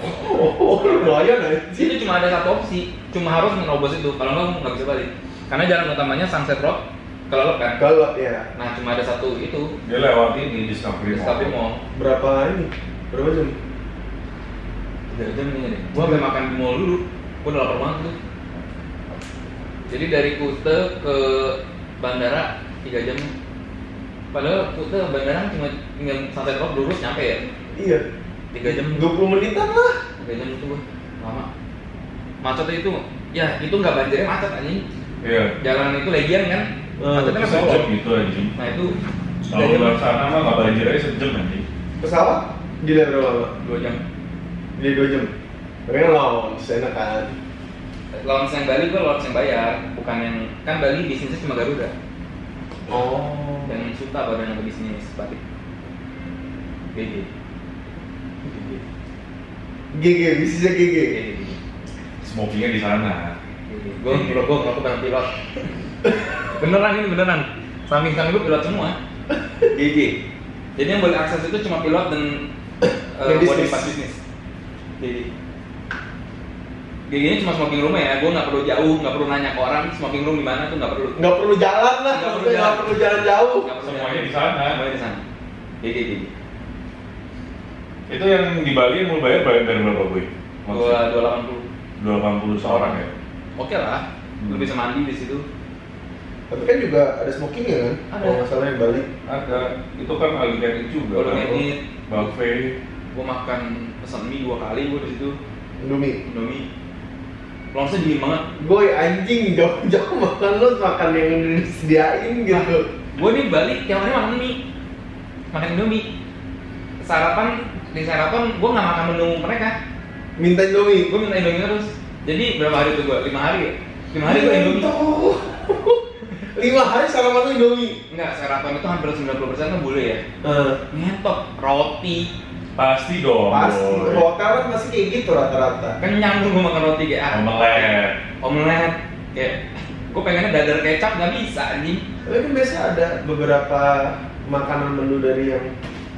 Oh, lumayan aja. Itu cuma ada satu opsi, cuma harus menerobos itu. Kalau nggak bisa balik. Karena jalan utamanya Sunset Road kelelep kan. Kelelep ya. Nah cuma ada satu itu. Dia lewat ini Discovery Mall. Berapa ini? Berapa jam? 3 jam ini deh. Gua sampai makan di mall dulu. Gua udah lapar banget tuh. Jadi dari Kute ke bandara 3 jam. Padahal Kute bandara cuma tinggal Sunset Road lurus nyampe ya. Iya. 3 jam. 20 menitan lah. 3 jam itu gua lama. Macetnya itu, ya itu nggak banjirnya macet anjing. Iya. Jalan itu legian kan. Macetnya kan Sejam solo. gitu anjing. Nah itu Kalau luar sana mah nggak banjir aja sejam anjing. Pesawat? Gila berapa lama? 2 jam. Jadi 2 jam. Keren lounge, enak kan? Lounge yang Bali gua lounge yang bayar, bukan yang kan Bali bisnisnya cuma Garuda. Oh. Dan Suta badan yang ke bisnis batik. GG. GG, bisnisnya GG. Smokingnya di sana. Gue ngerokok bareng pilot. Beneran ini beneran. Samping-samping gue pilot semua. GG. Jadi yang boleh akses itu cuma pilot dan body part bisnis. GG. GG-nya cuma smoking room ya. Gue nggak perlu jauh, nggak perlu nanya ke orang smoking room di mana tuh nggak perlu. Nggak perlu jalan lah, Nggak perlu nggak jalan. perlu jalan jauh. Nggak perlu Semuanya jalan. di sana. Semuanya di sana. GG. Itu yang di Bali yang mau bayar berapa boy? 280. 280 seorang ya? Oke lah. Lu bisa mandi di situ. Tapi kan juga ada smoking ya kan? Ada. Kalau nggak salah yang Bali. Ada. Itu kan all you can eat juga. All you can eat. Buffet. Gue makan pesan mie 2 kali gue di situ. Indomie. Longsnya dingin banget. Boy anjing jauh-jauh makan lu makan yang disediain gitu. Gue nih balik tiap hari makan mie, makan Indomie. Di sarapan gue nggak makan menu mereka. Minta Indomie. Gue minta Indomie terus. Jadi berapa hari tuh gue? 5 hari ya? 5 hari gue Indomie. 5 hari sarapan lu Indomie. Enggak, sarapan itu hampir 90% kan bule ya. Ngetok, roti. Pasti dong. Pasti. boy. Hotel kan pasti kayak gitu rata-rata. Kenyang tuh gue makan roti kayak omelet. Kayak gue pengennya dadar kecap nggak bisa anjing. Tapi kan biasa ada beberapa makanan menu dari yang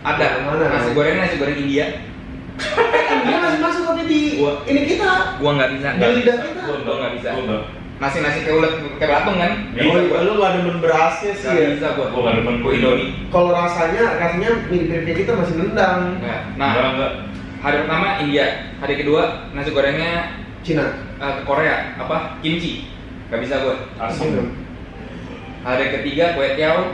Ada mana? nasi goreng India. Dia masih masuk tapi di ini kita. Gua nggak bisa. Di lidah kita. Gua nggak bisa. Gua nggak. Nasi kayak ulet kayak belatung kan? Iya. Lu nggak demen berasnya sih Nggak ya. bisa gua. Gua nggak demen Gua Indomie. Kalau rasanya mirip-mirip kayak kita masih nendang. Nggak. Nah, Enggak. hari pertama India, hari kedua nasi gorengnya Cina. ke Korea, apa? Kimchi. Gak bisa gua. Asam. Hari ketiga kue tiao.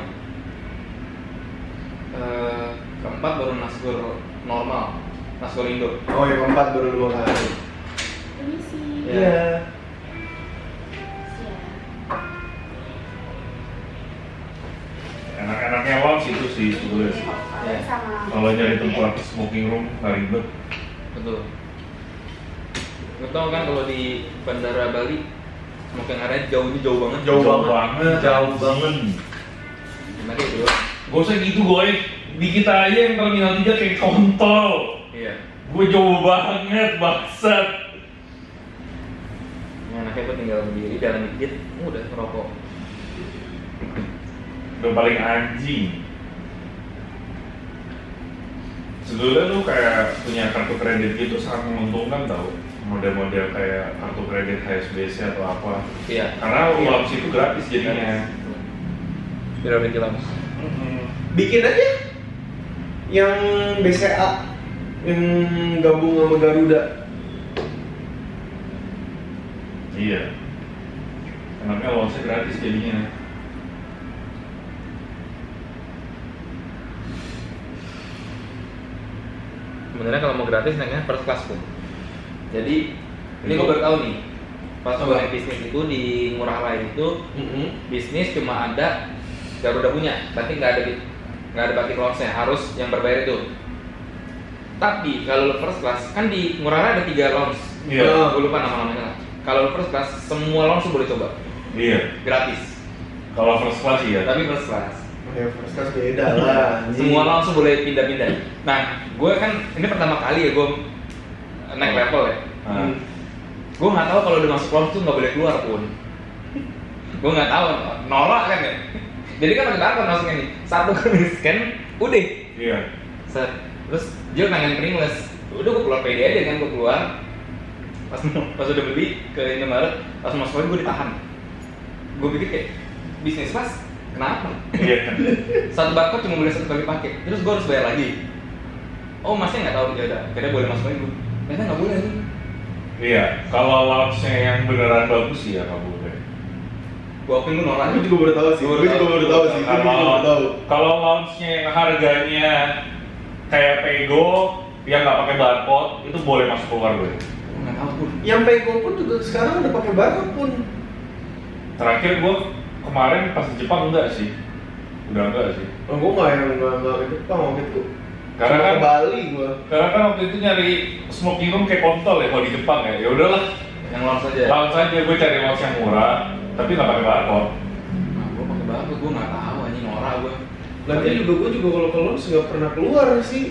Keempat baru nasi goreng normal, nasi goreng Indo. Oh yang keempat baru lu makan. Permisi. Iya. Enak-enaknya lounge itu sih sebetulnya sih. Iya. Kalau nyari tempat smoking room nggak ribet. Betul. Lu tau kan kalau di Bandara Bali smoking area jauh banget. Jauh banget. Jauh banget. Gimana itu? Gak usah gitu boy. Di kita aja yang terminal 3 kayak kontol. Iya. Gue jauh banget, bangsat. Ini anaknya tuh tinggal berdiri jalan dikit, udah ngerokok. Udah paling anjing. Sebetulnya lu kayak punya kartu kredit gitu sangat menguntungkan tau. Model-model kayak kartu kredit HSBC atau apa. Iya. Karena lounge itu gratis jadinya. Biar udah jelas. Bikin aja yang BCA yang gabung sama Garuda. Iya. Enaknya lounge gratis jadinya. Sebenarnya kalau mau gratis naiknya first class pun. Jadi ini gue baru tahu nih. Pas gue naik bisnis itu di Ngurah Rai itu bisnis cuma ada Garuda punya, tapi nggak ada batik lounge-nya, harus yang berbayar itu. Tapi kalau lo first class kan di Ngurah Rai ada 3 lounge. Iya. Gue lupa nama-namanya lah. Kalau lo first class semua lounge lo boleh coba Iya. gratis. Kalau first class iya. Tapi first class Ya first class beda lah. semua langsung boleh pindah-pindah. Nah, gue kan ini pertama kali ya gue naik level ya. Gue nggak tahu kalau udah masuk lounge tuh nggak boleh keluar pun. Gue nggak tahu, nolak kan ya. Jadi kan pakai barcode masuknya nih. Satu kali scan, udah. Iya. Set. Terus dia nanyain ringless. Udah gue keluar pede aja kan, gue keluar pas udah beli ke Indomaret, pas masuk lagi gue ditahan. Gue pikir kayak bisnis kelas, kenapa? Iya. Satu barcode cuma boleh 1 kali pakai, terus gue harus bayar lagi. Oh masnya nggak tahu, ya udah, akhirnya boleh masuk lagi gue. Ternyata nggak boleh nih. Iya, kalau lounge-nya yang beneran bagus sih ya nggak boleh. Gue akuin gue norak. Gue juga baru tahu sih. Gue juga baru tahu sih. Kalau lounge-nya yang harganya kayak Pego yang nggak pakai barcode itu boleh masuk keluar gue. Nggak tahu pun. Yang Pego pun juga sekarang udah pakai barcode pun. Terakhir gue kemarin pas di Jepang enggak sih, udah enggak sih. Oh, gue nggak ke Jepang waktu itu. Karena Cuma kan ke Bali gue. Karena kan waktu itu nyari smoking room kayak kontol ya kalau di Jepang ya. Ya udahlah, Yang lounge aja. lounge aja gue cari lounge yang murah, tapi nggak pakai barcode. Nah, gue pakai barcode, gue nggak tahu anjing norak gue. Lagi juga gue kalau keluar nggak pernah keluar sih.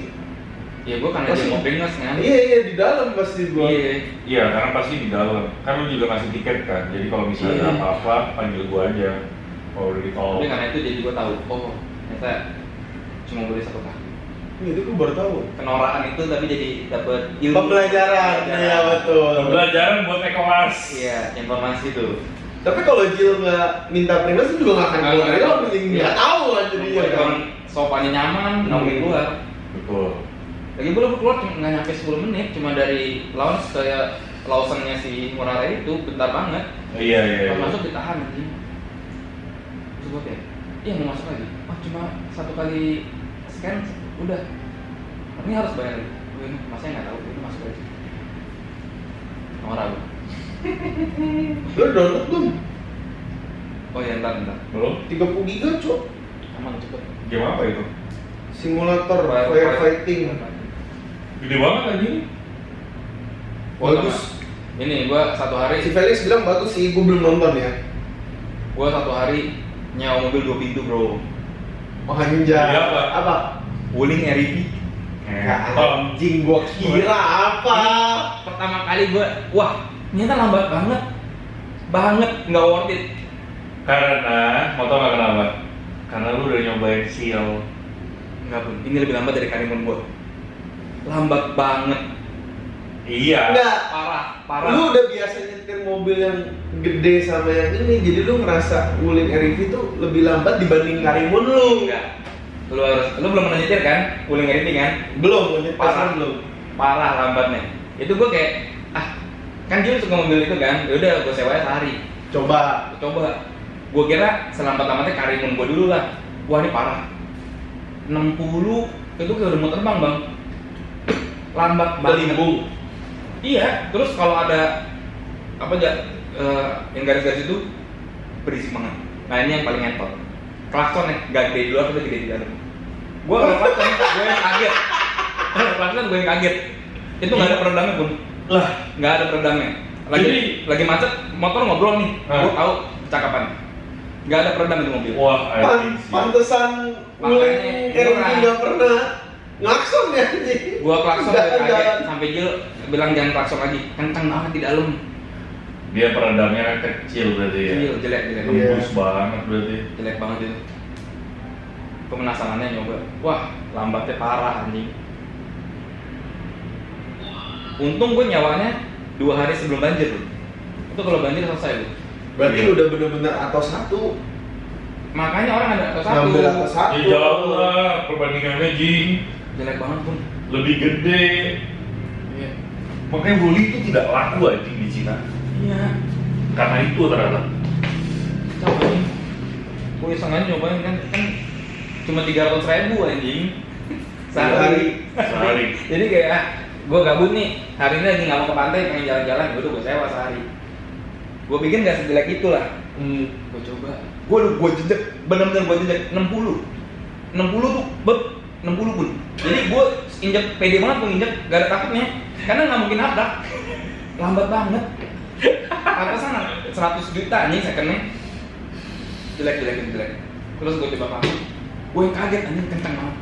Ya gue kan aja Pasti- mau pingas kan. Iya di dalam pasti gue. Iya. Iya, karena pasti di dalam. Kan lu juga ngasih tiket kan, jadi kalau misalnya Iya. ada apa-apa panggil gue aja. Kalau udah di tol. Tapi karena itu jadi gue tahu, oh ternyata cuma boleh 1 kali. Itu gue baru tahu. Kenorakan itu tapi jadi dapat ilmu. Pembelajaran, ya betul. Pembelajaran buat ekolas. Iya, informasi itu. Tapi kalau Jill nggak minta primas itu juga nggak akan keluar. Dia mending nggak tahu lah jadinya kan. Orang sofanya nyaman, nggak mungkin keluar. Betul. Lagi pula keluar cuma nggak nyampe 10 menit, cuma dari lounge ke Lawsonnya si Murara itu bentar banget. Iya iya. Pas iya. masuk ditahan anjing. Terus gue kayak, iya mau masuk lagi. Oh cuma 1 kali scan, udah. Ini harus bayar lagi. Gue ini masnya nggak tahu, itu masuk aja. Norak gue. Lu download belum? Oh ya entar. Belum? 30 giga cok. Aman cepet. Game apa itu? Simulator firefighting. Gede banget anjing. Bagus. Ini gua 1 hari. Si Felix bilang bagus sih, gue belum nonton ya. Gua 1 hari nyewa mobil 2 pintu bro. Oh anjay. Iya, apa? Apa? Wuling REV. Ya, anjing gua kira apa? Pertama kali gua, wah ternyata lambat banget, nggak worth it. Karena, mau tau gak kenapa? Karena lu udah nyobain seal. Nggak pun, ini lebih lambat dari Karimun gua. Lambat banget, Iya. Enggak. parah. Lu udah biasa nyetir mobil yang gede sama yang ini, jadi lu ngerasa Wuling REV itu lebih lambat dibanding Karimun lu. Enggak. Lu belum pernah nyetir kan? Wuling REV kan? Belum, nyetir Parah. belum. Parah lambatnya. Itu gua kayak, kan dia suka mobil itu kan, yaudah gua sewanya sehari. Coba. Gua kira selambat-lambatnya Karimun gua dulu lah. Wah ini parah. 60 itu kayak udah mau terbang bang. Lambat banget. Belimbung. Iya, terus kalau ada apa aja yang garis-garis itu berisik banget. Nah ini yang paling ngentot. Klaksonnya gak gede di luar tapi gede di dalam. Gua kalau klakson, gue yang kaget. Klakson gue yang kaget. Itu nggak ada peredamnya pun. Lah, Nggak ada peredamnya. Lagi macet, motor ngobrol nih. Gue tahu cakapan. Nggak ada peredam itu mobil. wah anjing sih. Pantesan Wuling REV murah. nggak pernah ngelakson ya anjing. Gua klakson Nggak udah kaget jalan. sampai Jil bilang jangan klakson lagi. Kenceng banget di dalam. Dia peredamnya kecil berarti ya. Iya, jelek. Iya. Tembus banget berarti. Jelek banget itu. Penasarannya nyoba. Wah, lambatnya parah anjing. Untung gue nyawanya 2 hari sebelum banjir loh. Itu kalau banjir selesai loh. Berarti Iya. lu udah bener-bener atau satu. Makanya orang ada atau satu. Ngambil atau satu. Ya jauh lah perbandingannya jing. Jelek banget pun. Lebih gede. Iya. Makanya Wuling itu tidak laku anjing di Cina. Iya. Karena itu ternyata. Coba nih. Gue iseng aja nyobain kan cuma 300.000 anjing. Sehari. Sehari. Jadi kayak gue gabut nih, hari ini lagi nggak mau ke pantai, pengen jalan-jalan, gue sewa sehari. Gue bikin nggak sejelek itulah. Gue coba. Gue jejak, bener-bener gue jejak 60 tuh, 60 pun. Jadi gue injek pede banget, gue injek gak ada takutnya, karena nggak mungkin nabrak. Lambat banget. Pantesan 100 juta nih secondnya. Jelek. Terus gue coba pakai, gue yang kaget anjing kenceng banget.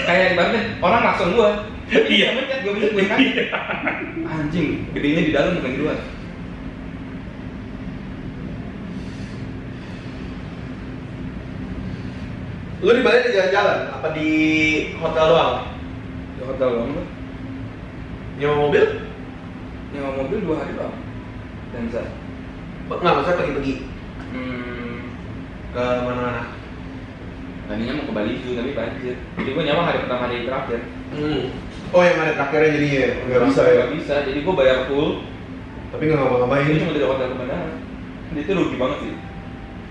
Kayak ibaratnya orang langsung gue. Iya, gue bisa gue yang kaget. Anjing, gedenya di dalam bukan di luar. Lu di Bali ada jalan-jalan? Apa di hotel doang? Di hotel doang tuh. Nyewa mobil? Nyewa mobil 2 hari doang. Dan bisa. Nggak, maksudnya pergi-pergi ke mana-mana. Tadinya mau ke Bali Zoo tapi banjir. Jadi gue nyawa hari pertama hari terakhir. Oh, yang hari terakhirnya jadinya nggak bisa ya? Nggak bisa. Jadi gue bayar full. Tapi nggak ngapa-ngapain. Ini cuma dari hotel ke bandara. Itu rugi banget sih.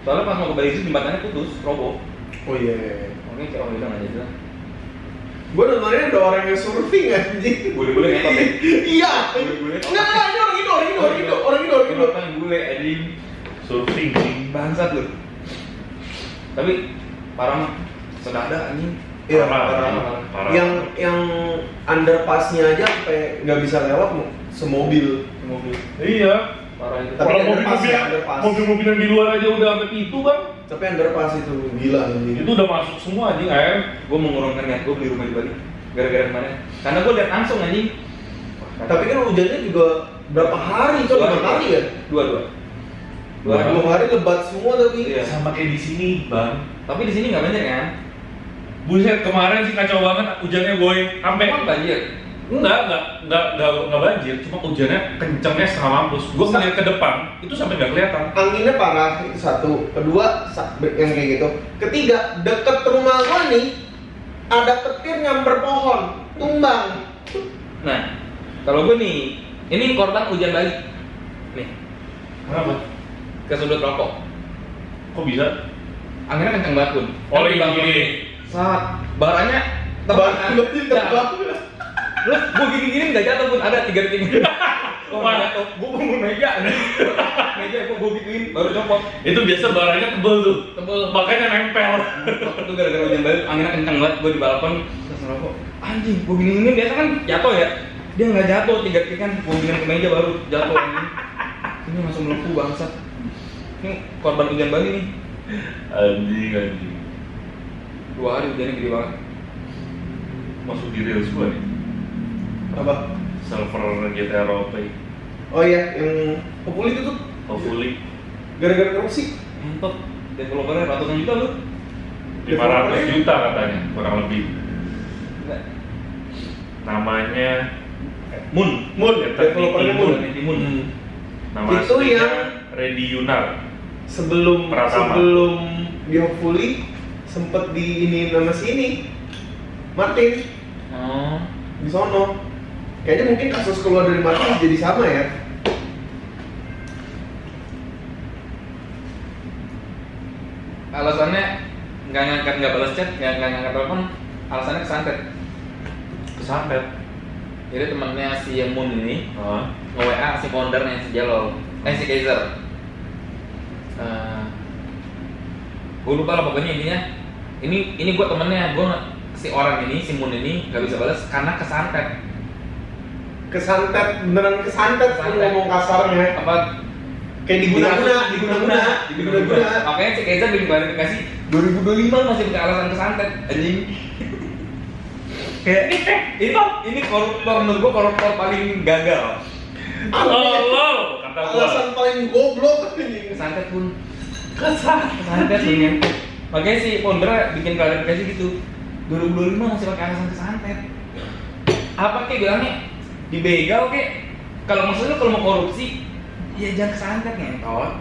Soalnya pas mau ke Bali Zoo jembatannya putus, roboh. Oh iya. Oke, kayak udah nggak jadi lah. Gue nontonnya ada orang yang surfing anjing. Bule-bule ngetot ya? Iya. Bule-bule. Enggak, ini orang Indo. Nonton bule anjing. Surfing sih. Bangsat lu. Tapi parah mah. Sudah ada anjing. Iya, Parah. Yang underpassnya aja sampai nggak bisa lewat semobil. Iya. Parah itu. Tapi Kalau underpass. mobil-mobil yang di luar aja udah sampai itu kan. Tapi underpass itu gila anjing. Itu udah masuk semua anjing air. Gue mengurungkan niat gue beli rumah di Bali. Gara-gara kemarin. Karena gue lihat langsung anjing. Tapi kan hujannya juga berapa hari itu? 5 kali ya? 2 hari lebat semua tapi. Iya. Sama kayak di sini, Bang. Tapi di sini nggak banjir kan? Buset, kemarin sih kacau banget hujannya boy. Sampai Emang banjir. enggak banjir, cuma hujannya kencengnya setengah mampus. Gua ngeliat ke depan, itu sampai nggak kelihatan. Anginnya parah, itu satu. Kedua, yang kayak gitu. Ketiga, deket rumah gua nih ada petir nyamper pohon, tumbang. Nah, kalau gue nih, ini korban hujan balik. Nih, Kenapa? ke sudut rokok. Kok bisa? Anginnya kenceng banget pun. Oh, ini. Saat baranya Tebak, tebak. Terus gue gini-gini nggak jatuh pun, ada 3 detik. Kok nggak jatuh? Gue bangun meja, gue gituin baru copot. Itu biasa barangnya tebel tuh. Tebel. Makanya nempel. Itu gara-gara hujan balik, anginnya kenceng banget. Gue di balkon, terus ngerokok. Anjing, gue gini-gini biasa kan jatuh ya. Dia nggak jatuh, 3 detik kan. Gue gini ke meja baru jatuh anjing. Ini langsung melepuh bangsat. Ini korban hujan balik nih. Anjing. 2 hari hujannya gede banget. Masuk di reels gua nih. Apa? Server GTA Roleplay. Oh iya, yang populi itu tuh Hopefully gara-gara korupsi. Mantap. Developernya ratusan juta lu. 500 juta katanya, kurang lebih. Enggak. Namanya Moon. Developernya Moon. Moon. Nama Itu aslinya yang Reddy Yunar. Sebelum Pratama. di Hopefully sempet di ini nama sini Martin Oh. di sono. Kayaknya mungkin kasus keluar dari Martin jadi sama ya. Alasannya nggak balas chat, nggak ngangkat telepon, alasannya kesantet. Kesantet. Jadi temannya si Moon ini Oh. nge-WA si foundernya si Jalol, si Kaiser. Gue lupa lah pokoknya intinya. Ini gue temennya, si orang ini, si Moon ini nggak bisa balas karena kesantet. Kesantet, beneran kesantet kalau ngomong kasarnya. Apa? Kayak diguna-guna. Makanya si Kaiser bikin klarifikasi 2025 masih pakai alasan kesantet, anjing. Kayak ini koruptor, menurut gua koruptor paling gagal. Oh, kata gua. Alasan paling goblok ini. Kesantet pun kesantet punya. Makanya si founder bikin klarifikasi gitu. 2025 masih pakai alasan kesantet. Apa kayak bilangnya dibegal kayak? Kalau maksudnya kalau mau korupsi ya jangan kesantet ngentot.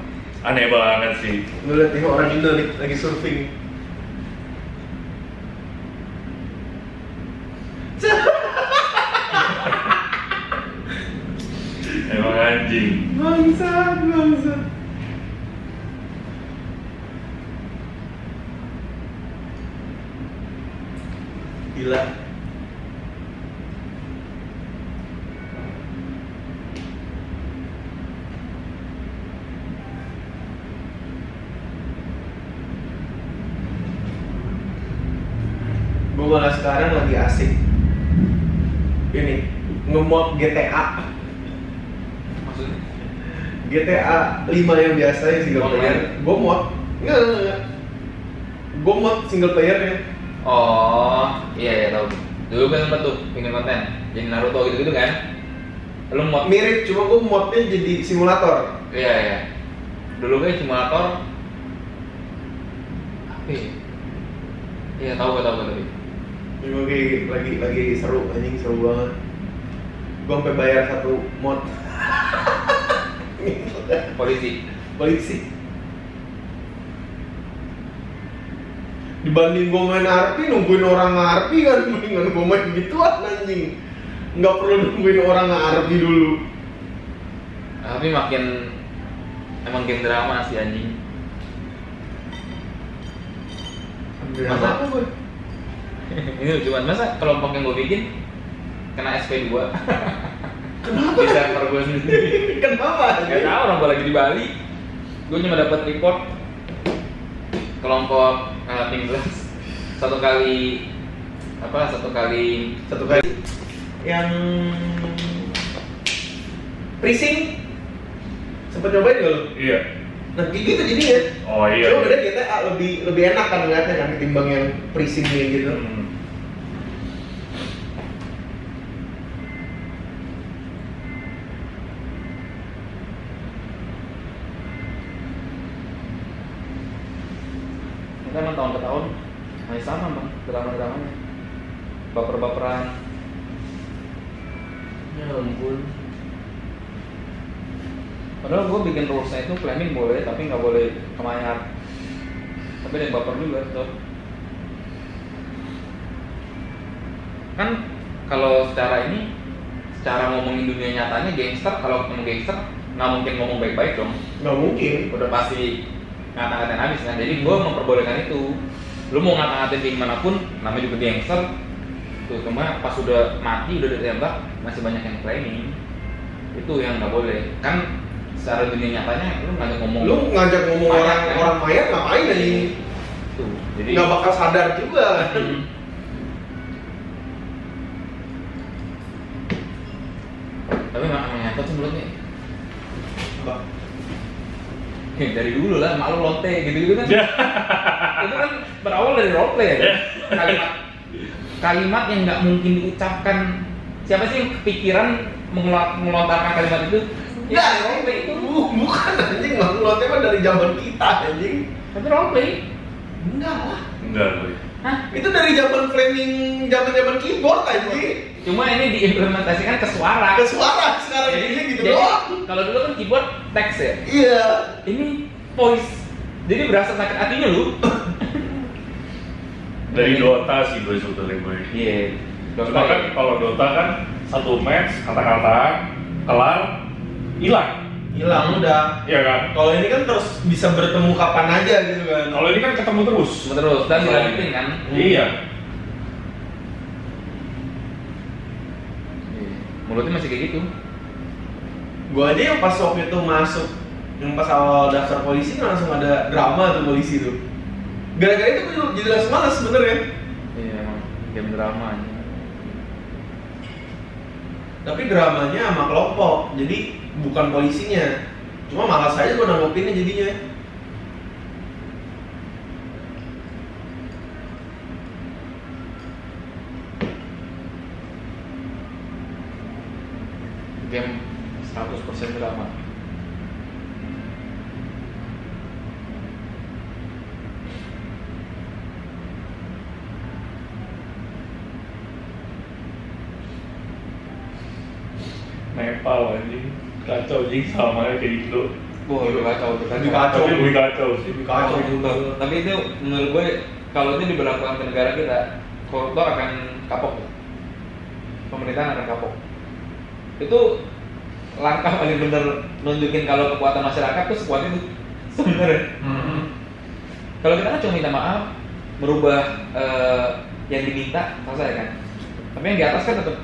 Aneh banget sih. Lu lihat ini orang Indo nih lagi surfing. Emang anjing. Bangsat. Gila. Gue malah sekarang lagi asik ini nge-mod GTA. Maksudnya? GTA 5 yang biasa yang single player. Gue mod. Enggak. Gue mod single playernya. Oh, iya tahu. Dulu kan sempat tuh bikin konten, jadi Naruto gitu kan. Lu mod Mirip, cuma gue modnya jadi simulator. Iya. Dulu kan simulator. Apa ya? Iya tahu tapi. Cuma kayak lagi seru, anjing seru banget. Gue sampai bayar 1 mod. Polisi. Dibanding gue main RP, nungguin orang RP kan, mendingan gue main gituan anjing. Nggak perlu nungguin orang RP dulu. Tapi makin emang game drama sih anjing. Masa apa gue? Ini lucu banget, masa kelompok yang gue bikin kena SP2. Kenapa? Di server gue sendiri. Kenapa? Gak tau, orang gue lagi di Bali. Gue cuma dapat report kelompok tim belas satu kali yang pricing sempet nyobain gak lo? Iya. Nah kayak gitu jadinya. Oh iya. Cuma beda GTA lebih enak kan ngeliatnya kan ketimbang yang pricingnya gitu. Kita emang tahun ke tahun masih sama bang, drama-dramanya, baper-baperan. Ya ampun. Padahal gue bikin rulesnya itu claiming boleh, tapi nggak boleh kemayar. Tapi ada yang baper juga tuh. Kan kalau secara ngomongin dunia nyatanya gangster, kalau ngomong gangster nggak mungkin ngomong baik-baik dong. Nggak mungkin. Udah pasti ngata-ngatain habis kan. Jadi gue memperbolehkan itu. Lu mau ngata-ngatain kayak gimana pun, namanya juga gangster. Tuh cuma pas udah mati, udah ditembak, masih banyak yang claiming. Itu yang nggak boleh. Kan secara dunia nyatanya lu ngajak ngomong mayat, kan? Orang mayat ngapain aja? Tuh, jadi nggak bakal sadar juga. Tapi emang nyata sih mulutnya. Apa? Dari dulu lah, malu lonte gitu-gitu kan. Itu kan berawal dari roleplay ya. Kalimat yang nggak mungkin diucapkan. Siapa sih yang kepikiran melontarkan kalimat itu? Ya, roleplay itu bukan anjing, roleplay mah dari zaman kita anjing. Tapi roleplay? Enggak lah. Enggak gue. Hah? Itu dari zaman framing, zaman keyboard anjing. Cuma ini diimplementasikan ke suara. Ke suara sekarang ini gitu doang. Kalau dulu kan keyboard teks ya. Iya. Ini voice. Jadi berasa sakit hatinya lu. Dari Dota sih gue sebetulnya gue. Iya. Cuma kan kalau Dota kan satu match kata-kata kelar hilang Udah. Iya kan? Kalau ini kan terus bisa bertemu kapan aja gitu kan. Kalau ini kan ketemu terus Dan dilanjutin kan. Iya. Mulutnya masih kayak gitu. Gua aja yang pas waktu itu masuk, yang pas awal daftar polisi langsung ada drama tuh polisi tuh. Gara-gara itu gue jadi langsung malas sebenarnya. Iya, emang game drama aja. Tapi dramanya sama kelompok, jadi bukan polisinya. Cuma malas aja gue nanggepinnya jadinya. Game 100% drama. Nepal anjing kacau anjing sama kayak Indo. Wah, lebih kacau tuh kan. Tapi lebih kacau sih. Kacau juga. Tapi itu menurut gue kalau ini diberlakukan ke negara kita, koruptor akan kapok. Pemerintahan akan kapok. Itu langkah paling bener nunjukin kalau kekuatan masyarakat tuh sekuat itu sebenarnya. Kalau kita kan cuma minta maaf, merubah yang diminta, selesai kan. Tapi yang di atas kan tetap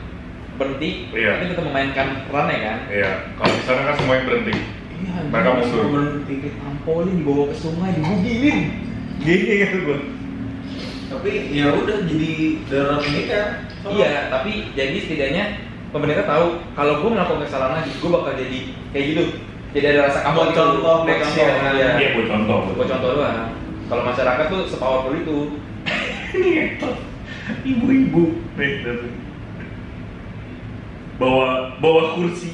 berhenti, Iya. tapi tetap memainkan perannya kan. Iya. Kalau di sana kan semuanya berhenti. Iya, Mereka mundur. berhenti, ditampolin, dibawa ke sungai, dibugilin. Gini kan gue. Tapi ya udah jadi darurat militer. Iya, tapi jadi setidaknya pemerintah tahu kalau gue melakukan kesalahan lagi, gue bakal jadi kayak gitu. Jadi ada rasa kamu Buat contoh, next year. ya. Iya, buat contoh. Buat contoh doang. Kalau masyarakat tuh sepowerful itu. Ibu-ibu. Bawa kursi.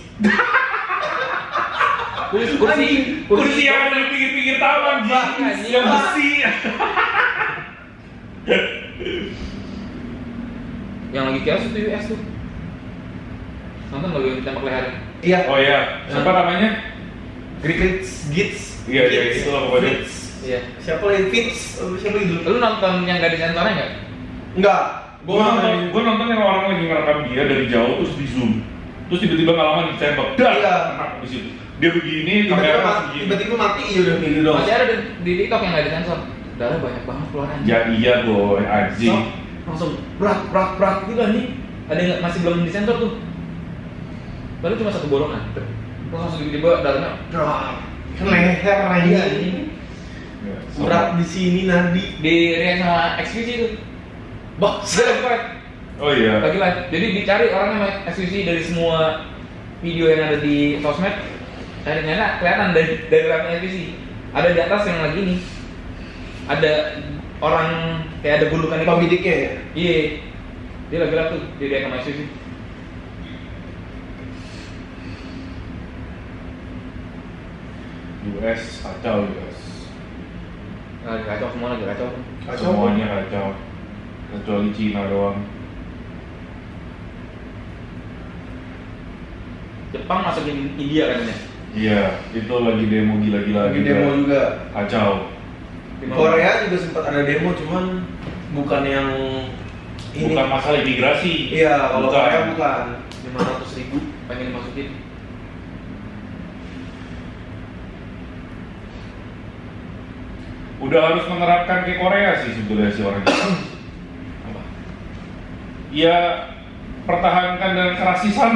Kursi yang ada di pinggir-pinggir taman, Anjing. yang besi. Yang lagi chaos itu US tuh. Nonton nggak lu yang ditembak lehernya? Iya. Oh iya, siapa namanya? Gits. Iya, itu lah pokoknya. Fitz. Iya. Siapa lagi Fitz? Siapa itu? Lu nonton yang nggak disensornya nggak? Enggak. Gua nonton yang orang lagi ngerekam dia dari jauh terus di zoom, terus tiba-tiba nggak lama ditembak, dah, Iya. kena di situ. Dia begini, kamera masih begini. tiba-tiba mati ya udah gitu dong. Masih ada di TikTok yang nggak disensor. Darah banyak banget keluar anjing. Ya iya boy, anjing. Langsung berat gitu nih. Ada yang masih belum disensor tuh. Baru cuma satu bolongan. Terus langsung tiba-tiba darahnya Kan leher lagi. Ya, Berat di sini nadi. di react sama XVC itu. Dia lagi live. Oh iya. Lagi live. Jadi dicari orang yang XVC dari semua video yang ada di sosmed. Cari nyana kelihatan dari live XVC. Ada di atas yang lagi nih. Ada orang kayak ada gundukan itu. Pembidiknya ya. Iya. Dia lagi live tuh di react sama XVC. US kacau US. Lagi kacau semua lagi kacau. Semuanya kacau. Kecuali Cina doang. Jepang masukin India katanya. Iya, itu lagi demo gila-gila. Lagi demo juga. Kacau. Korea juga sempat ada demo, cuman bukan yang ini. Bukan masalah imigrasi. Iya, kalau Bukan. Korea bukan. 500.000 pengen dimasukin. Udah harus menerapkan ke Korea sih sebetulnya si orang Jepang. Apa? Ya pertahankan dengan kerasisan.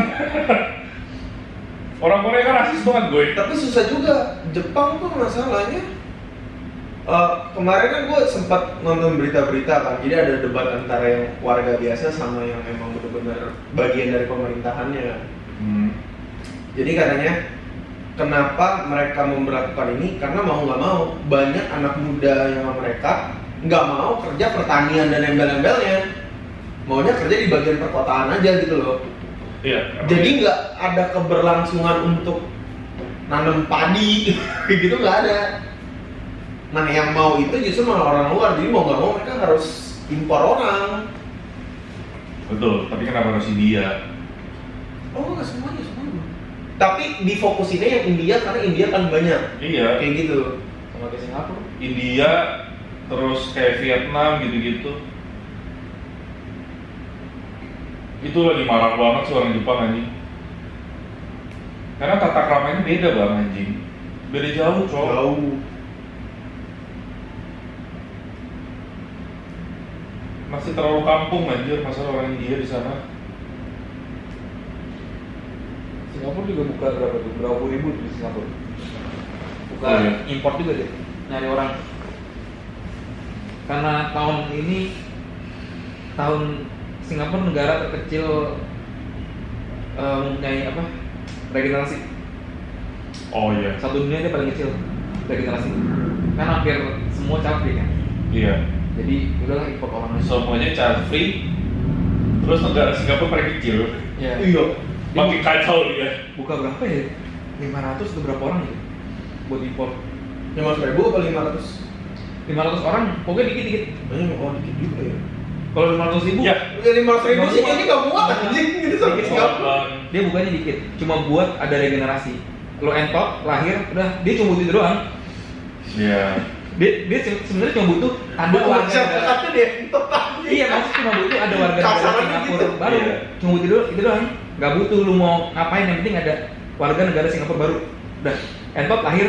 Orang Korea kan rasis banget gue. Tapi susah juga. Jepang tuh masalahnya. Kemarin kan gue sempat nonton berita-berita kan, jadi ada debat antara yang warga biasa sama yang emang benar-benar bagian dari pemerintahannya kan. Jadi katanya kenapa mereka memberlakukan ini? Karena mau nggak mau banyak anak muda yang sama mereka nggak mau kerja pertanian dan embel-embelnya, maunya kerja di bagian perkotaan aja gitu loh. Iya. Jadi nggak ada keberlangsungan untuk nanam padi gitu, nggak ada. Nah yang mau itu justru malah orang luar, jadi mau nggak mau mereka harus impor orang. Betul, tapi kenapa harus India? Oh nggak semuanya. Tapi difokusinnya yang India karena India kan banyak. Iya. Kayak gitu. Sama ke Singapura. India, terus kayak Vietnam gitu-gitu. Itu lagi marah banget sih orang Jepang anjing. Karena tata kramanya beda bang anjing. Beda jauh cowok. Jauh. Masih terlalu kampung anjir masalah orang India di sana. Singapura juga buka berapa tuh? Berapa puluh ribu di Singapura. Buka Oh, iya. import juga deh. Nyari orang. Karena tahun ini Singapura negara terkecil mempunyai apa? Regenerasi. Oh iya. Satu dunia dia paling kecil regenerasi. Kan hampir semua cabai kan. Iya. Jadi udahlah import orang aja. Semuanya child free. Terus negara Singapura paling kecil. Ya. Iya. Makin kacau dia. Buka berapa ya? 500 atau berapa orang gitu? Buat import 500.000 apa 500? 500 orang, pokoknya dikit-dikit. Banyak orang dikit juga ya. Kalau 500.000, Ya. Ya 500.000 sih kayaknya nggak muat anjing gitu sama Dikit Singapura. dia bukannya dikit, cuma buat ada regenerasi. Lo entot, lahir, udah dia cuma butuh itu doang. Iya. Dia sebenarnya cuma butuh ada warga negara. Masyarakatnya deh, tetap anjing. Iya, maksudnya cuma butuh ada warga negara Kasarannya Singapura gitu. baru. Iya. Cuma butuh itu doang. Gak butuh lu mau ngapain, yang penting ada warga negara Singapura baru. Udah, entot lahir,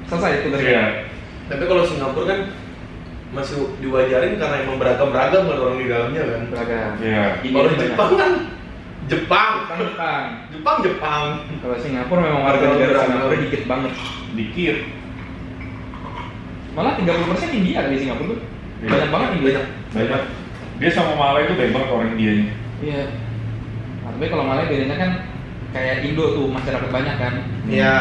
selesai itu dari. Iya. Tapi kalau Singapura kan masih diwajarin karena emang beragam-beragam kan orang di dalamnya kan. Beragam. Iya. Kalau Jepang kan Jepang. Jepang. Kalau Singapura memang warga negara Beragam. Singapura dikit banget. Dikit. Malah 30% India kali Singapura tuh. Iya. Banyak banget India. Banyak. Dia sama Malay itu banyak banget orang Indianya. Iya. Nah, tapi kalau Malay bedanya kan kayak Indo tuh masyarakat banyak kan. Iya.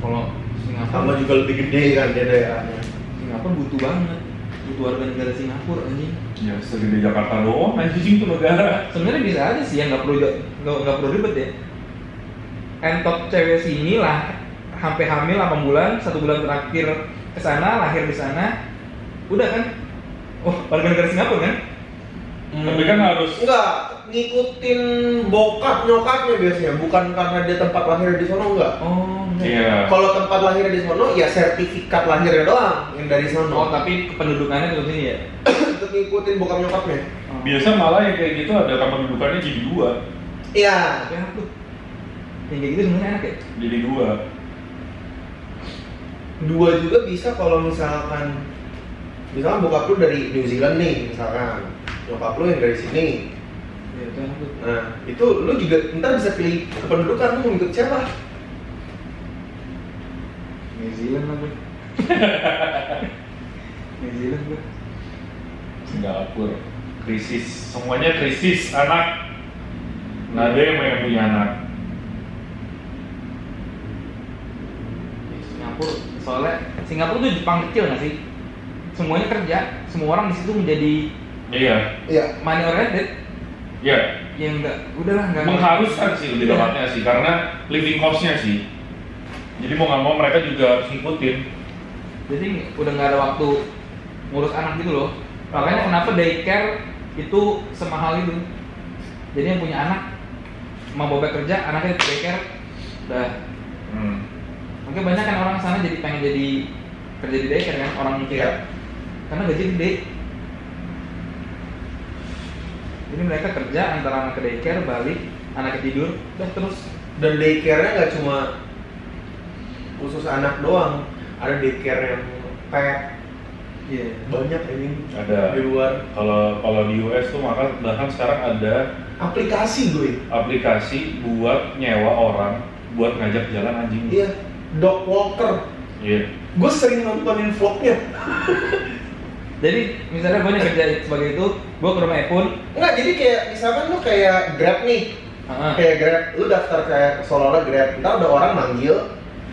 Kalau Singapura Sama juga lebih gede kan dia daerahnya. Singapura butuh banget. Butuh warga negara Singapura anjing. Ya segede Jakarta doang anjing tuh negara. Sebenarnya bisa aja sih yang nggak perlu ribet ya. Entot cewek sini lah sampai hamil 8 bulan, 1 bulan terakhir ke sana, lahir di sana. Udah kan? Oh, warga negara Singapura kan? Tapi kan harus Enggak, ngikutin bokap nyokapnya biasanya, bukan karena dia tempat lahirnya di sono enggak. Oh, enggak. Iya. Kalau tempat lahirnya di sono ya sertifikat lahirnya doang yang dari sono. Oh, tapi kependudukannya terus sini ya. Untuk ngikutin bokap nyokapnya. Biasa malah yang kayak gitu ada kependudukannya jadi 2. Iya. Tapi enak tuh. Yang kayak gitu sebenarnya enak ya. Jadi 2. 2 juga bisa kalau misalkan bokap lu dari New Zealand nih misalkan, nyokap lu yang dari sini. Iya, itu enak tuh. Nah, itu lu juga ntar bisa pilih kependudukan lu mau ikut siapa. New Zealand lah gue. New Zealand gue. Singapura. Krisis, semuanya krisis anak. Nggak ada yang pengen punya anak. Singapura, soalnya Singapura tuh Jepang kecil nggak sih? Semuanya kerja, semua orang di situ menjadi Iya. Iya. money oriented. Iya. Yang enggak, udahlah enggak. Mengharuskan sih lebih Iya. tepatnya sih, karena living cost-nya sih. Jadi mau nggak mau mereka juga harus ngikutin. Jadi udah nggak ada waktu ngurus anak gitu loh. Makanya kenapa daycare itu semahal itu. Jadi yang punya anak mau bobek kerja, anaknya di daycare, udah. Makanya banyak kan orang sana jadi pengen jadi kerja di daycare kan, orang mikir. Iya. Karena gaji gede. Jadi mereka kerja antara anak ke daycare, balik, anaknya tidur, udah terus. Dan daycare-nya nggak cuma khusus anak doang, ada daycare yang pet. Iya. Banyak ini Ada. di luar. Kalau di US tuh bahkan sekarang ada Aplikasi gue. aplikasi buat nyewa orang buat ngajak jalan anjing. Iya. Dog walker. Iya. Gue sering nontonin vlognya. Jadi misalnya gue nih kerja sebagai itu, gue ke rumah Epun. Enggak, jadi kayak misalkan lu kayak Grab nih. Kayak Grab, lu daftar kayak seolah-olah Grab. Ntar udah orang manggil.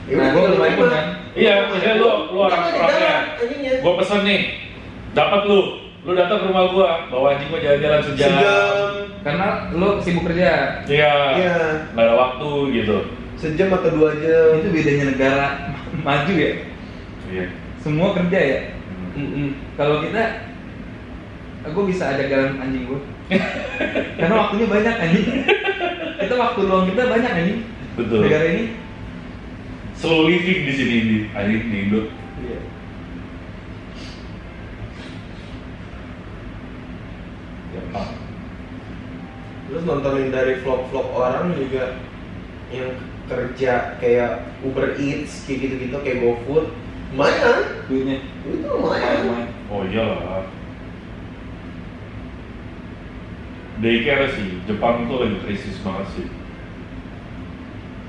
Ya Nah, udah gue ke tinggal rumah Epun terima. kan. Iya, maksudnya lu orang orangnya. Ininya. Gua pesen nih, dapat lu datang ke rumah gua, bawa anjing gua jalan-jalan sejam. Karena lo sibuk kerja. Iya. Iya. Nggak ada waktu gitu. Sejam atau 2 jam. Itu bedanya negara maju ya. Iya. Semua kerja ya. Mm-mm. Kalau kita, gue bisa ajak jalan anjing gue. Karena waktunya banyak anjing. Kita waktu luang kita banyak anjing. Betul. Negara ini. Slow living di sini di Indo. Iya. Jepang. Terus nontonin dari vlog-vlog orang juga yang kerja kayak Uber Eats kayak gitu-gitu kayak GoFood, lumayan. Duitnya. Itu lumayan. Oh iyalah. Daycare sih, Jepang tuh lagi krisis banget sih.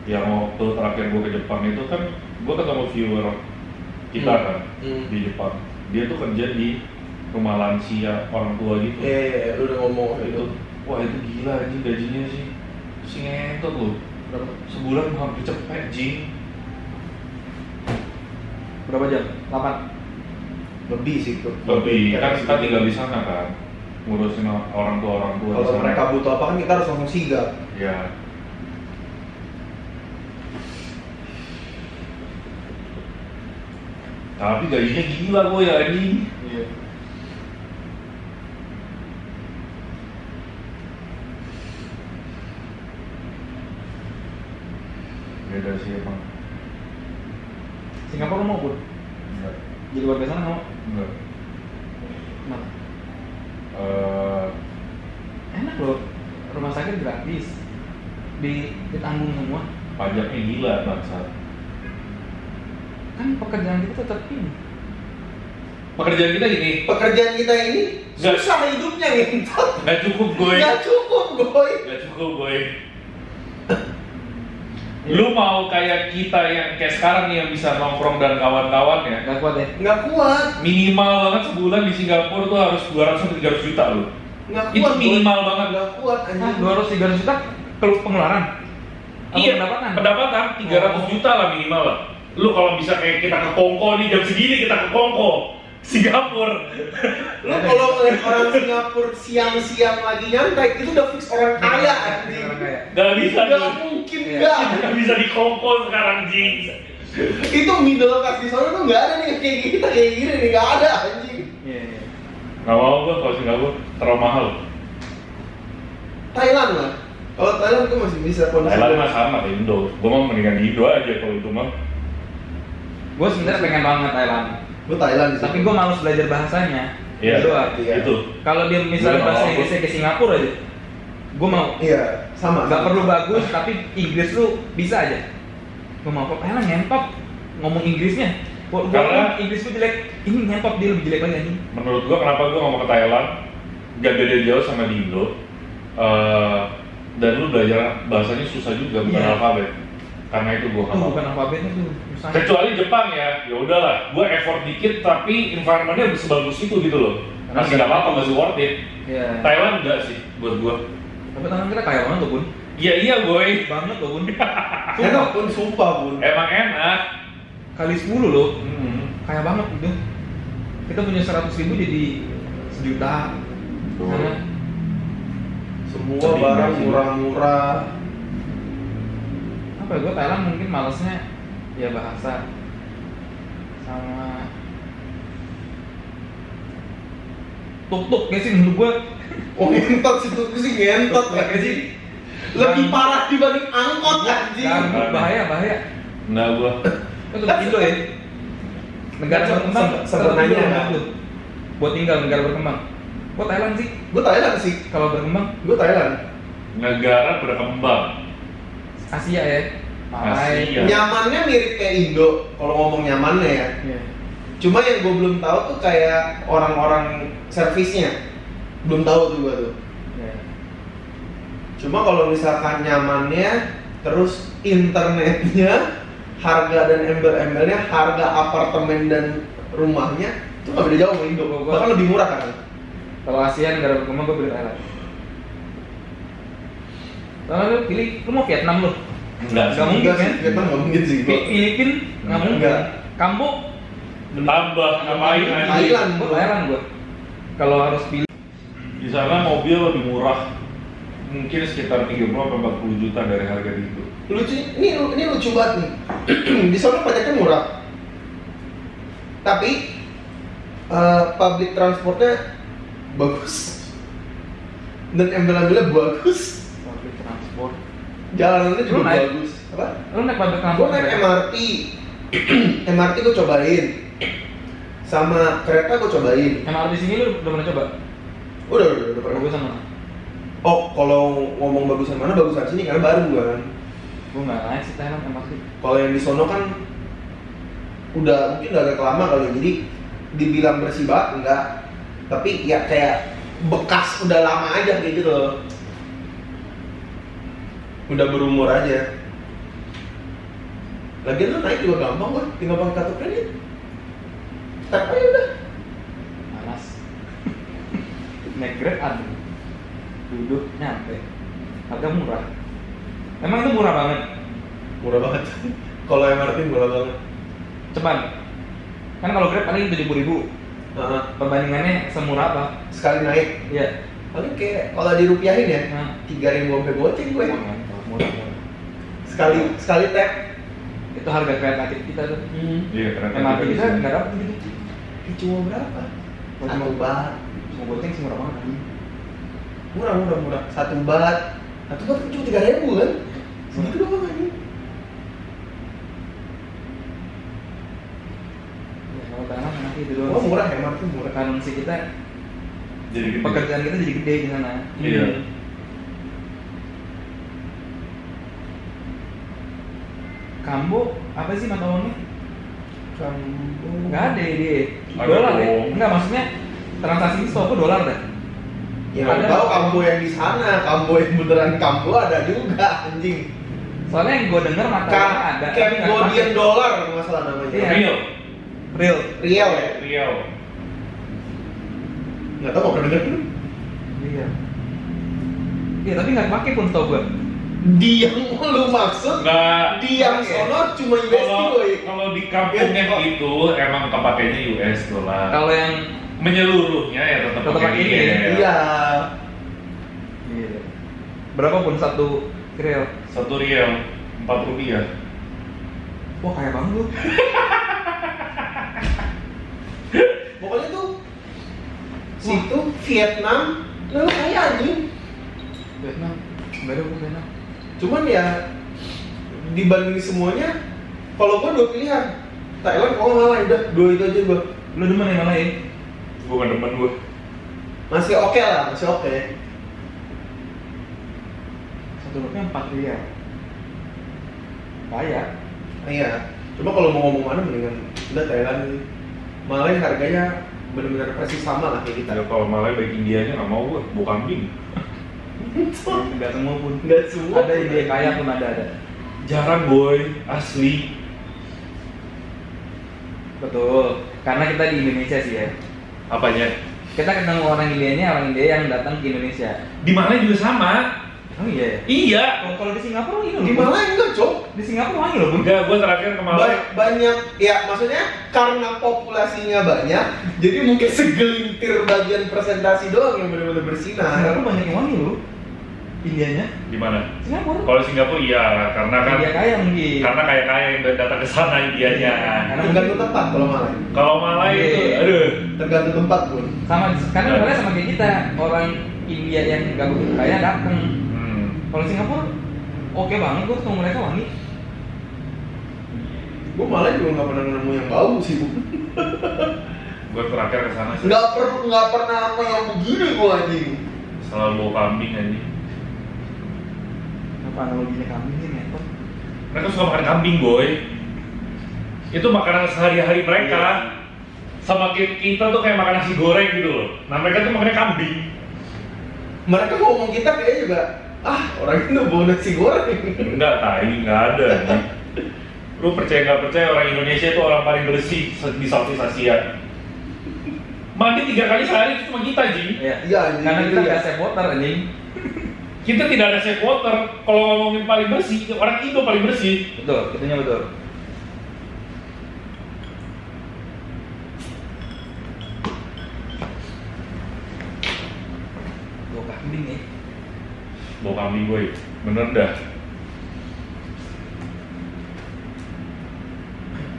Yang waktu terakhir gue ke Jepang itu kan gue ketemu viewer kita kan di Jepang. Dia tuh kerja di rumah lansia orang tua gitu. Iya, lu udah ngomong Itu, wah itu gila anjing gajinya sih. Si ngentot loh. Sebulan hampir cepet jing. Berapa jam? 8. lebih sih tuh. Lebih kan kita tinggal di sana kan, ngurusin orang tua di Kalau sana. mereka butuh apa kan kita harus langsung sigap. Ya. Tapi gajinya gila gue ya anjing. Iya. Beda sih emang. Singapura mau pun. Enggak. Jadi warga sana mau. Enggak. Kenapa? Eh, Enak loh. Rumah sakit gratis. Ditanggung semua. pajaknya gila bangsat. Kan pekerjaan kita tetap ini. Pekerjaan kita gini, Pekerjaan kita ini Nggak. susah hidupnya ngentot. nggak cukup gue. Nggak cukup, boy. Nggak cukup gue. Lu mau kayak kita yang kayak sekarang nih yang bisa nongkrong dan kawan-kawan ya, Gak kuat ya? Nggak kuat. minimal banget sebulan di Singapura tuh harus 200-300 juta lu. Nggak Itu kuat, boy. minimal banget. Nggak kuat Nah, anjing. 200-300 juta pengeluaran? Apa Iya, pendapatan? pendapatan 300 Oh. juta lah minimal lah. Lu kalau bisa kayak kita ke Kongko nih jam segini kita ke Kongko, Singapura. Lu kalau ngeliat orang Singapura siang-siang lagi nyantai itu udah fix orang kaya anjing. Orang kaya. Gak bisa Nggak tuh. mungkin Iya. nggak. Gak bisa di Kongko sekarang jing. Itu middle class di sana tuh nggak ada nih kayak kita kayak gini nih, nggak ada anjing. Iya, iya. Gak mau gua kalau Singapura terlalu mahal. Thailand lah. Kalau Thailand tuh masih bisa konsisten. Thailand mah sama kayak Indo. Gue mau mendingan di Indo aja kalau itu mah. Gue sebenarnya pengen banget Thailand. Gue Thailand sih. Tapi gue malas belajar bahasanya. Iya. Itu. Kalau dia misalnya bahasa Inggrisnya ke Singapura aja, gue mau. Iya, sama. Gak perlu bagus, tapi Inggris lu bisa aja. Gue mau kok Thailand ngentot ngomong Inggrisnya. Karena Inggris gue jelek, ini ngentot dia lebih jelek lagi anjing. Menurut gue kenapa gue ngomong ke Thailand gak beda jauh sama di Indo. Dan lu belajar bahasanya susah juga, bukan alfabet. Karena itu gue bukan alfabetnya tuh susah. Kecuali Jepang ya udahlah, gue effort dikit tapi environmentnya sebagus itu gitu loh. Masih gak apa-apa, masih worth it. Yeah. Thailand enggak sih buat gue. Tapi tangan kita kaya banget loh Bun. Iya boy. Banget loh Bun. Enak pun, sumpah Bun. Emang enak. Kali 10 loh. Kaya banget udah. Kita punya 100.000 jadi 1 juta. Nah, semua barang murah-murah. apa ya, gue Thailand mungkin malesnya ya bahasa sama tuk-tuk gak sih menurut gue. Oh ngentot sih, tuh sih ngentot Gak sih? lebih parah dibanding angkot anjing. Bahaya. Nah gue Itu Indo ya. Negara berkembang sebenarnya buat tinggal negara berkembang. Gue Thailand sih. Gue Thailand sih. Kalau berkembang, Gue Thailand. negara berkembang. Asia ya. Asia. Nyamannya mirip kayak Indo. Kalau ngomong nyamannya ya. Yeah. Cuma yang gue belum tahu tuh kayak orang-orang servisnya. Belum tahu tuh gue tuh. Yeah. Cuma kalau misalkan nyamannya, terus internetnya, harga dan embel-embelnya, harga apartemen dan rumahnya itu nggak beda jauh sama Indo. Bahkan lebih murah kan? Kalau Asia negara berkembang gue pilih Thailand. Kalau lu pilih, lu mau Vietnam lu? Enggak Nggak mungkin kan? Vietnam nggak mungkin sih. Filipin nggak mungkin. Enggak. Kambo Tambah ngapain aja. Thailand. gue Thailand gue. Kalau harus pilih. Di sana mobil lebih murah. Mungkin sekitar 30 sampai 40 juta dari harga di itu. Lucu, ini lucu banget nih. Di sana pajaknya murah. Tapi public transportnya bagus. Dan embel-embelnya bagus. Public transport. Jalanannya juga Lu naik? bagus. Apa? Lu naik public Gue transport? naik nggak? MRT. MRT gue cobain. Sama kereta gue cobain. MRT sini lu udah pernah coba? Udah pernah. Gue sama. Oh, kalau ngomong bagusan mana, bagusan sini karena baru kan. Gue nggak naik sih Thailand MRT. Kalau yang di sono kan mungkin udah agak lama kali, jadi dibilang bersih banget enggak. Tapi ya kayak bekas udah lama aja kayak gitu loh. Udah berumur aja. Lagian lu naik juga gampang kan, tinggal pakai kartu kredit. Tap aja udah. Panas. Naik Grab ada. Duduk nyampe. Harga murah. Emang itu murah banget. Murah banget. Kalau MRT murah banget. Cepat. Kan kalau Grab paling 7.000. Perbandingannya semurah apa? Sekali naik. Iya. Paling kayak kalau dirupiahin ya, Nah. 3.000 sampai goceng gue. Murah. Sekali tap. Itu harga kereta kita tuh. Iya, kereta MRT juga kita bisa. nggak dapat gitu. Cuma berapa? Satu bat. Semua goceng sih murah banget. Murah. Satu bat cuma 3.000 kan? Segitu doang aja. Ya, kalau Thailand nanti itu doang. Oh murah, MRT murah. Currency kita, Jadi gede. pekerjaan kita jadi gede di sana. Iya. Kambo apa sih mata uangnya? Kambo. Nggak ada dia. Ada Dolar ya? dong. Enggak, maksudnya transaksi ini setahu dolar deh. Ya nggak tahu kambo yang di sana, kambo yang beneran kambo ada juga anjing. Soalnya yang gue denger mata uangnya ada. tapi nggak Cambodian pakai. dollar kalau nggak salah namanya. Iya. Real. Real. Riel ya? Real. Nggak tahu mau pernah denger belum? Iya. Iya, tapi nggak pakai pun tau gue. Di yang lu maksud? Nggak. Di yang sono cuma USD boy. Kalau di kampungnya itu emang kepakainya US dollar. Kalau yang Menyeluruhnya ya tetap Tetap pakai ini, yen. Iya. iya. Berapa pun satu real? 1 riel 4 rupiah. Wah, kaya banget lu. Pokoknya tuh situ Vietnam lalu kayak anjing. Vietnam, baru ke Vietnam. Cuman ya dibanding semuanya, kalau gua 2 pilihan. Thailand kalau ngalah udah 2 itu aja gua. Lu demen yang mana ya? Gue gak demen gue. Masih oke lah, masih oke. Satu rupiah 4 miliar. Bayar. Iya. Coba kalau mau ngomong mana mendingan udah Thailand nih. Malah harganya benar-benar persis sama lah kayak kita. Ya kalau malah baik Indianya nggak mau gue, bau kambing. Enggak semua pun. Enggak semua. Ada ide kaya pun ada. Jarang boy, asli. Betul. Karena kita di Indonesia sih ya. Apanya? Kita ketemu orang India yang datang ke Indonesia. Di mana juga sama. Oh iya. Iya. Kalau di Singapura ini loh. Di Malaysia enggak, Cok. Di Singapura wangi loh, Bun. Enggak, gue terakhir ke Malaysia. Banyak, ya maksudnya karena populasinya banyak, jadi mungkin segelintir bagian presentasi doang yang benar-benar bersinar. Singapura banyak yang wangi loh. Indianya. Di mana? Singapura. Kalau di Singapura iya, karena kan India kaya mungkin. karena kaya-kaya yang datang ke sana Indianya. Tergantung tempat kalau Malay. Kalau Malaysia itu, Iya. aduh. Tergantung tempat pun. Sama karena Malaysia sama kayak kita, orang India yang gak begitu kaya datang. Kalau Singapura oke banget, gue ketemu mereka wangi. Gue malah juga nggak pernah nemu yang bau sih, Bu. Gue terakhir ke sana sih. Nggak pernah apa yang begini gue anjing. Selalu bau kambing anjing. Apa analoginya kambing sih ngetot? Mereka suka makan kambing, boy. Itu makanan sehari-hari mereka. Sama kita tuh kayak makan nasi goreng gitu loh. Nah mereka tuh makannya kambing. Mereka ngomong kita kayaknya juga, orang itu bau nasi goreng. Enggak, nggak ada. Lu percaya nggak percaya orang Indonesia itu orang paling bersih di Southeast Asia. Mandi 3 kali sehari itu cuma kita, Ji. Iya, Karena kita iya. nggak safe water anjing. Kita tidak ada safe water. Kalau ngomongin paling bersih, orang Indo paling bersih. Betul, itunya betul. Bau kambing ya. Bau kambing gue, bener dah.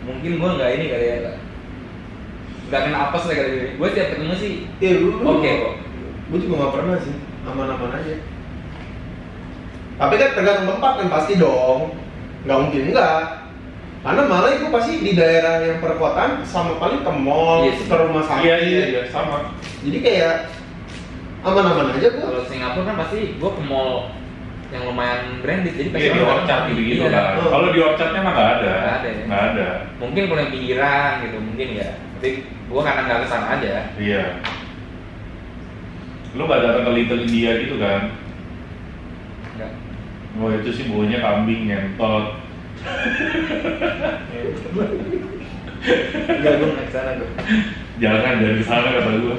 Mungkin gue nggak ini kali ya, nggak kena apes lah kali ini. Gue tiap ketemu sih Iya, lu. oke kok. Gue juga nggak pernah sih, aman-aman aja. Tapi kan tergantung tempat kan pasti dong. Nggak mungkin enggak. Karena malah itu pasti di daerah yang perkotaan sama paling ke mall, Iya sih. ke rumah sakit. Iya, sama. Jadi kayak aman-aman aja gua. Kalau Singapura kan pasti gue ke mall yang lumayan branded, jadi pasti Iya, di orang Orchard gitu iya. kan. Kalau di Orchardnya mah nggak ada. Nggak ada ya? Nggak ada. Mungkin kalau yang pinggiran gitu mungkin ya. Tapi gue kadang nggak kesana aja. Iya. Lu nggak datang ke Little India gitu kan? Enggak. Oh itu sih baunya kambing ngentot. Enggak, gue nggak kesana gue. Jangan ke sana kata gue.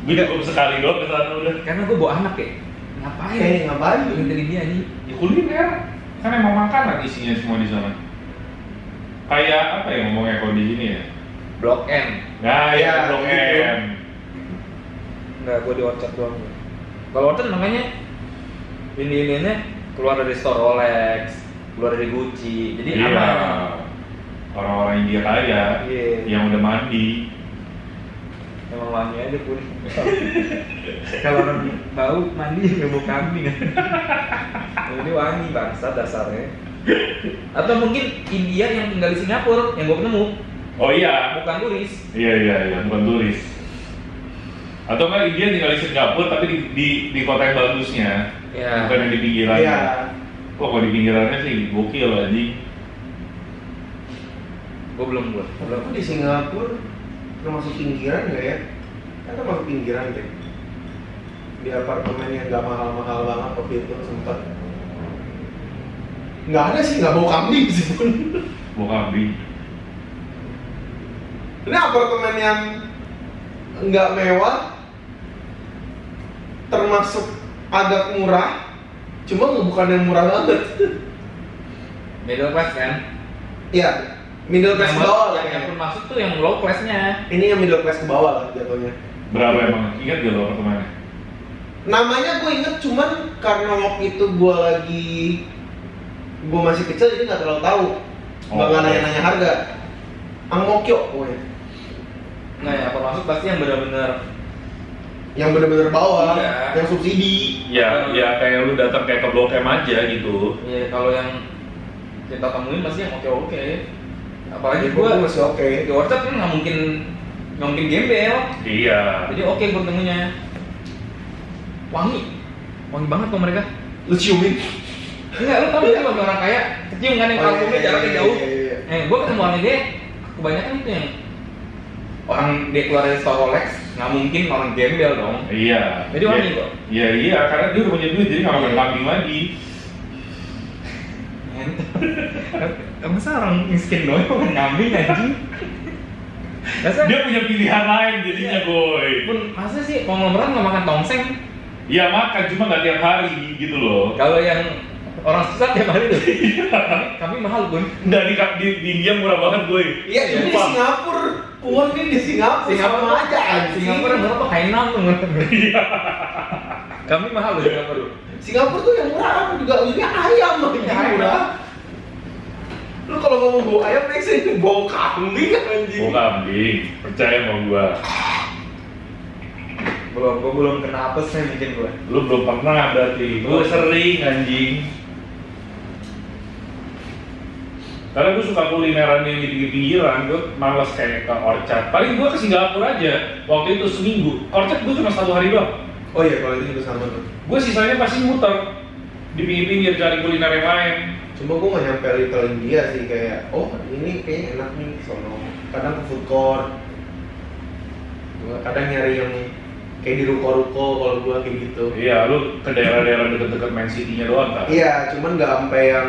Gue cukup sekali doang ke sana udah. Karena gue bawa anak ya. Ngapain? Ngapain? Ngintilin dia nih. Ya kuliner. Kan emang makanan isinya semua di sana. Kayak apa ya ngomongnya kalau di sini ya? Blok M. Nah ya, Ya, Blok gitu. M. Enggak, gue di Orchard doang. Kalau Orchard makanya ini keluar dari store Rolex, keluar dari Gucci. Jadi Iya. aman. Orang-orang India kaya Iya. yang udah mandi. Emang wangi aja pun. Kalau orang bau mandi nggak bau kambing. Ini wangi bangsa dasarnya. Atau mungkin India yang tinggal di Singapura yang gue ketemu Oh iya. bukan turis. Iya, bukan turis. Atau enggak India tinggal di Singapura tapi di kota yang bagusnya. Ya. Bukan yang di pinggirannya. Iya. Kok kalau di pinggirannya sih gokil anjing. Gue belum. Kalau di Singapura termasuk pinggiran nggak ya? Kan termasuk pinggiran deh. Di apartemen yang nggak mahal-mahal banget waktu itu sempat. Nggak ada sih, nggak bau kambing sih pun. Bau kambing. Ini apartemen yang nggak mewah, termasuk agak murah, cuma bukan yang murah banget. Middle class kan? Iya, middle class ke bawah lah yang ya. pun masuk tuh yang low classnya. Ini yang middle class ke bawah lah jatuhnya. Berapa emang? Ingat gak lo apartemennya? Namanya gue inget cuman karena waktu itu gue masih kecil jadi nggak terlalu tahu, nggak nanya-nanya harga. Ang Mokyo pokoknya. Nah, yang apa masuk pasti yang benar-benar yang bener-bener bawah, Iya. yang subsidi. Ya, ya kayak lu datang kayak ke Blok M aja gitu. Iya, kalau yang kita temuin masih yang oke-oke. Apalagi Gua gua masih oke. di Orchard kan nggak mungkin gembel. Iya. Jadi oke gua temunya. Wangi banget tuh mereka. Lu ciumin. Enggak, lu tau gak sih kalau orang kaya kecium kan yang parfumnya jaraknya jauh. Gue ketemu orang dia kebanyakan itu yang orang dia keluar dari store Rolex, nggak mungkin orang gembel dong. Iya. Jadi wangi kok. Iya, iya, karena dia udah punya duit jadi nggak makan kambing lagi. Masa orang miskin doang makan kambing anjing? Masa Dia punya pilihan lain jadinya, boy. pun masa sih konglomerat nggak makan tongseng? Iya makan, cuma nggak tiap hari gitu loh. Kalau yang orang susah tiap hari tuh. Kambing mahal pun. Nggak di India murah banget, boy. Iya, ini di Sumpah. Singapura. Puan ini di Singapura. Singapura sama aja anjing. Singapura murah tuh Hainan tuh. Iya. Kambing mahal loh Singapura. Singapura tuh yang murah apa juga ujungnya ayam loh yang Ayam. murah. Lu kalau ngomong bau ayam next ini bau kambing anjing. Gua kambing, percaya sama gua. Gua belum kena apesnya mungkin gua. Lu belum pernah berarti. Gua sering anjing. Karena gue suka kulineran yang di pinggir-pinggiran, gue malas kayak ke Orchard. Paling gue ke Singapura aja, waktu itu seminggu. Orchard gue cuma 1 hari doang. Oh iya, kalau itu juga sama tuh. Gue sisanya pasti muter di pinggir-pinggir cari kuliner yang lain. Cuma gue gak nyampe Little India sih, kayak oh ini kayaknya enak nih sono. Kadang ke food court. Gua kadang nyari yang kayak di ruko-ruko kalau gua kayak gitu. Iya, lu ke daerah-daerah deket-deket Main City-nya doang kan? Iya, cuman nggak sampai yang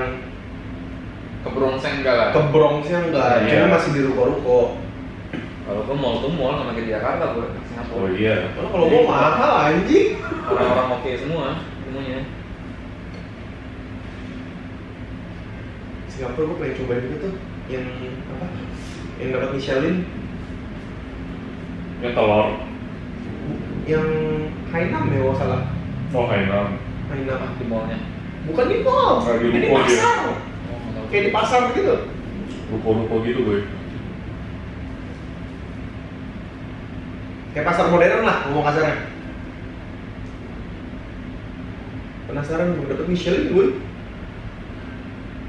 Ke Bronxen enggak lah. ke Bronx-nya enggak, Iya. cuma masih di ruko-ruko. Kalau gua mall tuh mall sama kayak di Jakarta gua Singapura. Oh iya. Kalau gua mahal anjing. Orang-orang oke semua semuanya. Singapura gua pengen cobain juga tuh yang apa? Yang dapat Michelin, Yang telur. yang Hainam ya kalau salah. Oh Hainan. Hainam. Di mallnya. Bukan di mall, Ah, di ini di ruko dia. pasar. Oh, nggak tahu. Kayak di pasar gitu. Ruko-ruko gitu gue. Kayak pasar modern lah, ngomong kasarnya. Penasaran gue dapet Michelin gue.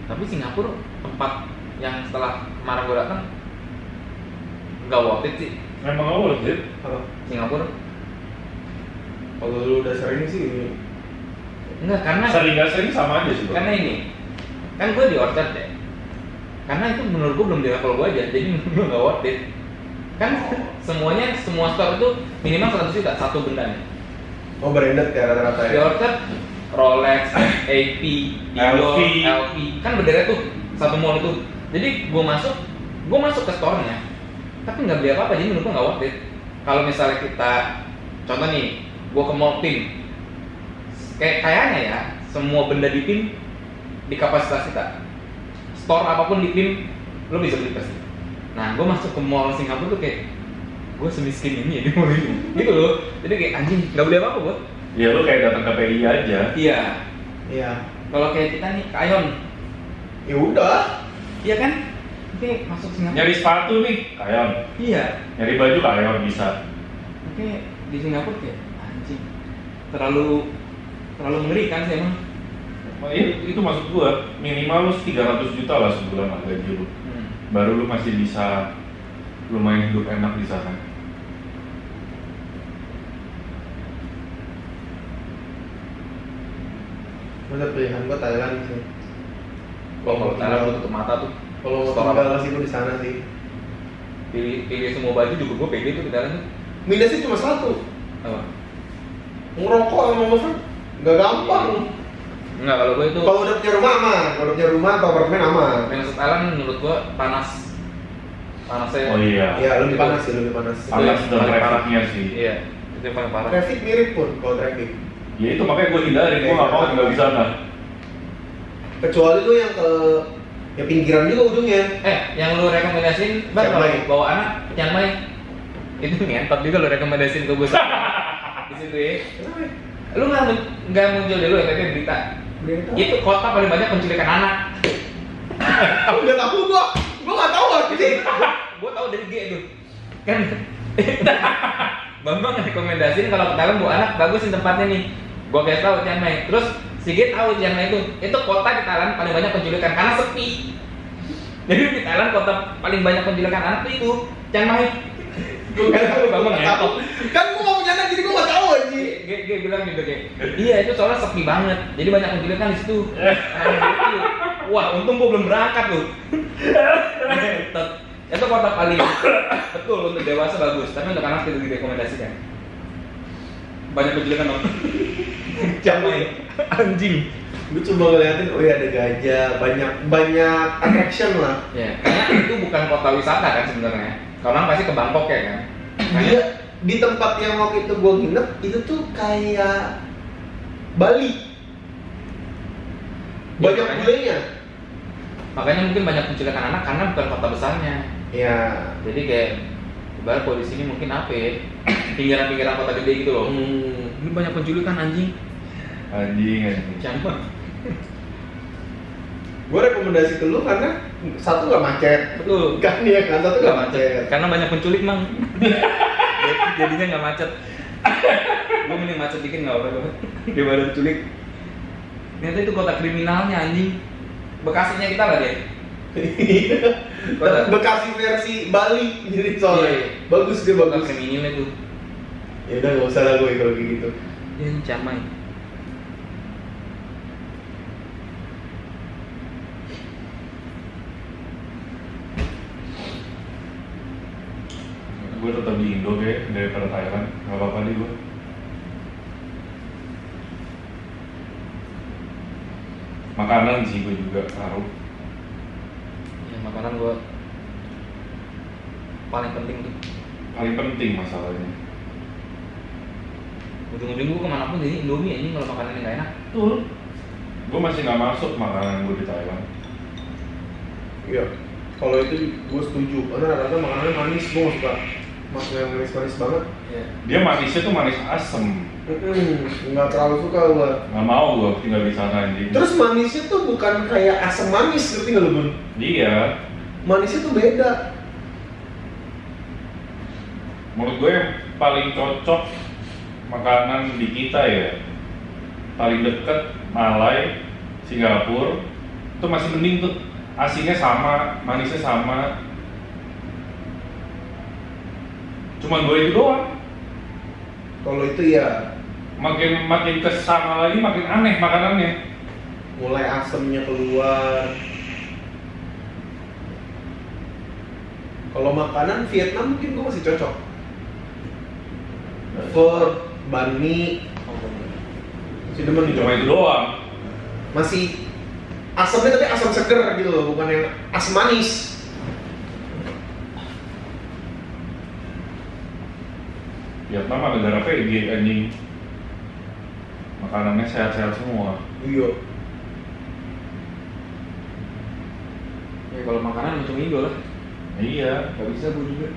Tapi Singapura tempat yang setelah kemarin gua datang nggak worth it sih. Memang awal sih. Apa? Singapura Kalau lu udah sering sih, enggak karena Sering nggak sering sama aja sih. Bro. karena ini kan gue di Orchard ya. Karena itu menurut gue belum di level gue aja, jadi menurut gue nggak worth it. Kan semuanya semua store itu minimal 100 juta satu bendanya. oh branded ya rata-rata Di ya. Orchard Rolex, AP, Dior, LV. LV, kan bendera tuh satu mall itu. Jadi gue masuk ke store-nya, tapi nggak beli apa-apa, jadi menurut gue nggak worth it. Kalau misalnya kita, contoh nih, gue ke mall PIM, kayaknya ya, semua benda di PIM di kapasitas kita. Store apapun di PIM, lo bisa beli pasti. Nah, gue masuk ke mall Singapura tuh kayak, gue semiskin ini ya di mall ini, gitu loh. Jadi kayak anjing, nggak beli apa-apa gue. Ya lu kayak datang ke PI aja. Iya. Iya. Kalau kayak kita nih, ke Ion, Ya udah. iya kan? Oke, masuk Singapura. Nyari sepatu nih, Kayon. Iya. Nyari baju Kayon bisa. Oke, di Singapura kayak anjing. Terlalu mengerikan sih emang. Oh, itu maksud gua, minimal lu 300 juta lah sebulan lah gaji lu. Baru lu masih bisa lumayan hidup enak di sana. Ada pilihan gua Thailand sih. Kalau Thailand lu tutup mata tuh. Kalau mau Store tinggal apa? ke situ di sana sih. Pilih semua baju juga gue pede tuh di Thailand tuh. Minusnya cuma satu. Apa? Ngerokok sama masak nggak gampang. Enggak, kalau gue itu Kalau udah punya rumah aman, kalau udah punya rumah atau apartemen aman. minus Thailand menurut gue panas. Panasnya. Oh iya. Iya, lebih panas sih, lebih panas. Panas dan paling parah. trafficnya sih. Iya, itu yang paling parah. Traffic mirip pun kalau traffic. Ya itu makanya gua hindarin, gua nggak mau tinggal di sana. Kecuali lu yang ke ya pinggiran juga ujungnya. Yang lu rekomendasiin, Bang, Chiang kalau Mai. bawa anak Chiang Mai itu ngentot juga lu rekomendasiin ke gue di situ ya. Kenapa? Ya? Lu nggak muncul dulu ya tapi berita. Berita. Itu kota paling banyak penculikan anak. Aku udah tahu gua nggak tahu lah. Jadi Gua tahu dari G itu. Kan Bambang rekomendasiin kalau ke Thailand bawa anak bagusin tempatnya nih. Gua kasih tahu Chiang Mai. Terus Sigit tahu Chiang Mai itu kota di Thailand paling banyak penculikan karena sepi. Jadi di Thailand kota paling banyak penculikan anak itu Chiang Mai. Gue Bambang ya. Kan gua mau punya anak jadi gua nggak tahu aja. Gue bilang gitu kayak, iya itu soalnya sepi banget. Jadi banyak penculikan di situ. Wah, untung gua belum berangkat loh. Itu kota paling betul untuk dewasa bagus, tapi untuk anak tidak direkomendasikan. Banyak penculikan dong. Chiang Mai, anjing. Gue coba ngeliatin, oh iya ada gajah, banyak attraction lah. Ya, karena itu bukan kota wisata kan sebenarnya. Orang pasti ke Bangkok ya kan. Dia di tempat yang waktu itu gue nginep itu tuh kayak Bali. Banyak makanya- bulenya. Makanya mungkin banyak penculikan anak karena bukan kota besarnya. Ya. Jadi kayak ibarat kalau di sini mungkin apa ya? Pinggiran-pinggiran kota gede gitu loh. Ini banyak penculikan anjing. Anjing. Campur. Gue rekomendasi ke lu karena satu nggak macet. Betul. Kan ya kan, satu nggak macet. Karena banyak penculik mang. Jadinya nggak macet. Gue mending macet dikit nggak apa-apa. Daripada penculik. Ternyata itu kota kriminalnya anjing. Bekasinya kita lah dia. Bekasi versi Bali jadi soalnya. Iya. Bagus dia Kota bagus. kriminalnya tuh. Ya udah nggak usah lah gue kalau kayak gitu. Ya Chiang Mai. Gue tetap di Indo kayak daripada Thailand, nggak apa-apa deh gue. Makanan sih gue juga taruh. Ya makanan gua paling penting tuh. Paling penting masalahnya. Ujung-ujung gua kemana pun jadi Indomie anjing kalau makanannya nggak enak. Betul. Gue masih nggak masuk makanan gue di Thailand. Iya. Kalau itu gue setuju karena rata-rata makanannya manis, gue nggak suka makan yang manis-manis banget. Iya. Dia manisnya tuh manis asem. Nggak terlalu suka gue. Nggak mau gue tinggal di sana anjing. Terus manisnya tuh bukan kayak asam manis, ngerti nggak lu Bun? Iya. Manisnya tuh beda. Menurut gue yang paling cocok makanan di kita ya, paling deket Malai, Singapura, itu masih mending tuh, asinnya sama, manisnya sama. Cuma gue itu doang. Kalau itu ya Makin kesana lagi makin aneh makanannya. mulai asemnya keluar. Kalau makanan Vietnam mungkin gue masih cocok. Pho, banh mi, masih demen gitu. Cuma itu doang. Masih asamnya tapi asam seger gitu loh, bukan yang asam manis. Vietnam ada negara PG anjing. Makanannya sehat-sehat semua. Iya. Ya kalau makanan macam Indo lah. Iya. Gak bisa gue juga.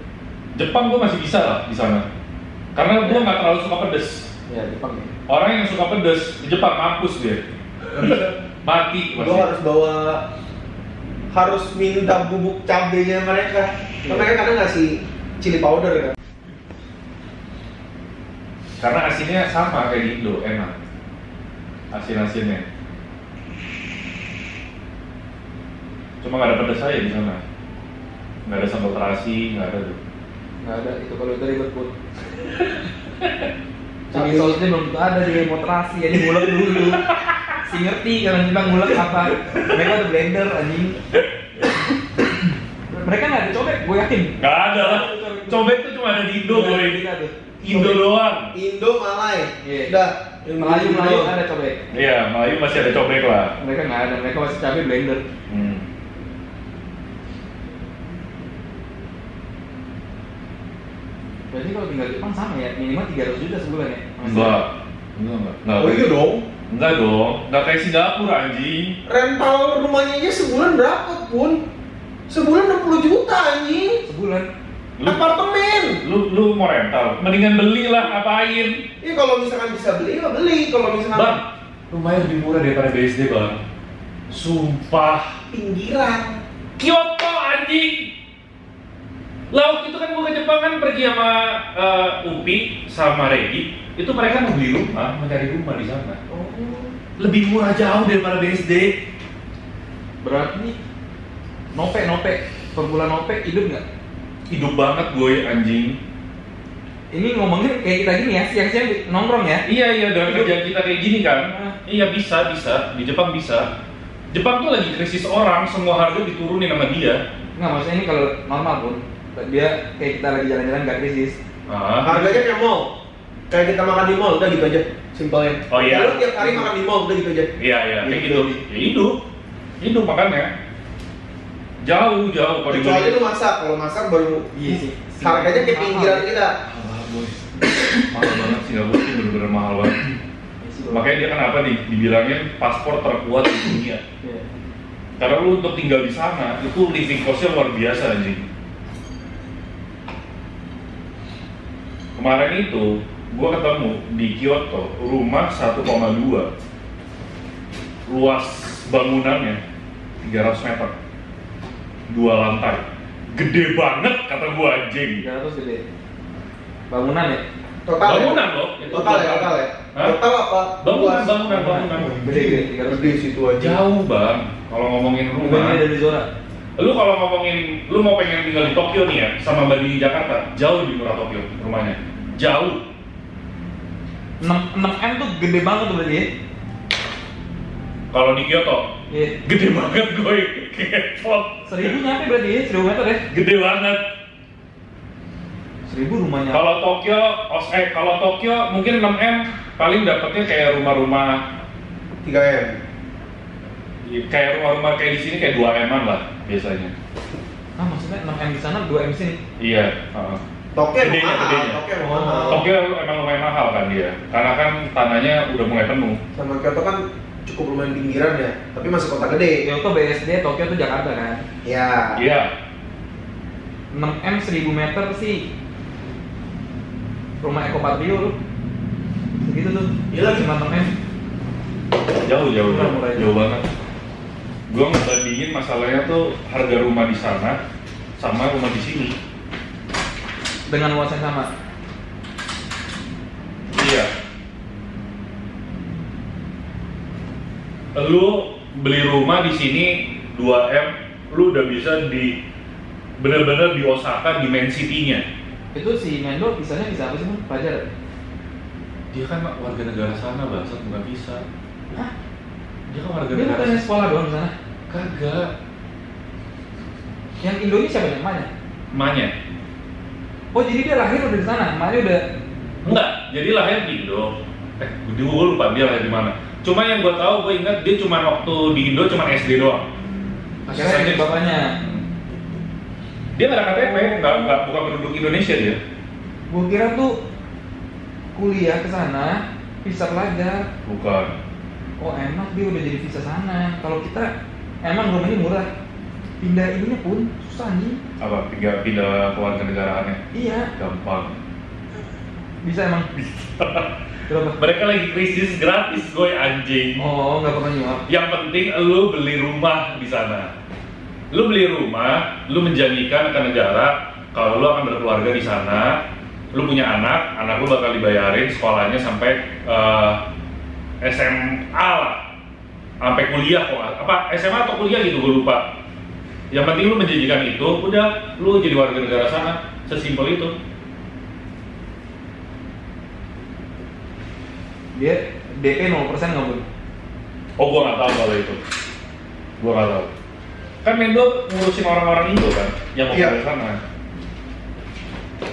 Jepang gue masih bisa lah di sana. Karena gue nggak terlalu suka pedes. Ya Jepang ya. Orang yang suka pedes di Jepang mampus dia. Mati Gue pasti. harus minta bubuk cabenya mereka. Iya. Mereka kadang ngasih chili powder kan. Karena asinnya sama kayak di Indo, enak. Asin-asinnya. Cuma nggak ada pedes aja di sana. Nggak ada sambal terasi, nggak ada tuh. Nggak ada itu kalau itu ribet pun. Chili sausnya belum tentu ada di demonstrasi ya, ngulek dulu. Si ngerti kalau Jepang ngulek apa. Mereka ada blender anjing. Mereka nggak ada cobek, gue yakin. Nggak ada lah. Cobek tuh cuma ada di Indo, boy. Indo doang. Indo, Malai. Iya. Udah. Melayu ada cobek. Iya, Melayu masih ada cobek lah. Mereka nggak ada, mereka masih cabai blender. Berarti kalau tinggal di Jepang sama ya, minimal 300 juta sebulan ya? Enggak. Oh iya dong. Enggak dong. Enggak kayak Singapura anjing. Rental rumahnya aja sebulan berapa pun? Sebulan 60 juta anjing. Sebulan? Apartemen. Lu mau rental? Mendingan belilah, ngapain? Iya kalau misalkan bisa beli, ya beli. Kalau misalkan Bang, lumayan lebih murah daripada BSD, Bang. Sumpah. pinggiran. Kyoto anjing. Lah waktu itu kan gue ke Jepang kan pergi sama Upi sama Regi, itu mereka mau beli rumah, mencari rumah di sana. Oh. Lebih murah jauh daripada BSD. Berarti nope per bulan nope hidup nggak? Hidup banget gue anjing. Ini ngomongin kayak kita gini ya, siang-siang nongkrong ya? Iya dengan kerjaan kita kayak gini kan. Iya bisa di Jepang bisa. Jepang tuh lagi krisis orang, semua harga diturunin sama dia. Nggak, maksudnya ini kalau normal pun dia kayak kita lagi jalan-jalan nggak krisis. Harganya kayak mall, kayak kita makan di mall, udah gitu aja, simpelnya. Oh iya. Lalu tiap hari makan di mall, udah gitu aja. Iya kayak gitu. Ya hidup makanya. Jauh kalau Kecuali lu masak, kalau masak baru Iya sih. harganya kayak pinggiran kita. Mahal banget sih, nggak mungkin bener-bener mahal banget. Makanya dia kenapa nih dibilangin paspor terkuat di dunia. Iya. Karena lu untuk tinggal di sana itu living cost-nya luar biasa anjing. Kemarin itu gua ketemu di Kyoto rumah 1,2, luas bangunannya 300 meter, 2 lantai, gede banget kata gua anjing. 300 gede. Bangunan ya? Total Bangunan ya? loh. Total ya? Hah? Total apa? Bangunan. Gede situ aja. Jauh bang, kalau ngomongin rumah. Dari zona. Lu kalau ngomongin, lu mau pengen tinggal di Tokyo nih ya, sama bandingin Jakarta, jauh lebih murah Tokyo rumahnya. Jauh. 6M tuh gede banget tuh berarti ya? Kalau di Kyoto, Iya. gede banget gue. Kepot. 1000 nyampe berarti ya? 1000 meter ya? Gede banget. 1000 rumahnya. Kalau Tokyo mungkin 6M paling dapetnya kayak rumah-rumah 3M. kayak rumah-rumah kayak di sini kayak 2M-an lah biasanya. Ah, maksudnya 6M di sana, 2M di sini? Iya. Tokyo Gedenya. emang mahal. Tokyo emang lumayan mahal kan dia, karena kan tanahnya udah mulai penuh. Sama Kyoto kan cukup lumayan pinggiran ya, tapi masih kota gede. Kyoto BSD, Tokyo tuh Jakarta kan? Ya. Iya. 6M 1000 meter sih rumah Eko Patrio lu segitu tuh. Iya lagi. Cuma 6M. Jauh banget. Gua ngebandingin masalahnya tuh harga rumah di sana sama rumah di sini. Dengan luas yang sama. Iya. Lu beli rumah di sini 2M, lu udah bisa di bener-bener di Osaka, di main city-nya. Itu si Mendo bisa apa sih, Bang? Pelajar? Dia kan warga negara sana, bangsat, bukan bisa. Hah? Dia kan warga Dia negara bukannya sekolah doang di sana? Kagak. Yang Indonesia banyak emaknya? Emaknya? Oh, jadi dia lahir udah di sana, emaknya udah... Enggak, jadi lahir di Indo. Gue lupa dia lahir di mana. Cuma yang gue tahu, gue ingat dia cuma waktu di Indo cuma SD doang. Akhirnya Sisanya- ikut bapaknya. Dia nggak ada KTP, bukan penduduk Indonesia dia. Gua kira tuh kuliah ke sana visa pelajar. Bukan. Oh, enak dia udah jadi visa sana. Kalau kita emang rumahnya murah. Pindah ininya pun susah nih. Apa? Pindah keluarga negaraannya? Iya, Gampang. bisa emang. Berapa? Mereka lagi krisis gratis, gue anjing. Oh, nggak pernah nyuap. Yang penting lu beli rumah di sana. Lu beli rumah, lu menjanjikan ke negara kalau lu akan berkeluarga di sana, lu punya anak lu bakal dibayarin sekolahnya sampai SMA lah, sampai kuliah kok, apa SMA atau kuliah gitu gue lupa. Yang penting lu menjanjikan itu, udah lu jadi warga negara sana, sesimpel itu. Dia DP 0% nggak, Bun? Oh, gua nggak tahu kalau itu. Gua nggak tahu. Kan Mendo ngurusin orang-orang Indo kan, yang mau Iya. ke sana.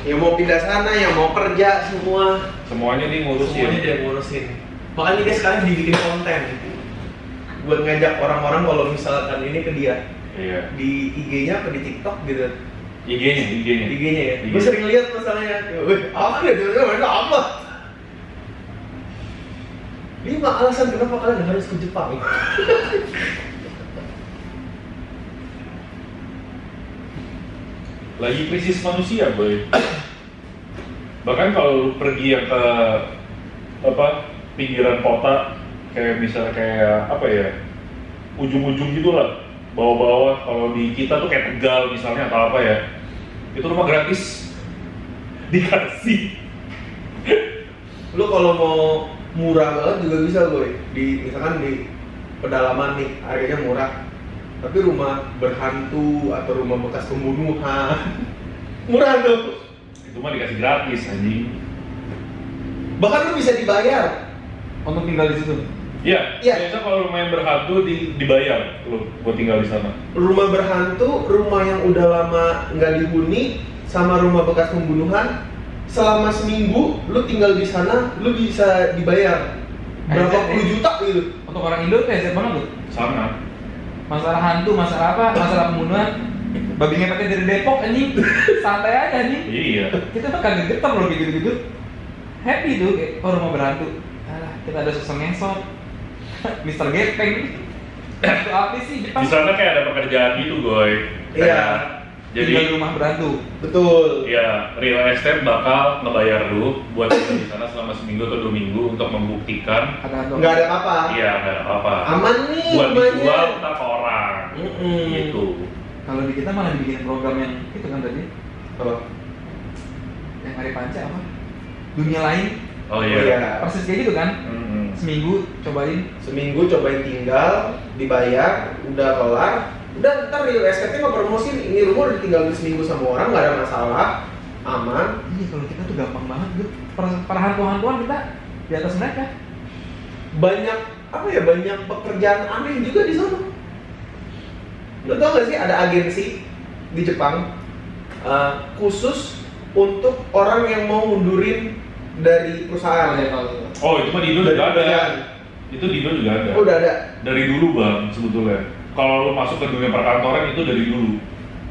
Yang mau pindah sana, yang mau kerja semua. Semuanya dia ngurusin. Semuanya dia ngurusin. Makanya dia sekarang dibikin konten buat ngajak orang-orang kalau misalkan ini ke dia Iya. di IG-nya apa di TikTok gitu. IG-nya. IG-nya ya. IG. Gue sering lihat masalahnya. Wih, apa ya? Dia apa? 5 alasan kenapa kalian harus ke Jepang. Lagi krisis manusia, boy. Bahkan kalau lu pergi yang ke pinggiran kota, kayak misalnya kayak apa ya, ujung-ujung gitu lah, bawah-bawah. Kalau di kita tuh kayak Tegal misalnya atau apa ya, Itu rumah gratis. Dikasih. Lu kalau mau murah banget juga bisa boy. Misalkan di pedalaman nih harganya murah. Tapi rumah berhantu atau rumah bekas pembunuhan murah tuh. Itu mah dikasih gratis anjing. Bahkan lu bisa dibayar untuk tinggal di situ. Iya, biasa kalau rumah yang berhantu dibayar lu buat tinggal di sana. Rumah berhantu, rumah yang udah lama nggak dihuni, sama rumah bekas pembunuhan, selama seminggu lu tinggal di sana, lu bisa dibayar berapa puluh juta gitu. Untuk orang Indo kayak banget tuh. Sama. Masalah hantu, masalah apa, masalah pembunuhan. Babi ngepetnya dari Depok anjing, santai aja anjing. Iya. Kita tuh kagak getar loh kayak gitu-gitu. Happy tuh, kayak rumah berhantu. Alah, kita ada sosok ngesot. Mr. Gepeng. Itu apa sih Jepang? Di sana kayak ada pekerjaan gitu, Goy. Iya. Jadi tinggal di rumah berhantu. Betul. ya real estate bakal ngebayar lu buat tinggal di sana selama seminggu atau 2 minggu untuk membuktikan Nggak ada apa-apa. iya nggak ada apa-apa. Aman nih Buat rumahnya. dijual ntar ke orang. Gitu. Kalau di kita malah dibikin program yang itu kan tadi, Apa? yang hari panca apa? Dunia lain. Oh iya. Persis kayak gitu kan? Mm-mm. Seminggu cobain. Seminggu cobain tinggal, dibayar, udah kelar, udah ntar real estate-nya ngepromosin ini rumah udah tinggal di seminggu sama orang, nggak ada masalah, aman. Iya, kalau kita tuh gampang banget tuh. Para hantu-hantuan kita di atas mereka. Banyak apa ya, banyak pekerjaan aneh juga di sana. Lo tau gak sih ada agensi di Jepang khusus untuk orang yang mau mundurin dari perusahaan. Oh itu mah di Indo juga ada. Itu di Indo juga ada. Oh, udah ada. Dari dulu bang sebetulnya. Kalau lo masuk ke dunia perkantoran itu dari dulu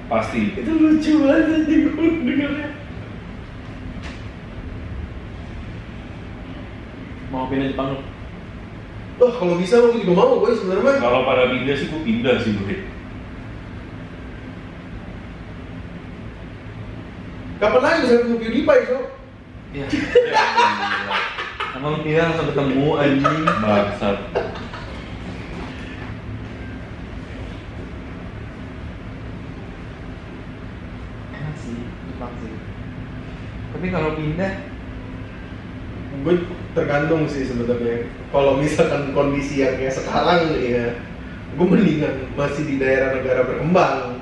pasti. Itu lucu banget nih gue dengarnya. Mau pindah Jepang lu? Wah kalau bisa gue juga mau gue sebenarnya. Kalau pada pindah sih gue pindah sih gue. Kapan lagi bisa ketemu PewDiePie so? Iya. Emang pindah langsung ketemu anjing. Bangsat. Enak sih, Jepang sih. Tapi kalau pindah, Gue tergantung sih sebenarnya. Kalau misalkan kondisi yang kayak sekarang ya, gue mendingan masih di daerah negara berkembang.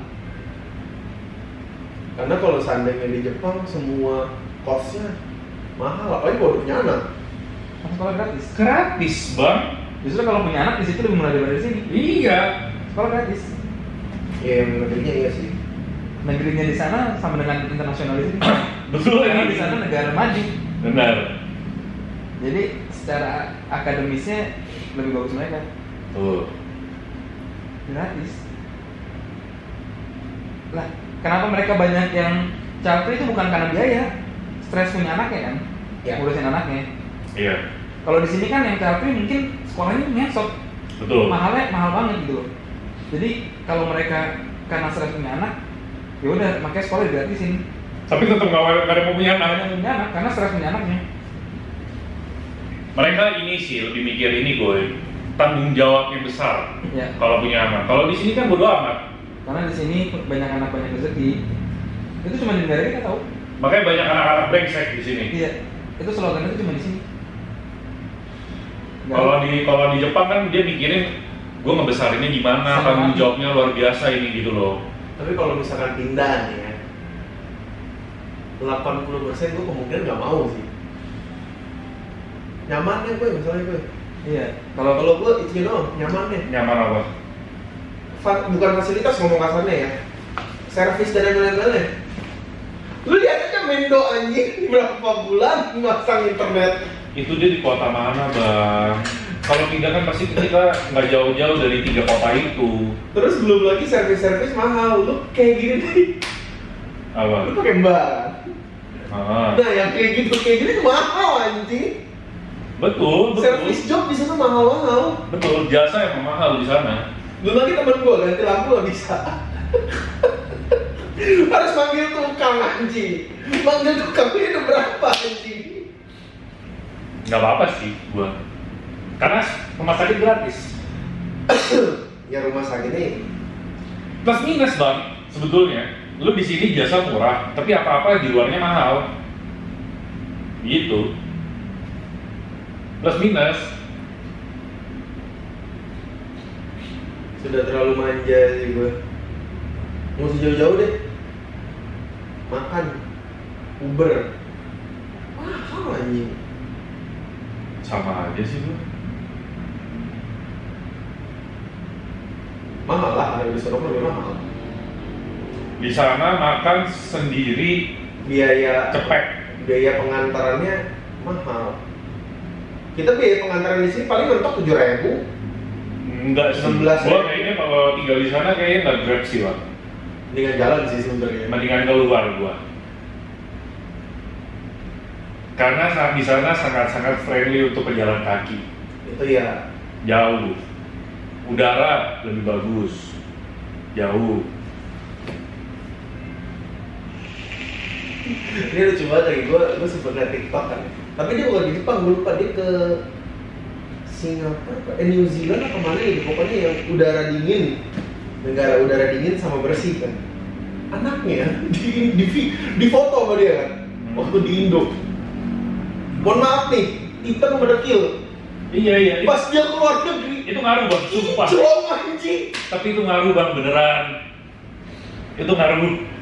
Karena kalau seandainya di Jepang semua cost-nya mahal, apalagi kalau udah punya anak. kan sekolah gratis. Gratis bang. Justru kalau punya anak di situ lebih murah daripada di sini. Iya. Sekolah gratis. Ya yang negerinya iya sih. Negerinya di sana sama dengan internasional di sini. Betul Karena ini. di sana negara maju. Benar. Jadi secara akademisnya lebih bagus mereka. Tuh. Gratis. Lah, kenapa mereka banyak yang child free itu bukan karena biaya, stres punya anaknya kan, Ya. ngurusin anaknya. Iya. Kalau di sini kan yang child free mungkin sekolahnya ngesot, Betul. mahalnya mahal banget gitu loh. Jadi kalau mereka karena stres punya anak, ya udah makanya sekolah gratisin. Tapi tetap nggak ada yang mau punya anak. Karena punya anak, karena stres punya anaknya. Mereka ini sih lebih mikir ini gue tanggung jawabnya besar. Ya. Kalau punya anak. Kalau di sini kan bodo amat. Karena di sini banyak anak banyak rezeki. Itu cuma di negara kita tahu. Makanya banyak anak-anak brengsek di sini. Iya. Itu slogan itu cuma di sini. Nggak- Kalau di Jepang kan dia mikirin gue ngebesarinnya gimana, Sama tanggung lagi. jawabnya luar biasa ini gitu loh. Tapi kalau misalkan pindah nih ya, 80% gue kemungkinan nggak mau sih. Nyamannya gue, misalnya gue. Iya. Kalau gue itu nyamannya. Nyaman apa? Bukan fasilitas ngomong kasarnya ya, servis dan lain-lain. Lu lihat aja Mendo anjing berapa bulan masang internet. Itu dia di kota mana bang? Kalau pindah kan pasti kita nggak jauh-jauh dari 3 kota itu. Terus belum lagi servis mahal. Lu kayak gini nih, Apa? lu pakai ban. Ah. Nah yang kayak gini tuh mahal anjing. Betul. Servis job di sana mahal-mahal. Betul. Jasa emang mahal di sana. Belum lagi temen gue ganti lampu gak bisa. Harus manggil tukang anjing. Manggil tukangnya udah berapa anjing? Nggak apa-apa sih gua. Karena rumah sakit gratis. Ya rumah sakit ini Plus minus bang sebetulnya. lu di sini jasa murah, tapi apa-apa di luarnya mahal. Gitu. Plus minus. Sudah terlalu manja sih gue. Mau jauh-jauh deh. Makan, Uber, mahal anjing. Sama aja sih lu. Mahal lah, ada di Surabaya lebih mahal. Di sana makan sendiri, Biaya cepet. Biaya pengantarannya mahal. Kita biaya pengantaran di sini paling mentok 7.000. Enggak sih. 16.000. Gua kayaknya kalau tinggal di sana kayaknya nggak Grab sih, Bang. Dengan jalan sih sebenarnya. Mendingan keluar gua. Karena di sana sangat-sangat friendly untuk pejalan kaki. Itu ya. Jauh. Udara lebih bagus. Jauh. Ini lucu banget lagi, gue sempet liat TikTok kan. Tapi dia bukan di Jepang, gue lupa dia ke Singapura, New Zealand atau mana gitu. Pokoknya yang udara dingin, negara udara dingin sama bersih kan. Anaknya di foto sama dia kan, waktu di Indo. Mohon maaf nih, hitam berdekil. Iya. Pas dia keluar negeri, Itu ngaruh, Bang, sumpah. Jom anjing. Tapi itu ngaruh, Bang, beneran. Itu ngaruh.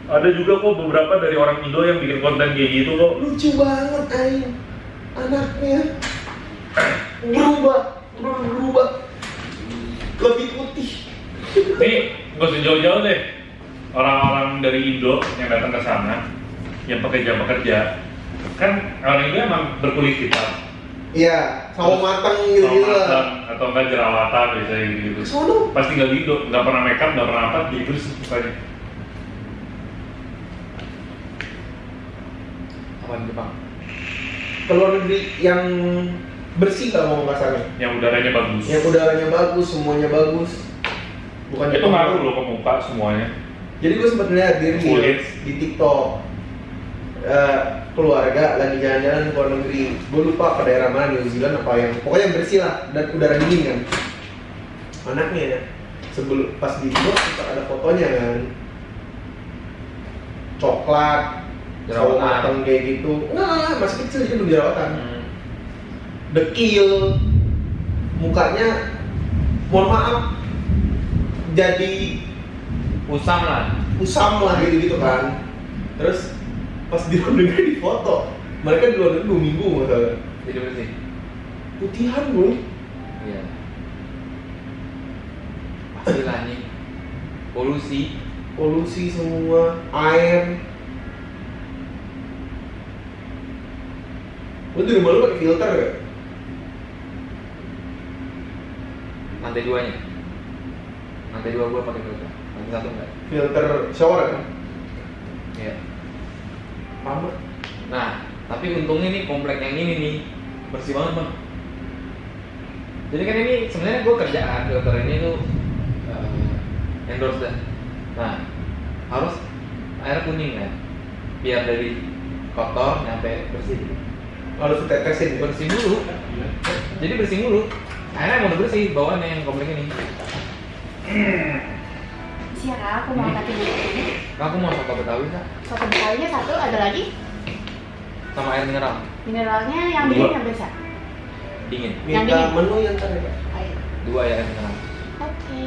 Ada juga kok beberapa dari orang Indo yang bikin konten kayak gitu kok. Lucu banget aing. Anaknya berubah lebih putih. Nih, nggak usah jauh-jauh deh. Orang-orang dari Indo yang datang ke sana, yang pekerja, kan orang Indo emang berkulit hitam. Iya, sawo matang gitu lah. Atau enggak jerawatan biasanya gitu. Sono. Pasti nggak di Indo, nggak pernah make up, nggak pernah apa, jadi terus mukanya. Apa di Jepang? Ke luar negeri yang bersih kalau mau kasarnya. Yang udaranya bagus. Yang udaranya bagus, semuanya bagus. Bukan Itu Jepang. ngaruh loh ke muka semuanya. Jadi gue sempat lihat di Kulit. di TikTok keluarga lagi jalan-jalan ke luar negeri. Gue lupa ke daerah mana, New Zealand apa yang pokoknya yang bersih lah dan udara dingin kan. Anaknya ya, sebelum pas di blog ada fotonya kan. Coklat, sawo Jerawatan. matang kayak gitu. Enggak, masih kecil jadi belum jerawatan. Dekil, mukanya mohon maaf jadi Usam lah. usam lah gitu kan. Terus pas di luar negeri di foto, mereka di luar negeri 2 minggu masalah. Jadi bersih. Putihan bro, Iya. Pasti lah nih. polusi semua, air. Lu di rumah lu pakai filter gak? Lantai 2-nya. Lantai 2 gua pakai filter. Lantai 1 enggak. Filter shower kan? Iya. Sama. Nah, tapi untungnya nih komplek yang ini nih bersih banget, Bang. Jadi kan ini sebenarnya gue kerjaan filter ini tuh endorse dah. Nah, harus air kuning kan, biar dari kotor nyampe bersih. Harus ditetesin. Bersih dulu. Jadi bersih dulu. Akhirnya emang udah bersih bawaannya yang komplek ini. Siapa aku mau kasih dulu. Aku mau soto Betawi Kak, Soto Betawinya 1, ada lagi sama air mineral mineralnya yang dingin yang biasa. dingin. Yang Minta dingin. menu yang tadi Pak. Ayo. 2 ya air mineral. Oke.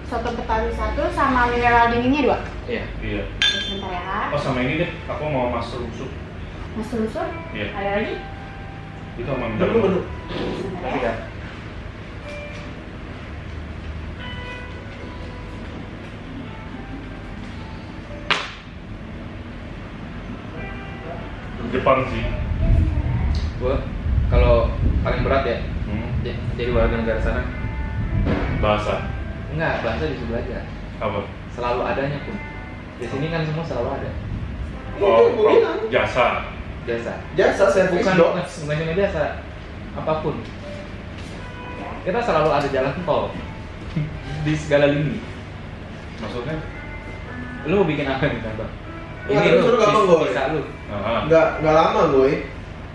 Soto Betawi 1 sama mineral dinginnya 2. Iya. Iya. Oke, sebentar ya. Oh sama ini deh, aku mau mushroom soup. Mas Rusur, Iya. ada lagi? Itu sama Menu. Sebentar Kasih ya. Kak. Jepang sih. Gue kalau paling berat ya Hmm. jadi warga negara sana. Bahasa. Enggak, bahasa bisa belajar. Apa? Selalu adanya pun. Di sini kan semua selalu ada. Itu gue bilang. Jasa. Jasa. Jasa servis Bukan dok. bukan cuma jasa. Apapun. Kita selalu ada jalan tol di segala lini. Maksudnya? Lu mau bikin apa nih contoh? Wah, Ini terus lu lu gampang, Boy. bisa lu. Aha. Nggak lama gue.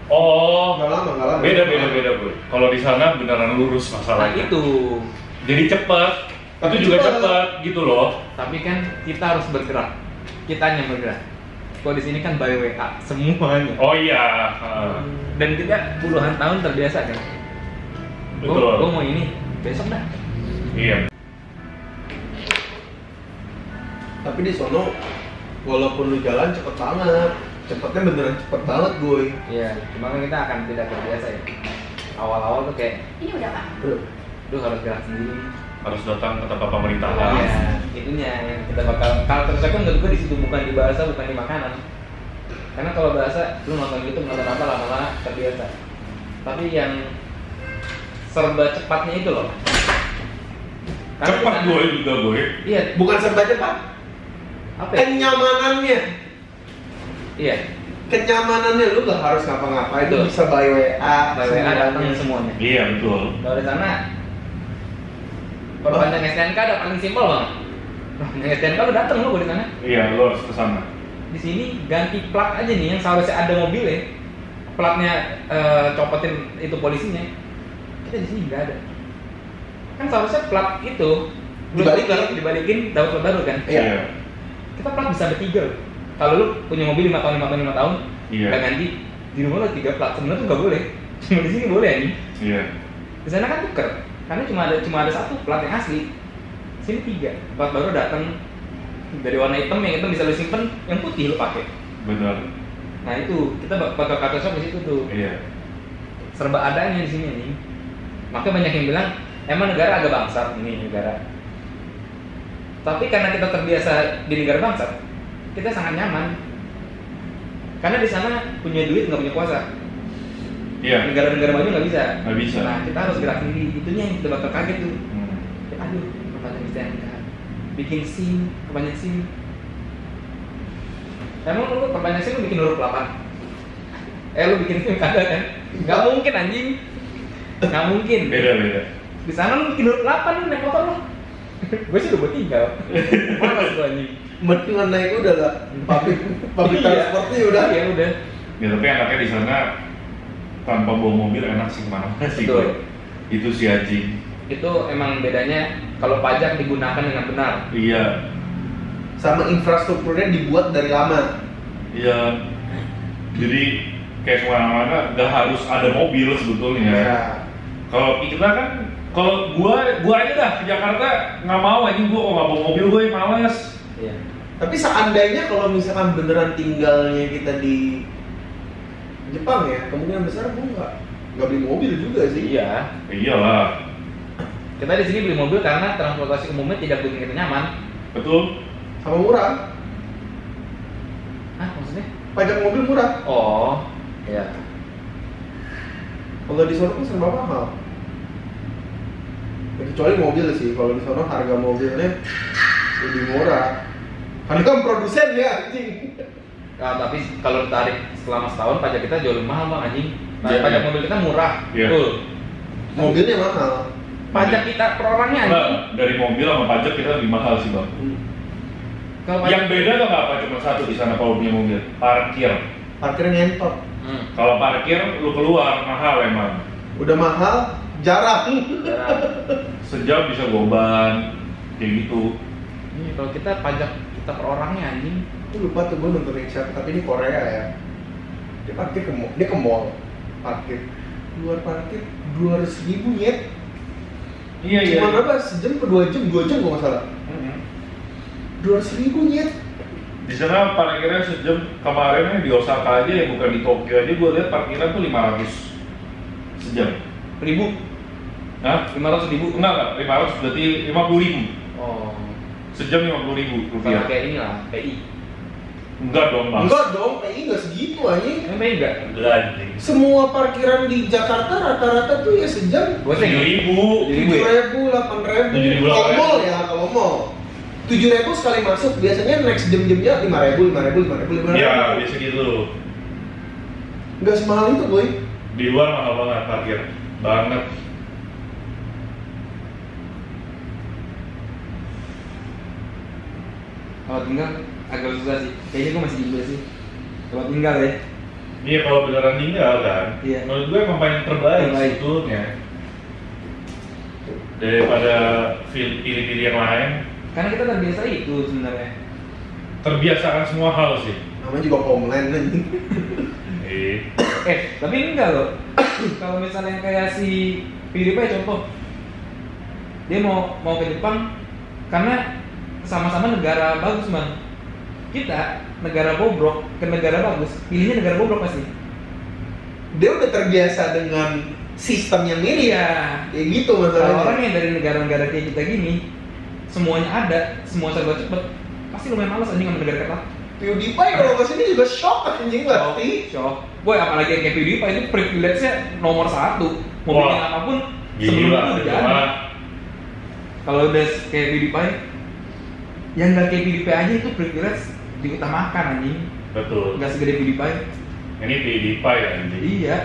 Oh. Nggak lama. Beda boy. Kalau di sana beneran lurus Nah masalahnya. itu. Jadi cepat. Itu juga cepat gitu loh. Tapi kan kita harus bergerak. Kitanya bergerak. Kalau di sini kan by WA semuanya. Oh iya. Dan kita puluhan tahun terbiasa kan. Betul. Gue mau ini besok dah. Iya. Tapi di sono walaupun lu jalan cepet banget, cepetnya beneran cepet banget gue. Iya, cuma kan kita akan tidak terbiasa ya. Awal-awal tuh kayak, Ini udah Pak. lu harus gerak sendiri. Harus datang ke tempat pemerintahan. Iya, itunya yang kita bakal. Kalau terus menurut gue di situ bukan di bahasa, bukan di makanan. Karena kalau bahasa, lu nonton gitu nonton apa lama-lama terbiasa. Tapi yang serba cepatnya itu loh. Karena Cepat di sana- gue juga gue. Iya, Bukan serba cepat, apa ya? kenyamanannya. Iya, Kenyamanannya lu gak harus ngapa-ngapain, lu Betul. bisa by WA, by WA datang semuanya. Iya betul. Kalau di sana perpanjang STNK ada paling simpel bang. Perpanjang STNK lu datang lu di sana. Iya, lo harus ke sana. Di sini ganti plat aja nih yang seharusnya ada mobilnya, platnya copotin itu polisinya. Kita di sini nggak ada. Kan seharusnya plat itu dibalikin dapat plat baru kan. Iya. Kita plat bisa ada 3 loh. Kalau lu punya mobil 5 tahun, 5 tahun, Iya. nggak ganti, di rumah lu 3 plat. Sebenarnya tuh nggak boleh. Cuma di sini boleh nih. Iya. Di sana kan tuker, karena cuma ada 1 plat yang asli. Sini 3, plat baru datang dari warna hitam, yang hitam bisa lu simpen, yang putih lu pakai. Benar. Nah itu kita bakal kata shop di situ tuh. Iya. Serba adanya di sini nih. Makanya banyak yang bilang emang negara agak bangsat ini negara. Tapi karena kita terbiasa di negara bangsat, kita sangat nyaman. Karena di sana punya duit nggak punya kuasa. Iya. Negara-negara maju nggak bisa. Nggak bisa. Nah kita harus gerak sendiri. Itunya yang kita bakal kaget tuh. Hmm. Aduh, perpanjang STNK, bikin SIM, perpanjang SIM. Emang lu perpanjang SIM lu bikin huruf 8? Lu bikin SIM kagak kan? Gak mungkin anjing. Gak mungkin. Beda. Di sana lu bikin huruf 8 lu naik motor lu. Gue sih udah buat tinggal. Malas gua anjing. Mendingan naik udah lah, public transportnya udah. Iya udah. Ya tapi enaknya di sana tanpa bawa mobil enak sih kemana-mana sih. Betul. Gue. Itu si anjing. Itu emang bedanya kalau pajak digunakan dengan benar. Iya. Sama infrastrukturnya dibuat dari lama. Iya. Jadi kayak kemana-mana nggak harus ada mobil sebetulnya. Ya. Kalau kita kan, kalau gua aja dah ke Jakarta nggak mau anjing, gua kalau nggak bawa mobil gue malas. Iya. Tapi seandainya kalau misalkan beneran tinggalnya kita di Jepang ya, kemungkinan besar gue nggak beli mobil juga sih. Iya. Iyalah. Kita di sini beli mobil karena transportasi umumnya tidak bikin kita nyaman. Betul. Sama murah, Hah, maksudnya? pajak mobil murah. Oh, iya. Kalau di sono kan serba mahal. Ya, kecuali mobil sih, kalau di sono harga mobilnya lebih murah. Karena kan produsen ya anjing. Nah, tapi kalau tarik selama setahun pajak kita jauh lebih mahal bang anjing. Nah, Iya. pajak mobil kita murah. Iya. Betul. Mobilnya mahal. Pajak kita per orangnya anjing. Nah, dari mobil sama pajak kita lebih mahal sih bang. Kalau pajak Yang beda tuh apa? Cuma satu di sana kalau punya mobil, parkir. Parkirnya ngentot. Kalau parkir lu keluar mahal emang. Udah mahal, jarang. jarang. Sejam bisa goban, kayak gitu. Ini kalau kita pajak kita per orangnya anjing. Aku lupa tuh gue nonton siapa, tapi ini Korea ya. Dia parkir dia ke mall, parkir. Luar parkir 200.000 nyet. Iya Cuma berapa? Sejam ke 2 jam? 2 jam kalau nggak salah. 200.000 nyet. Di sana parkirnya sejam. Kemarin di Osaka aja ya, bukan di Tokyo aja, gue lihat parkiran tuh 500 sejam. Ribu? Hah? 500.000? Enggak, 500 berarti 50.000 Oh. sejam. 50.000 Sama rupiah. kayak ini lah, PI. Enggak dong bang. Enggak dong, PI nggak segitu anjing. Yang PI enggak? Enggak anjing. Semua parkiran di Jakarta rata-rata tuh ya sejam Gue sih 7.000. 7.000, 8.000. 7.000, Kalau 8.000. mall ya, kalau mall 7.000 sekali masuk, biasanya next jam-jamnya 5.000, 5.000. Ya biasa gitu. Nggak semahal itu boy. Di luar mahal banget parkir. Banget. Kalau tinggal agak susah sih. Kayaknya gue masih di Indo sih. Kalau tinggal ya. Iya kalau beneran tinggal kan. Iya. Menurut gue emang paling terbaik Terbaik. sebetulnya. daripada pilih-pilih yang lain. Karena kita terbiasa itu sebenarnya. Terbiasakan semua hal sih. Namanya juga homeland kan. Tapi enggak loh. Kalau misalnya kayak si PewDiePie contoh, dia mau ke Jepang karena sama-sama negara bagus bang. Kita negara bobrok ke negara bagus, pilihnya negara bobrok pasti. Dia udah terbiasa dengan sistem yang mirip. Iya. Kayak gitu masalahnya. Kalau orang yang dari negara-negara kayak kita gini, semuanya ada, semua serba cepet, pasti lumayan malas anjing sama negara kita. PewDiePie kalau kesini juga shock anjing berarti. Shock. Boy, apalagi yang kayak PewDiePie itu privilege-nya nomor 1. Mau bikin apapun sebelum itu udah jadi. Kalau udah kayak PewDiePie, yang nggak kayak PewDiePie aja itu privilege diutamakan anjing. Betul. Nggak segede PewDiePie. Ini PewDiePie ya anjing. Iya.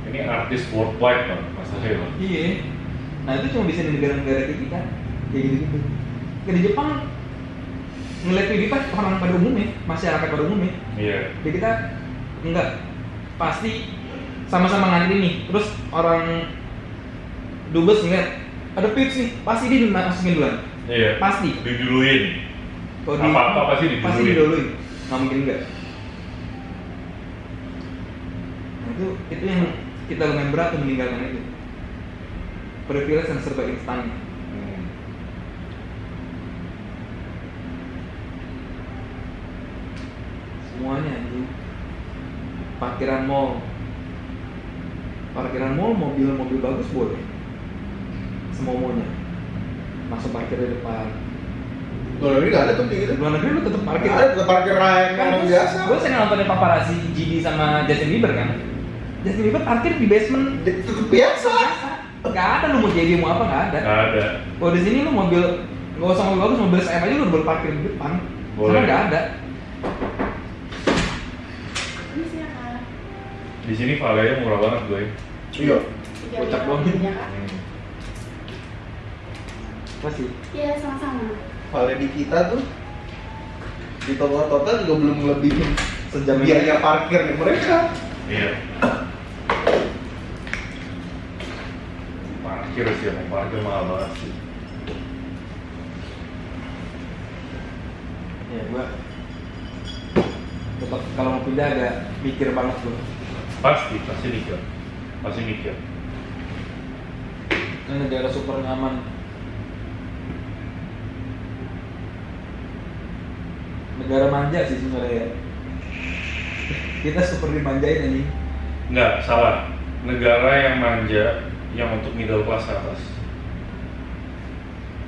Ini artis worldwide bang, masalahnya bang. Iya. Nah itu cuma bisa di negara-negara kayak kita, kayak gitu-gitu. Kayak di Jepang ngeliat PewDiePie orang pada umumnya, masyarakat pada umumnya. Iya. Jadi kita enggak pasti sama-sama ngantri nih. Terus orang dubes ngeliat ada pitch nih, pasti dia dimasukin duluan. Iya. Pasti. Diduluin. Apa-apa pasti diduluin. Pasti diduluin. Nggak mungkin enggak. Nah itu yang kita lumayan berat untuk meninggalkan itu. Privilege yang serba instan. Semuanya anjing. Parkiran mall, mobil bagus boleh, semau-maunya, masuk parkir di depan. Luar negeri nggak ada tuh kayak gitu. Luar negeri lu tetap parkir. Ada tetap parkir lain Kan orang biasa. gue sering nontonin paparazzi GD sama Justin Bieber kan. Justin Bieber parkir di basement. Tetap biasa. Gak ada lu mau jadi mau apa nggak ada. Nggak ada. Kalau di sini lu mobil nggak usah mobil bagus, mobil SM aja lu udah parkir di depan. Boleh. Karena nggak ada. Ini sih ya kak. Di sini valenya murah banget gue. Iya. Kocak banget. Ya kak. Pasti. Iya sama-sama. Vale di kita tuh di total juga belum melebihin Sejam biaya parkir nih mereka. Iya. Parkir sih, yang parkir mahal banget sih. Ya gua tetap kalau mau pindah agak mikir banget bro. Pasti mikir. Ini negara super nyaman. Negara manja sih sebenarnya ya. Kita super dimanjain ini. Enggak, salah. Negara yang manja, yang untuk middle class ke atas.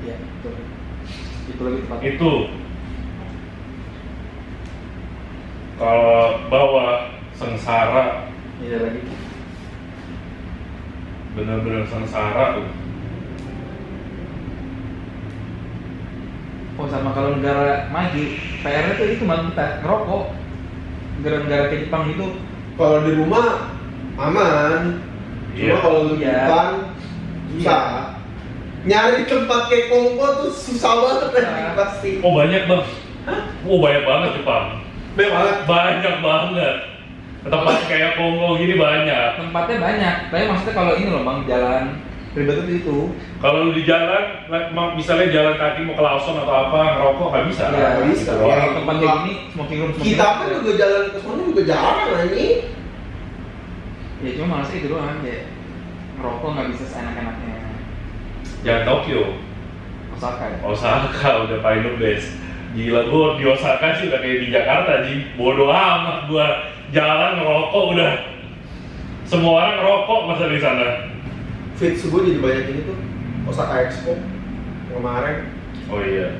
Iya, betul. Itu lebih tepat. Itu kalau bawah sengsara, Iya lagi. bener-bener sengsara tuh. Oh sama kalau negara maju, PR-nya tuh itu malah kita ngerokok. Negara-negara kayak Jepang itu. Kalau di rumah aman. Cuma Iya. kalau di Iya. depan susah. Nyari tempat kayak Kongko tuh susah banget Nah. pasti. Oh banyak bang. Oh banyak banget Jepang. Banyak banget. Banyak banget. Tempat kayak Kongo gini banyak. Tempatnya banyak, tapi maksudnya kalau ini loh bang, jalan ribet itu. Kalau lu di jalan, misalnya jalan kaki mau ke Lawson atau apa, ngerokok nggak bisa. Iya, nggak bisa. Gitu doang. Ya, Tempat kayak gini, smoking room. Kita kan juga jalan ke sana juga jarang ini. Ya cuma malas itu doang ya. Ngerokok nggak bisa seenak-enaknya. Jangan Tokyo, Osaka ya. Osaka udah paling the best. Gila, gue di Osaka sih udah kayak di Jakarta sih. Bodoh amat gue jalan ngerokok udah. Semua orang ngerokok masa di sana. Fits gue jadi banyak ini tuh Osaka Expo kemarin. Oh iya.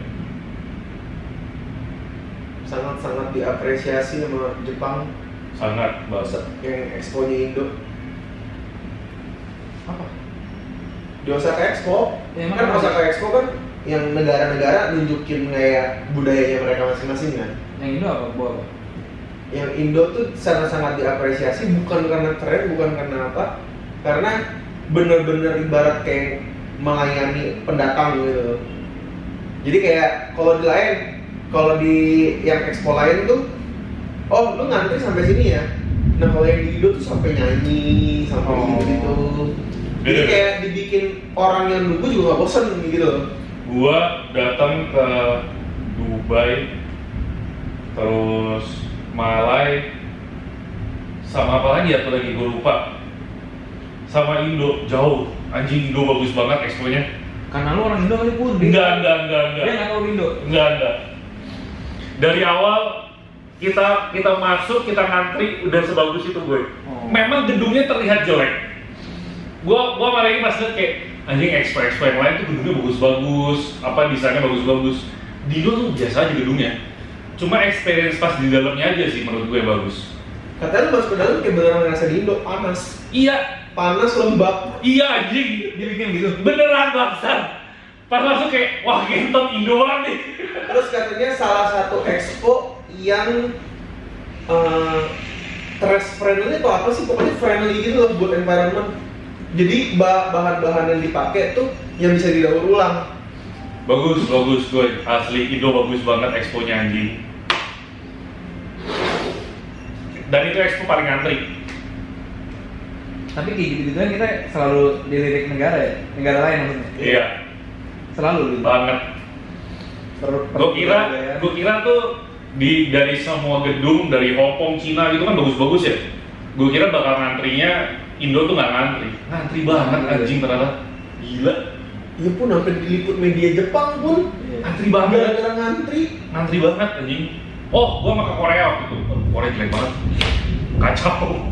Sangat-sangat diapresiasi sama Jepang. Sangat bahasa. Yang expo-nya Indo. Apa? Di Osaka Expo, Ya, emang kan apa? Osaka Expo kan yang negara-negara nunjukin kayak budayanya mereka masing-masing kan. Yang Indo apa? Buah apa? Yang Indo tuh sangat-sangat diapresiasi bukan karena keren, bukan karena apa, karena bener-bener ibarat kayak melayani pendatang gitu. Jadi kayak kalau di yang expo lain tuh, oh lu ngantri sampai sini ya. Nah kalau yang di Indo tuh sampai nyanyi, sampai gitu. Jadi kayak dibikin orang yang nunggu juga nggak bosan gitu loh. Gua datang ke Dubai, terus Malai, sama apa lagi ya? Lagi gue lupa. Sama Indo jauh. Anjing Indo bagus banget expo-nya. Karena lu orang Indo kali pun. Enggak. Dia nggak tahu Indo. Enggak. Dari awal kita masuk, kita ngantri udah sebagus itu gue. Oh. Memang gedungnya terlihat jelek. Gua malah ini pas liat kayak anjing expo yang lain tuh gedungnya bagus-bagus, apa desainnya bagus-bagus. Di Indo tuh biasa aja gedungnya. Cuma experience pas di dalamnya aja sih menurut gue bagus. Katanya lu masuk ke dalam kayak beneran ngerasa di Indo panas. Iya, Panas lembab. iya anjing. Dibikin gitu. Beneran bangsat. Pas masuk kayak wah gentot Indo banget nih. Terus katanya salah satu expo yang trash friendly atau apa sih, pokoknya friendly gitu loh buat environment. Jadi bahan-bahan yang dipakai tuh yang bisa didaur ulang. Bagus gue. Asli Indo bagus banget expo-nya anjing. Dan itu expo paling antri. Tapi kayak gitu-gitu kan kita selalu dilirik negara ya, negara lain maksudnya. Iya, Selalu gitu. banget. Gue kira tuh dari semua gedung dari Hong Kong, Cina gitu kan bagus-bagus ya. Gue kira bakal ngantrinya Indo tuh nggak ngantri banget anjing ternyata. Gila. Ya pun sampai diliput media Jepang pun. Antri banget. Gara-gara ngantri banget anjing. Oh, gua mau ke Korea waktu itu. Korea jelek banget. Kacau.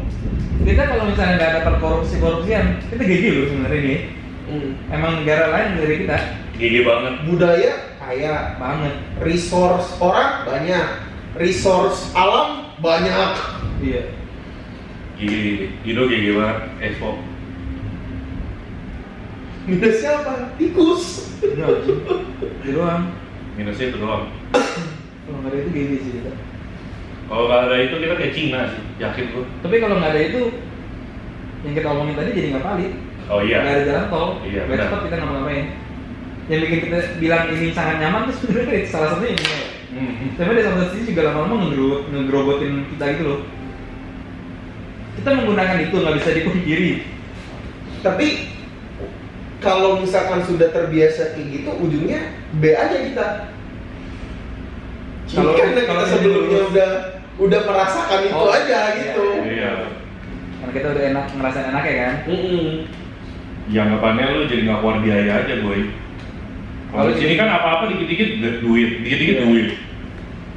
Kita kalau misalnya nggak ada korupsian, kita GG loh sebenarnya ini. Emang negara lain dari kita GG banget. Budaya kaya banget. Resource orang banyak, resource alam banyak. Iya. Indo GG banget expo. Minusnya apa? Tikus. Iya. Itu doang. Minusnya itu doang. Kalau nggak ada itu GG sih kita. Kalau nggak ada itu kita kayak Cina sih, yakin gua. Tapi kalau nggak ada itu, yang kita omongin tadi jadi nggak valid. Oh iya. Nggak ada jalan tol. Iya, Nggak benar. cepat kita ngapa-ngapain. Yang bikin kita bilang ini sangat nyaman tuh sebenarnya itu salah satunya ini. Tapi dari satu sisi juga lama-lama ngegrobotin kita gitu loh. Kita menggunakan itu nggak bisa dipungkiri. Tapi kalau misalkan sudah terbiasa kayak gitu, ujungnya B aja kita. Kalau Karena kita sebelumnya udah merasakan itu aja gitu. Iya. Karena kita udah enak ngerasain enak ya kan. Yang anggapannya lu jadi nggak keluar biaya aja boy. Kalau di sini kan apa-apa dikit-dikit duit, dikit-dikit Iya. duit.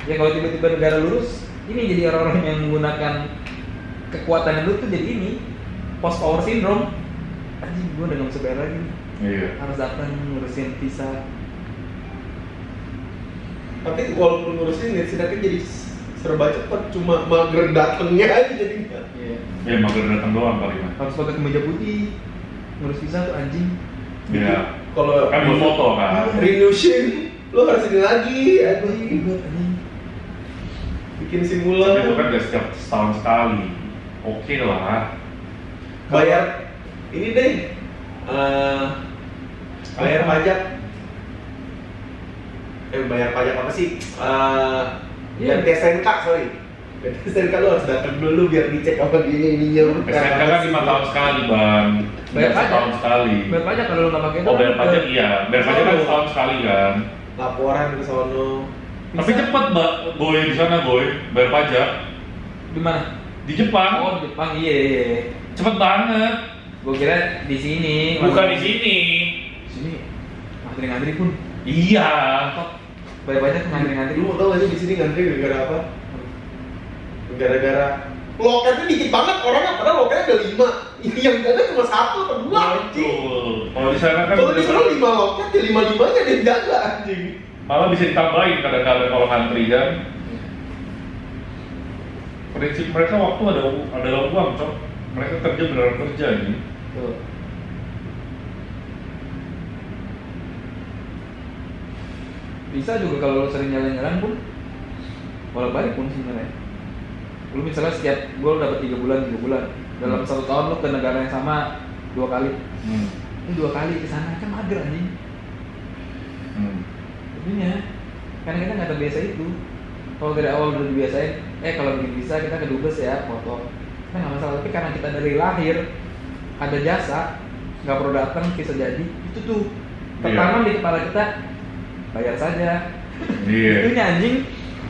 Ya kalau tiba-tiba negara lurus, ini jadi orang-orang yang menggunakan kekuatan itu tuh jadi ini post power syndrome. Anjing, gue udah nggak bisa bayar lagi. Iya. Harus datang ngurusin visa. Tapi walaupun ngurusin ya setidaknya jadi serba cepet, cuma mager datengnya aja jadinya. Iya. Ya mager datang doang paling mah. Harus pakai kemeja putih, ngurus visa tuh anjing. Iya. Kalau Kan buat foto kan. renewation, lo harus ini lagi anjing. Ribet anjing. Bikin Tapi simulan. itu kan gak setiap setahun sekali. Oke lah. Bayar ini deh. Bayar Apa? pajak. Bayar pajak apa sih? Iya. Ganti SNK sorry. Ganti SNK lo harus datang dulu biar dicek apa ininya. SNK kan 5 tahun sekali bang. Bayar Nggak pajak. setahun sekali. Bayar pajak kalau lu nggak pakai itu. Oh bayar pajak iya. Bayar pajak kan Oh. setahun sekali kan. Laporan ke sono. Tapi cepet mbak, boy di sana boy. Bayar pajak Di mana? di Jepang. Oh, di Jepang iya. Cepet banget. Gue kira di sini. Bukan di sini. Di sini. Ngantri-ngantri pun. Iya. Bayar pajak ngantri-ngantri. Lu mau tau gak sih di sini ngantri gara-gara apa? Gara-gara loketnya dikit banget orangnya, padahal loketnya ada 5. Yang ada cuma 1 atau 2 anjing. Betul. Kalau di sana kan Kalau di sana bener-bener 5 loket ya 5-5-nya ada yang jaga anjing. malah bisa ditambahin kadang-kadang kalau ngantri kan. Prinsip mereka waktu ada uang cok. Mereka kerja beneran kerja nih. Tuh. Bisa juga kalau lu sering jalan-jalan pun bolak-balik pun sebenarnya. Lu misalnya setiap gua dapat 3 bulan dalam 1 tahun lu ke negara yang sama 2 kali. Ini 2 kali ke sana kan mager anjing. Jadinya karena kita nggak terbiasa itu. Kalau dari awal udah dibiasain, kalau bikin visa kita ke dubes ya foto. Nah nggak masalah, tapi karena kita dari lahir ada jasa, nggak perlu datang, bisa jadi itu tuh tertanam di kepala kita, bayar saja. Iya. Itu anjing.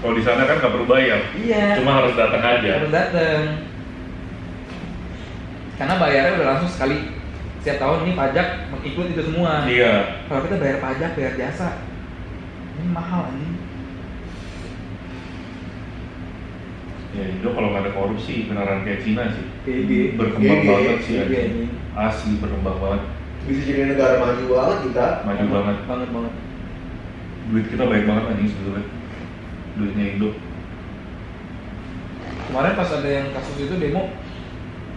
Kalau di sana kan nggak perlu bayar. Iya. Cuma harus datang aja. Harus datang. Karena bayarnya udah langsung sekali setiap tahun, ini pajak mengikut itu semua. Iya. Kalau kita bayar pajak, bayar jasa, ini mahal anjing. Ya Indo kalau nggak ada korupsi beneran kayak Cina sih. GG. Berkembang GG. banget sih. GG, anjing. Asli berkembang banget. Bisa jadi negara maju banget kita. Maju banget. Banget. Duit kita baik banget anjing sebetulnya. Duitnya Indo. Kemarin pas ada yang kasus itu demo,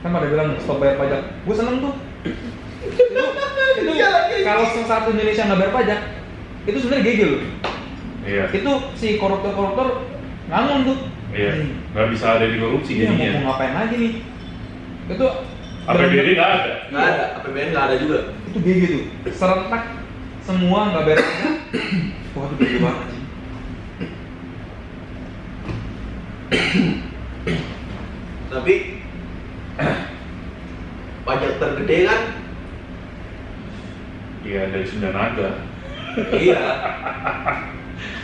kan pada bilang stop bayar pajak. Gue seneng tuh. itu kalau satu Indonesia nggak bayar pajak, itu sebenarnya GG loh. Iya. Itu si koruptor nganggung tuh. Iya. Nggak bisa ada di korupsi Iya, jadinya. mau ngapain lagi nih? Itu APBD nggak ada. Nggak ada, APBN nggak ada juga. itu GG tuh. Serentak semua nggak bayar pajak. Wah, itu GG banget sih. Tapi pajak tergede kan? Iya, dari 9 naga. Iya.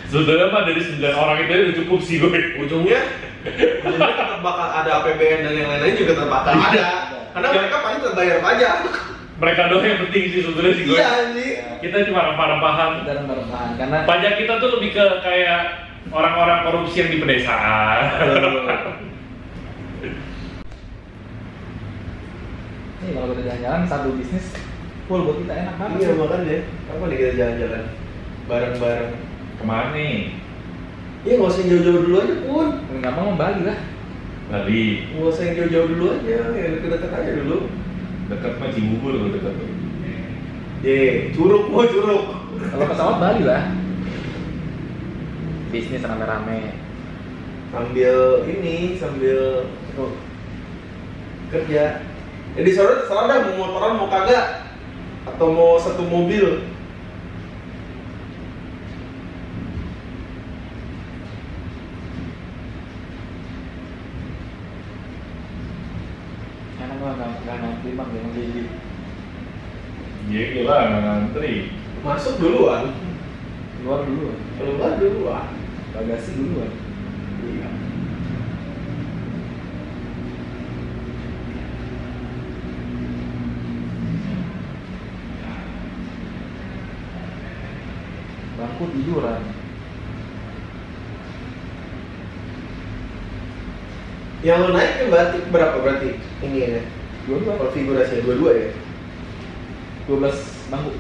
Sebenarnya mah dari 9 orang itu udah cukup sih gue. Ujungnya tetap bakal ada APBN dan yang lain-lain juga tetap bakal ada. Karena mereka paling terbayar pajak. Mereka doang yang penting sih sebetulnya sih gue. Iya sih. Kita cuma rempah-rempahan. Kita rempah-rempahan karena Pajak kita tuh lebih ke kayak orang-orang korupsi yang di pedesaan. nih kalau kita jalan-jalan satu bisnis full buat kita enak banget. Iya makanya. Kapan nih kita jalan-jalan bareng-bareng? Kemana nih? Iya nggak usah yang jauh-jauh dulu aja pun. Nggak mau Bali lah. Bali. Nggak usah yang jauh-jauh dulu aja, yang dekat-dekat aja dulu. Dekat mah Cibubur loh dekat tuh. Curug mau curug. Kalau pesawat Bali lah. Bisnis rame-rame. Sambil kerja. Jadi sore dah mau motoran mau kagak atau mau satu mobil. Enak banget nggak ngantri bang yang gigi. Iya gila nggak ngantri. Masuk duluan, Keluar dulu. keluar duluan. Bagasi duluan. Iya. Bangku tiduran. Yang lo naik kan berapa berarti ini ya? Dua-dua. Konfigurasinya dua-dua ya? 12 bangku.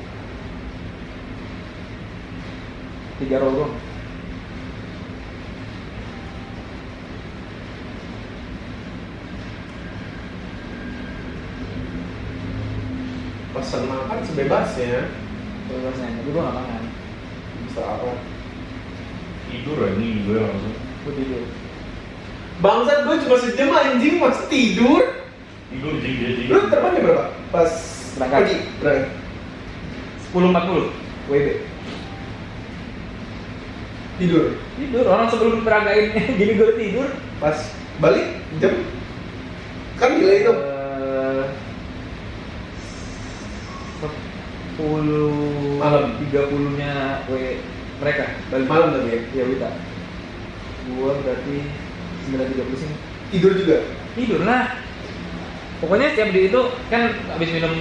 3 row doang. Pesan makan sebebasnya. 12-nya, tapi gua nggak makan. Bisa apa? Tidur anjing gue langsung. Gua tidur. Bangsat gue cuma sejam anjing masih tidur. Tidur jing dia jing. Lu terbangnya berapa? Pas Berangkat. pagi berangkat. 10.40 WB. Tidur. Tidur, orang sebelum beragain gini gue tidur. Pas balik jam kan gila itu. 10 Malam. 30-nya mereka balik Malam tadi ya? Iya, Wita. Gua berarti 9.30 sih. Tidur juga. Tidur lah. Pokoknya setiap di itu kan habis minum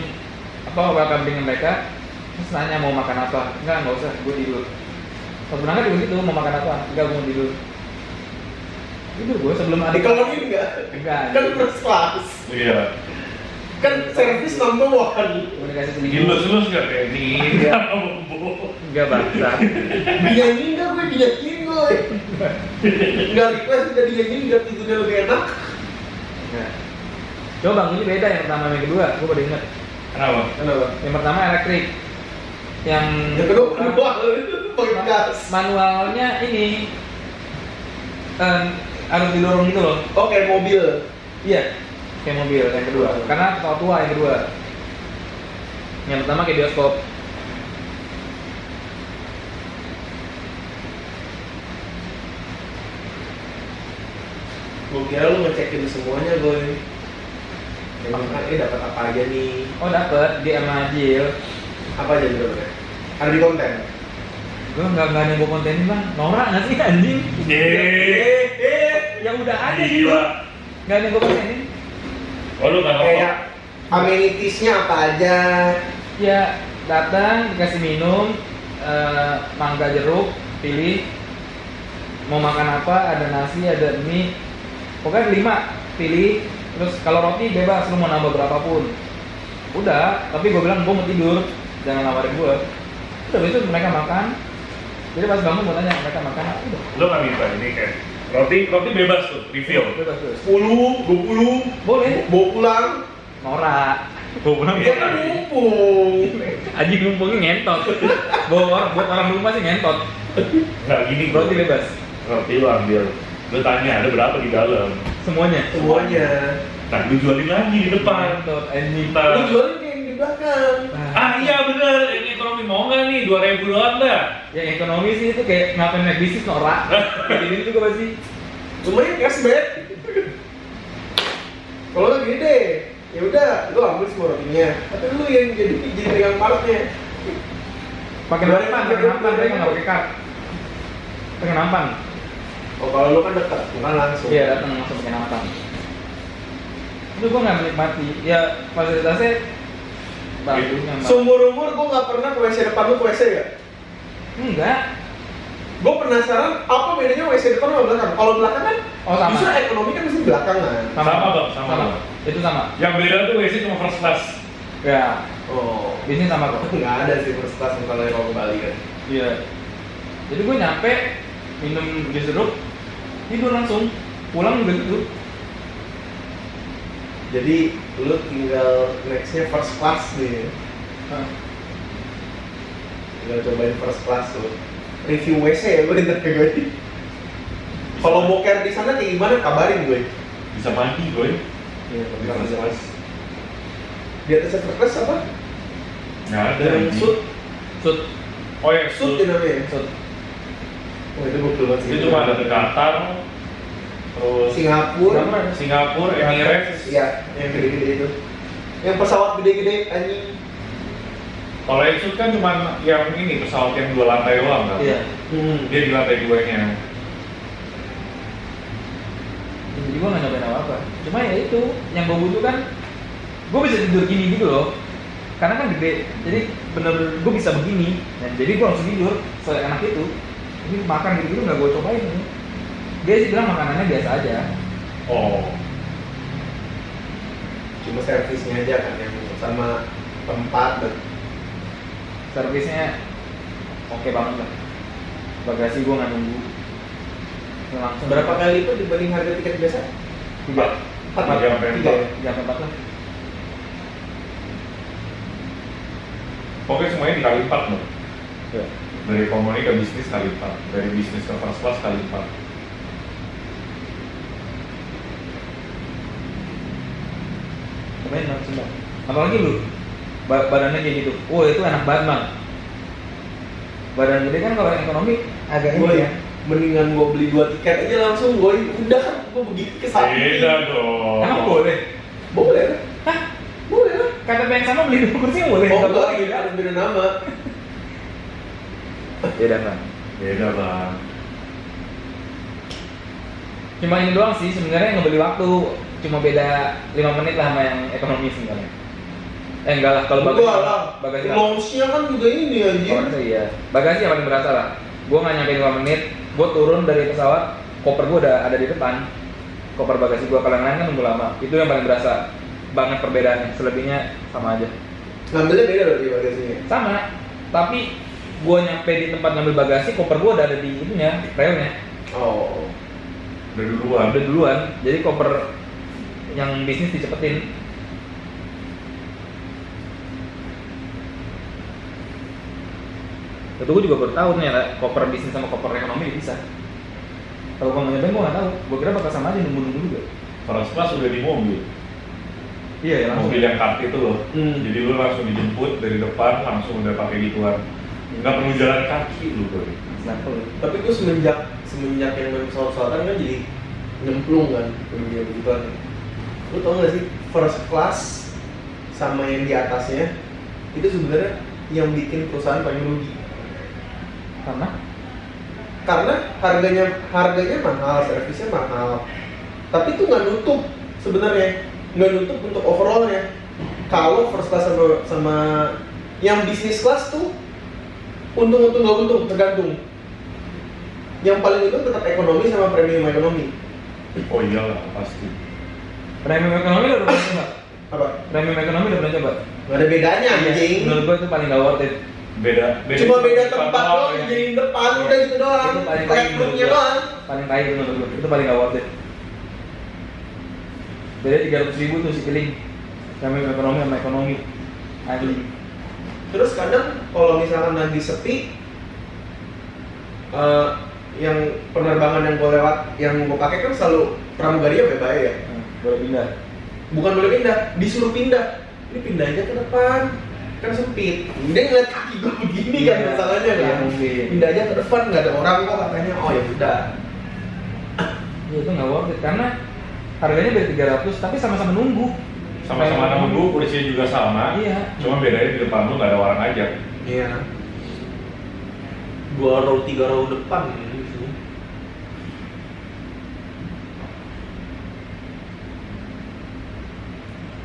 welcome dengan mereka, terus nanya mau makan apa. Enggak usah, gue tidur. Pas berangkat juga gitu, mau makan apa? Enggak, gue mau tidur. Tidur gue sebelum ada Dikelonin enggak? Enggak. Kan first class. Iya. Kan servis number one. Gue dikasih sedikit. Gilus-gilus gak kayak ini. Iya. Enggak bangsa. Dinyanyiin enggak gue? Dinyanyiin gue. Enggak request udah dinyanyiin biar tidurnya lebih enak. Enggak. Coba bang, ini beda yang pertama sama yang kedua, gue baru inget. Kenapa? Kenapa? Yang pertama elektrik. Yang Kedua pakai gas. manualnya ini harus didorong gitu loh. Oh kayak mobil. Iya, kayak mobil yang kedua. Karena tua yang kedua. Yang pertama kayak bioskop. Gue kira lu ngecekin semuanya boy. Yang makan dapat apa aja nih? Oh dapet di Amajil. Apa aja bener-bener? Ada di konten? Gue nggak ada yang gue kontenin bang. Norak nggak sih anjing? Yang udah ada gitu. Gila. Nggak ada yang gue kontenin. Oh lu nggak Kayak amenitiesnya apa aja? Ya datang dikasih minum, mangga jeruk, pilih mau makan apa, ada nasi, ada mie, pokoknya 5 pilih. Terus kalau roti bebas, lu mau nambah berapapun. Udah, tapi gue bilang gue mau tidur, jangan nawarin gue. Udah besok mereka makan. Jadi pas bangun gue tanya mereka makan apa, udah. Lu nggak minta ini kayak roti bebas tuh, refill. Bebas bebas. 10, 20, Boleh. bawa pulang. Norak. Gue pulang Dia kan mumpung. Aji ngumpulnya ngentot. Buat orang rumah sih ngentot. Nggak gini bro. Roti bebas. Roti lu ambil. Lu tanya ada berapa di dalam. Semuanya. Semuanya. Nah lu jualin lagi di depan. Ngentot anjing. Lu jualin yang di belakang. Iya bener, ini ekonomi mau nggak nih 2.000 doang dah. Yang ekonomi sih itu kayak ngapain naik bisnis norak. Ini juga pasti. Lumayan cashback. Kalau nggak gini deh, ya udah, lu ambil semua rotinya. Tapi lu yang jadi pegang partnya. Pakai nampan, mereka nggak pakai card. Pakai nampan. Oh kalau lu kan dekat, bukan langsung. Iya datang langsung pakai nampan. Itu gua nggak menikmati. Ya fasilitasnya bagus memang. Seumur umur gua nggak pernah ke WC depan. Lu ke WC ya? Enggak. Gue penasaran apa bedanya WC depan sama belakang. Kalau belakang kan, Oh, sama. justru ekonomi kan mesti belakang kan. Sama, Bang, sama. Itu sama. Yang beda tuh WC cuma first class. Ya. Oh, Bisnis sama kok. nggak ada sih first class misalnya kalau ke Bali kan. Iya. Jadi gue nyampe minum jus jeruk, tidur langsung. Pulang udah gitu. Jadi lu tinggal nextnya first class nih. Tinggal cobain first class lu. Review WC ya gue ntar ke gue. Kalau boker di sana kayak gimana kabarin gue. Bisa mandi gue. Iya, first class. Di atas first class apa? Nggak ada. Yang ini. Sud. Oh ya, Sud ya namanya. Sud. Oh itu gue keluar Itu cuma ada di Qatar, terus Singapura. Singapura, Emirates. Iya, yang gede-gede itu. Yang pesawat gede-gede anjing. Kalau yang Sud kan cuma yang ini pesawat yang 2 lantai doang kan? Iya. Dia di lantai 2-nya. Jadi gue nggak nyobain apa-apa. Cuma ya itu, yang gue butuhkan, gue bisa tidur gini gitu loh. Karena kan gede, jadi bener-bener gue bisa begini. Dan jadi gue langsung tidur, seenak itu. Ini makan gitu-gitu nggak gue cobain. Dia sih bilang makanannya biasa aja. Oh, Cuma servisnya aja kan yang sama tempat dan Servisnya oke banget lah. Bagasi gue nggak nunggu. Langsung berapa kali itu dibanding harga tiket biasa? 3. 4 Tiga sampai 3 ya? 3-4 lah. pokoknya semuanya dikali 4 loh. Ya. Dari ekonomi ke bisnis kali 4, dari bisnis ke first class kali 4. Cobain langsung bang. Apalagi lu badannya kayak gitu. Oh itu enak banget bang. Badan gede kan kalau ekonomi agak Gue ini ya. mendingan gue beli 2 tiket aja langsung gue udah kan gue begitu ke samping. Beda dong. Emang boleh? Boleh kan? Hah? Boleh kan? KTP yang sama beli 2 kursi boleh? Oh Nggak enggak, boleh. ini harus beda nama. Beda bang. Beda bang. Cuma ini doang sih sebenarnya ngebeli waktu. Cuma beda 5 menit lah sama yang ekonomi sebenarnya. Enggak lah, kalau bagasi. Enggak lah. Bagasi lah. Lounge-nya kan juga ini anjir. Oh iya. Bagasi yang paling berasa lah. Gue nggak nyampe 5 menit, gue turun dari pesawat, koper gue udah ada di depan. Koper bagasi gue, kalau yang lain kan nunggu lama. Itu yang paling berasa banget perbedaannya. Selebihnya sama aja. Ngambilnya beda berarti bagasinya. Sama, tapi gue nyampe di tempat ngambil bagasi, koper gue udah ada di ininya, relnya. Oh. Udah duluan. Udah duluan, jadi koper yang bisnis dicepetin. Itu gue juga baru tahu nih, koper bisnis sama koper ekonomi bisa. Kalau gue nggak nyobain, gue nggak tahu. Gue kira bakal sama aja nunggu-nunggu juga. First class udah di mobil. Iya ya langsung. Mobil yang kart itu loh. Hmm. Jadi lu langsung dijemput dari depan, langsung udah pakai gituan. Nggak perlu jalan kaki lu tuh. Level. Tapi gue semenjak yang main pesawat-pesawatan kan jadi nyemplung kan dunia begituan. Lu tau gak sih first class sama yang di atasnya itu sebenarnya yang bikin perusahaan paling rugi. Karena harganya mahal, servisnya mahal. Tapi itu nggak nutup sebenarnya, nggak nutup untuk overallnya. Kalau first class sama yang bisnis class tuh untung nggak untung, tergantung. Yang paling untung tetap ekonomi sama premium ekonomi. Oh iyalah pasti. Premium ekonomi udah pernah coba? Apa? Premium ekonomi udah pernah coba? Gak ada bedanya anjing. Menurut gua itu paling gak worth it. Beda Cuma beda tempat doang, dijadiin depan udah gitu doang. Itu paling Rekrutnya doang. Paling tai itu menurut gua. Itu paling gak worth it. Beda 300.000 tuh si keling. Premium ekonomi sama ekonomi. Anjing. Terus kadang kalau misalkan lagi sepi, yang penerbangan yang gue lewat, yang gue pakai kan selalu pramugari ya bye ya. Boleh pindah. Bukan boleh pindah, disuruh pindah. Ini pindah aja ke depan, kan sempit. Dia ngeliat kaki gue begini kan masalahnya kan. Mungkin. Pindah aja ke depan, nggak ada orang kok katanya. Oh ya udah. Ya itu nggak worth it karena harganya beda 300 tapi sama-sama nunggu. Sama-sama nunggu, polisinya juga sama. Iya. Cuma bedanya di depan lu nggak ada orang aja. Iya. 2 row 3 row depan gitu.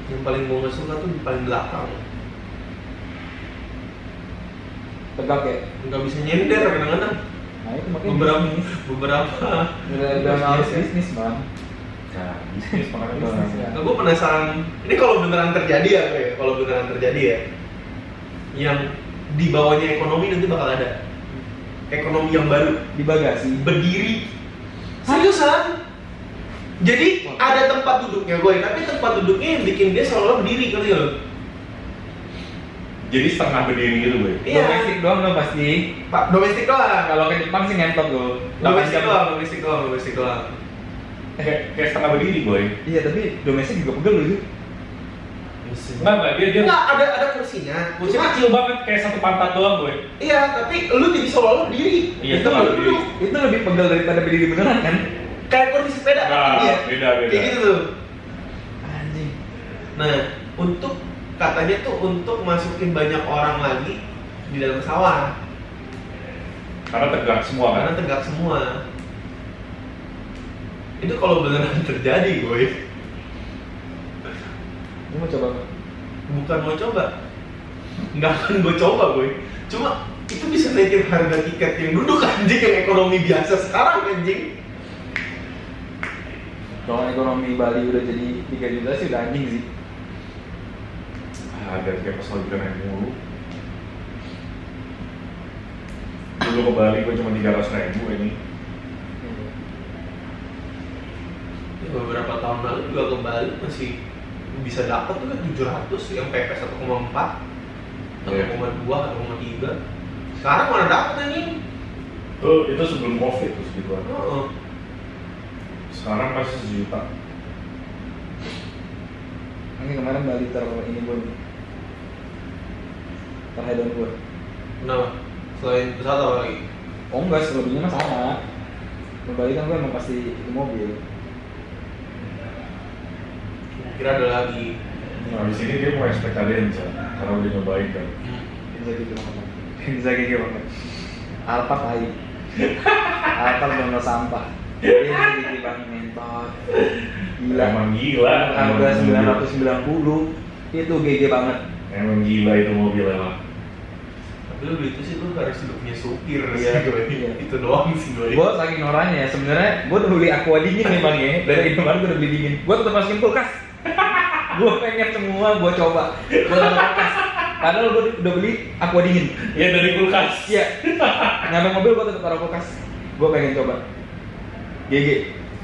Yang paling gue nggak suka tuh di paling belakang. Tegak ya. Nggak bisa nyender kadang-kadang. Nah itu makanya beberapa. udah harus bisnis bang. Nah, bisnis makanya Nah, gue penasaran. Ini kalau beneran terjadi ya, kalau beneran terjadi ya, yang di bawahnya ekonomi nanti bakal ada ekonomi yang baru Di bagasi. berdiri. Seriusan? Jadi ada tempat duduknya gue, tapi tempat duduknya yang bikin dia seolah berdiri kan ya? jadi setengah berdiri gitu boy. Iya. Domestik doang dong pasti. Pak, domestik doang. Kalau ke Jepang sih ngentot gue. Domestik doang. Kayak setengah berdiri boy. Iya tapi domestik juga pegel loh. Enggak dia Enggak, ada kursinya. kursi kecil banget kayak satu pantat doang boy. Iya, tapi lu jadi seolah berdiri. Iya, Itu setengah lebih, berdiri. itu lebih pegel daripada berdiri beneran kan? Kayak kursi sepeda Nah, iya. beda. Kayak gitu tuh. Anjing. Nah, katanya tuh untuk masukin banyak orang lagi di dalam pesawat. Karena tegak semua kan. Karena tegak semua. Itu kalau beneran terjadi, boy. Lu mau coba nggak? Bukan mau coba. Nggak akan gue coba, boy. Cuma itu bisa naikin harga tiket yang duduk anjing yang ekonomi biasa sekarang anjing. Kalau ekonomi Bali udah jadi 3 juta sih udah anjing sih. Ada kayak pesawat juga naik mulu. Dulu ke Bali gue cuma 300.000 ini. Ya, beberapa tahun lalu juga ke Bali masih bisa dapat tuh kan 700 yang PP 1,4, 1,2, 1,3. Sekarang mana dapat anjing? Itu sebelum Covid tuh segituan. Sekarang pasti 1 juta. Ini kemarin Bali ini gue terhadap gue. Kenapa? Selain pesawat apa lagi? Oh enggak, selebihnya mah sama. Bali kan gue emang pasti di mobil. Kira ada lagi. Nah di sini dia mau expect kalian karena udah nyobain kan. Bisa gitu banget. Alpa tai. Alpa bener sampah. Ini gigi bang mentor. Gila. Emang gila. Harga 990 itu GG banget. Emang gila itu mobil emang. Tapi lu itu sih lu harus punya supir Iya, sih gue. iya. Itu doang sih gue. Gue saking noranya sebenarnya gue udah beli aqua dingin nih bang ya. Dari kemarin gue udah beli dingin. Gue tetap masukin kulkas. Gue pengen semua gue coba. Gue tetap kulkas. Padahal gue udah beli aqua dingin. Iya dari kulkas. Iya. Nyampe mobil gue tetap taruh kulkas. Gue pengen coba. GG.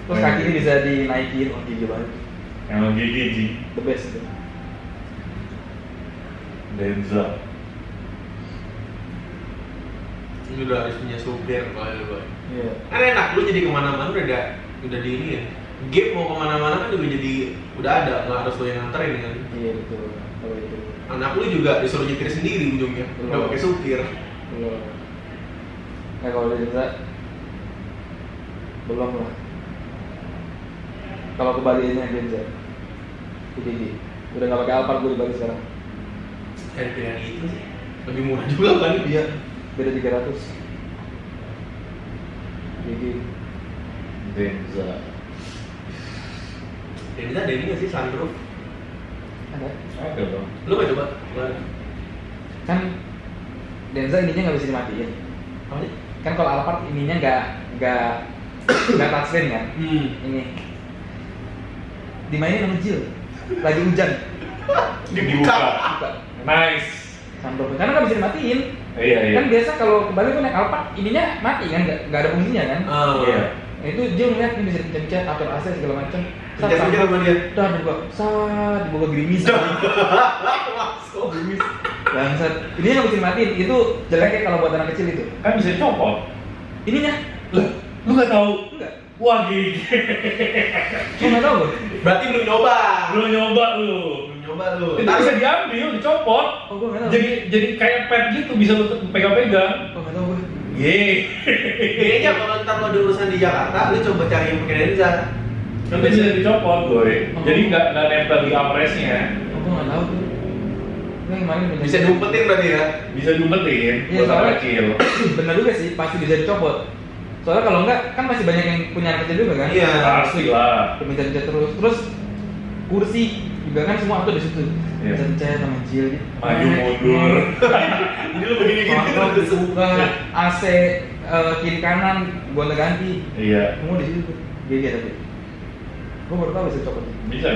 Terus kaki ini bisa dinaikin. Oh GG banget. Emang gigi Ji. The best itu. Denza. Lu udah harus punya supir kalau lu boy. Iya. Kan enak lu jadi kemana-mana udah di ini ya. Game mau kemana-mana kan juga jadi udah ada, nggak harus lu yang nganterin kan. Iya betul. Kalau itu. Anak lu juga disuruh nyetir sendiri ujungnya, nggak pakai supir. Belum. Nah kalau di Denza belum lah. Kalau ke Bali nya Denza. Jadi udah nggak pakai Alphard gue di Bali sekarang. Pilihan itu sih lebih murah juga kan. Iya, beda 300. Jadi Denza. Denza ada ini nggak sih sunroof? ada. Ada dong. Lu nggak coba? Kemarin. Kan Denza ininya nggak bisa dimatiin. Apa sih? Kan kalau Alphard ininya nggak touchscreen kan? Ini dimainin sama Jill. Lagi hujan. Dibuka. Buka. Nice. Sunroof. Karena nggak bisa dimatiin. Iya. Kan biasa kalau kembali gue naik Alphard ininya mati kan, nggak ada fungsinya kan? Iya. Nah, itu Jill ngeliat ini bisa dipencet, atur AC segala macam. Pencet-pencet sama dia. Udah dibuka gerimis. Masuk. Gerimis. Bangsat. Ini nggak bisa dimatiin. Itu jeleknya kalau buat anak kecil itu. Kan bisa dicopot. Ininya? Lah, lu nggak tahu? Enggak. Wah, gigi. Lu nggak tahu gue? Berarti belum nyoba. Belum nyoba lu. Belum nyoba lu. Itu bisa diambil, dicopot. Oh gue nggak tahu. Jadi kayak pet gitu, bisa lu pegang-pegang. Oh nggak tahu gue. Yeay. Kayaknya kalau ntar lo ada urusan di Jakarta, lu coba cari yang pakai Denza. Kan bisa dicopot, boy. Jadi nggak nempel di armrestnya. Oh gue nggak tahu tuh. Gue kemarin Bisa diumpetin berarti ya? Bisa diumpetin Iya, buat soalnya- anak kecil. Bener juga sih, pasti bisa dicopot. Soalnya kalau enggak, kan masih banyak yang punya anak kecil juga kan? Iya. Pasti lah. Pencet-pencet terus kursi juga kan semua auto di situ. Iya. Pencet sama Jill gitu. Maju mundur. Ini lu begini-gini Masuk, buka, AC, kiri kanan, gonta ganti. Iya. Semua di situ tuh. GG tapi. Gue baru tahu bisa copot. Bisa.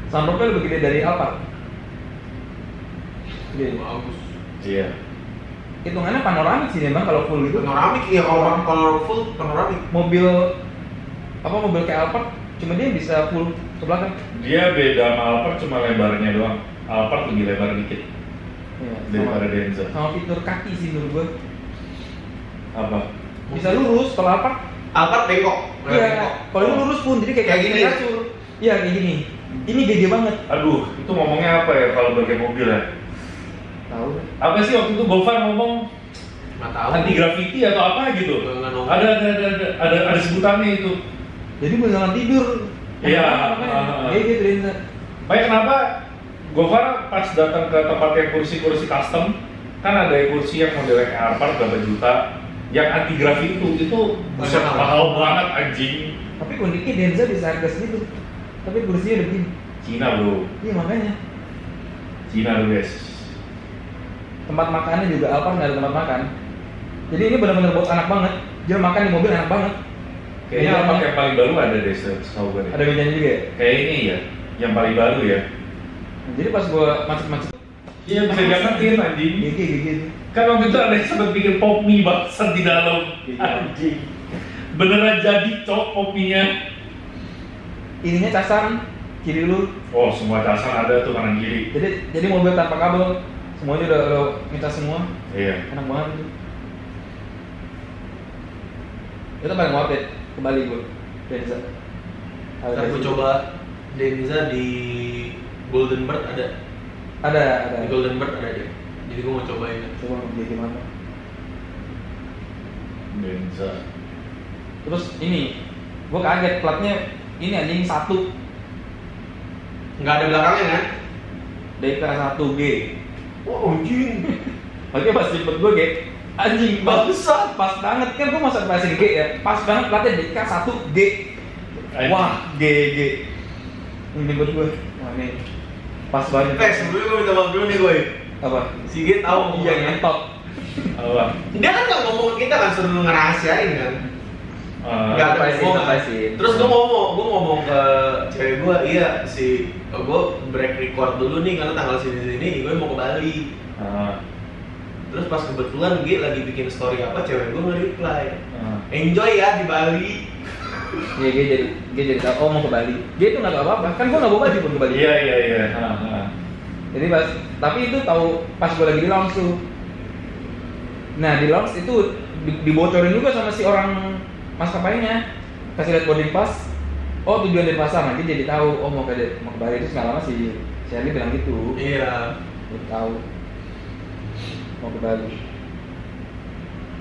Sunroofnya lebih gede dari Alphard. Gede. Bagus. Iya. Hitungannya panoramik sih memang kalau full gitu. Panoramik ya, kalau full panoramik. Mobil kayak Alphard cuma dia bisa full ke belakang. Dia beda sama Alphard cuma lebarnya doang. Alphard lebih lebar dikit Iya, daripada Denza. sama fitur kaki sih menurut gue. Apa? Bisa lurus kalau Alphard. Alphard bengkok. Iya, kalau ini lurus pun jadi kayak Kayak gini ya? kasur. Iya kayak gini. Ini GG banget. Aduh, itu ngomongnya apa ya kalau pakai mobil ya? Tahu. Apa sih waktu itu Gofar ngomong Nggak tahu. anti graffiti atau apa gitu? Nggak nongol. Ada sebutannya itu. Jadi beneran tidur. Iya, GG tuh Denza. Makanya kenapa Gofar pas datang ke tempat yang kursi-kursi custom, kan ada kursi yang modelnya kayak Alphard berapa juta, yang anti graffiti itu Buset, mahal banget anjing. Tapi uniknya Denza bisa harga segitu. Tapi kursinya udah begini. Cina bro, Iya makanya. Cina lu guys. Tempat makannya juga Alphard nggak ada tempat makan. Jadi ini benar-benar buat anak banget. Dia makan di mobil enak banget. Kayaknya Iya, Alphard yang paling baru ada deh setahu gue deh. Ada mejanya juga ya. Kayak ini ya, yang paling baru ya. Nah, jadi pas gua macet-macet, Iya bisa diangkatin anjing. GG itu. Kan waktu itu ada yang sempat bikin pop mie bangsat di dalam. Iya. Anjing. Beneran jadi cok pop mie-nya. Ininya casan kiri lu. Oh semua casan ada tuh kanan kiri. Jadi mobil tanpa kabel semuanya udah ngecas semua. Iya. Enak banget itu. Itu paling worth it ke Bali gua. Denza. Ntar gue coba Denza di Golden Bird ada. Ada. Di Golden Bird ada dia. Jadi gue mau cobain. Coba GG mana. Denza. Terus ini, gua kaget platnya ini anjing 1 Nggak ada belakangnya kan? DK1G. Oh anjing. Oke pas jemput gue G, anjing Bangsat. pas banget kan gue masa pasang G ya, pas banget platnya DK1G. Anjing. Wah GG. Ini jemput gue, wah ini pas banget. Sebelumnya gue minta maaf dulu nih gue. Apa? Sigit tahu Iya ngentot. Apa? Dia kan nggak ngomong ke kita kan, suruh ngerahasiain kan. Nggak ada surprisein, ngomong. surprisein. Terus gue ngomong ke cewek gue, iya gue break record dulu nih karena tanggal sini gue mau ke Bali. Terus pas kebetulan G lagi bikin story apa, cewek gue nge-reply, enjoy ya di Bali. Iya G jadi tahu, oh mau ke Bali. G itu nggak tahu apa-apa, kan gue nggak bawa baju pun ke Bali. Iya. Jadi tapi itu tahu pas gue lagi di lounge tuh. Nah di lounge itu dibocorin juga sama si orang maskapainya, kasih lihat boarding pass. Oh tujuan dari pasar, nanti jadi tahu. Oh mau ke Bali. Terus nggak lama si Shelly bilang gitu. Iya. Jadi tahu mau ke Bali.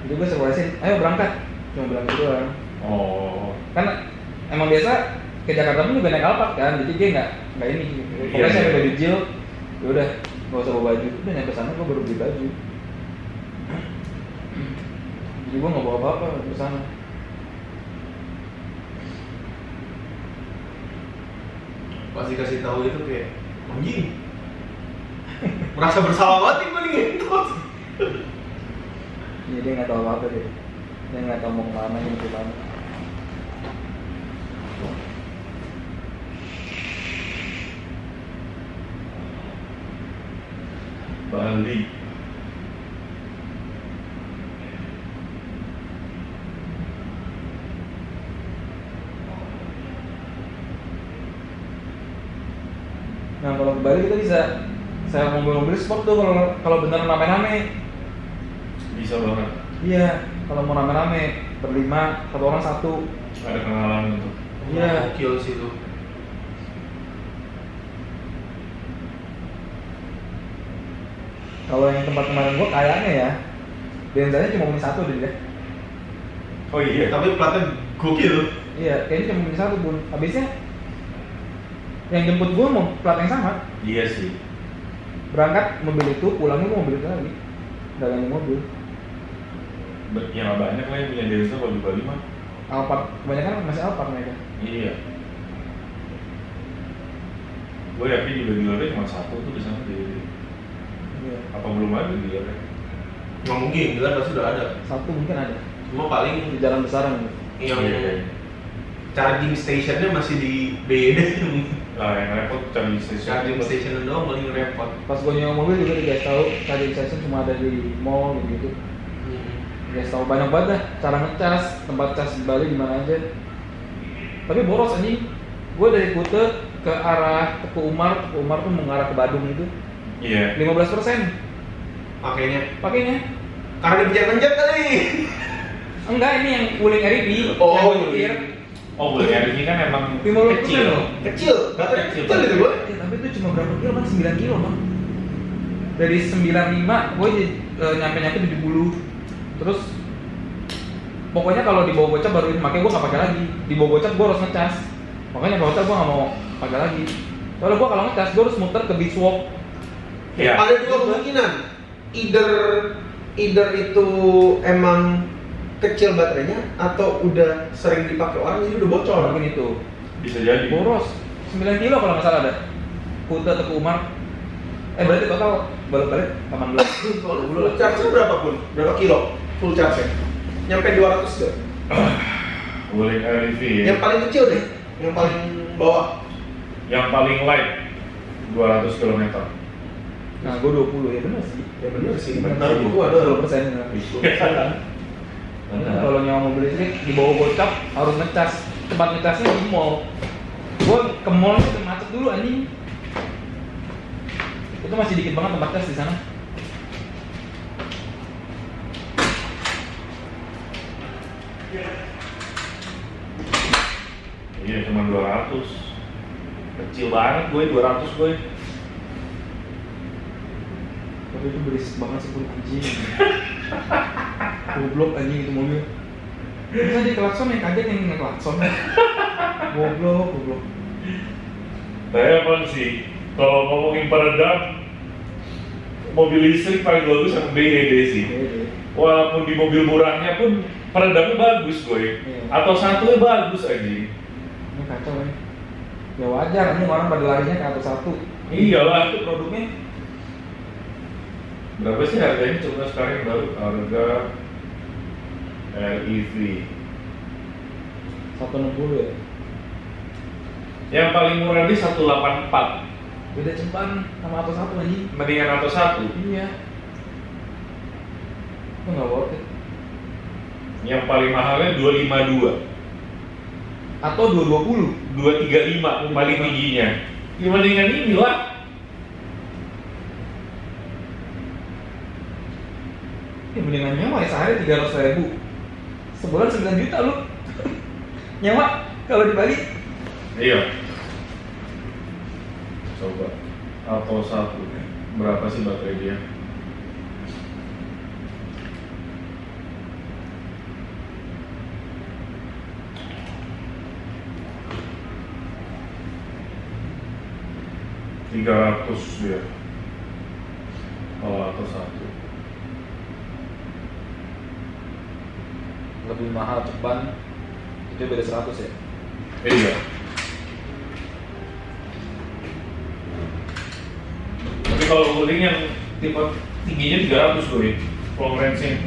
Itu gue surprisein, ayo berangkat. Cuma bilang gitu doang. Oh. Karena emang biasa ke Jakarta pun juga naik Alphard kan, jadi dia nggak ini. Pokoknya saya baju jil, ya udah nggak usah bawa baju. Udah nyampe sana gue baru beli baju. Jadi gue nggak bawa apa-apa ke sana. Pas dikasih tahu itu kayak anjing. Merasa bersalah banget gue nih ngentot. Iya, dia nggak tahu apa deh. Dia nggak tahu mau kemana, ini kemana. Bali. Nah kalau ke Bali kita bisa saya mobil-mobil sport tuh kalau bener rame-rame. Bisa banget. Iya, kalau mau rame-rame berlima, satu orang satu. Ada kenalan gitu. Iya. Gokil sih itu. Kalau yang tempat kemarin gua kayaknya ya, benzanya cuma punya satu deh ya. Oh iya. Tapi platnya gokil. Iya, kayaknya cuma punya satu pun. Habisnya yang jemput gua mau plat yang sama. Iya sih. Berangkat mobil itu, pulangnya gua mobil itu lagi. Udah ganti mobil. Ya nggak banyak lah yang punya Denza kalau di Bali mah. Alphard, kebanyakan masih Alphard mereka. Iya. Gue yakin juga dealernya cuma satu tuh di sana di. Iya. Apa belum ada dealernya? Nggak mungkin, jelas pasti udah ada. Satu mungkin ada. Cuma paling Di jalan besaran gitu. yang Iya. charging stationnya masih di BD. Nah yang repot charging station. Charging station doang paling repot. Pas gua nyewa mobil juga dikasih tahu charging station cuma ada di mall gitu. Dikasih tahu banyak banget dah cara ngecas, tempat cas di Bali di mana aja. Tapi boros anjing. Gua dari Kute ke arah Teku Umar tuh mengarah ke Badung itu. Iya. 15% pakainya. Karena dipencet-pencet kali. Enggak, ini yang Wuling RIP. Oh, yang Wuling. nyetir. Oh boleh ini kan emang 50% kecil. loh. Kecil, baterainya kecil itu gue. Ya, tapi itu cuma berapa kilo bang? 9 kilo bang. Dari 95 gue nyampe 70. Terus pokoknya kalau di bawah gocap baru makanya gue nggak pakai lagi. Di bawah gocap gue harus ngecas. Makanya bawah gocap gue nggak mau pakai lagi. Soalnya gue kalau ngecas gue harus muter ke beach walk. Iya. Ada dua kemungkinan. Either itu emang kecil baterainya atau udah sering dipakai orang jadi udah bocor. Mungkin itu. Bisa jadi. Boros 9 kilo kalau nggak salah ada. Kute Teku Umar. Berarti total balik-balik 18. Full charge-nya berapa pun? Berapa kilo? Full charge-nya? Nyampe 200 gak? Boleh RV ya. Yang paling kecil deh, yang paling bawah. Yang paling light 200 km. Nah, gue 20 ya benar sih. Ya bener sih, Bener, itu ada 10%. Kalau nyawa mobil listrik di bawah gocap harus ngecas. Tempat ngecasnya di mall. Gue ke mall itu macet dulu anjing. Itu masih dikit banget tempat cas di sana. Iya cuma 200. Kecil banget gue 200 gue. Tapi itu berisik banget sih pun anjing. Goblok anjing itu mobil. Bisa di klakson yang kaget yang ngeklakson. Goblok. Tapi emang sih, kalau ngomongin peredam, mobil listrik paling bagus yang BED sih. Walaupun di mobil murahnya pun peredamnya bagus gue. Iya. Atau satunya bagus aja. Ini kacau ya. Ya wajar, ini orang pada larinya ke atas satu. Iyalah. Itu produknya Berapa sih harganya coba sekarang yang baru? Harga LEV 160 ya. yang paling murah di 184. Beda ceban sama atas satu anjing. Mendingan atau satu. Iya. Itu nggak worth it. Yang paling mahalnya 252. Atau 220. 235 paling tingginya. Ya mendingan ini lah. Ya mendingan nyawa ya sehari 300.000. Sebulan 9 juta lu. Nyawa kalau di Bali. Iya. Coba atau satu. Berapa sih baterai dia? 300 ya. Kalau atau satu. Lebih mahal ceban itu beda 100 ya. Iya. Tapi kalau guling yang tipe tingginya 300 gue, long range-nya.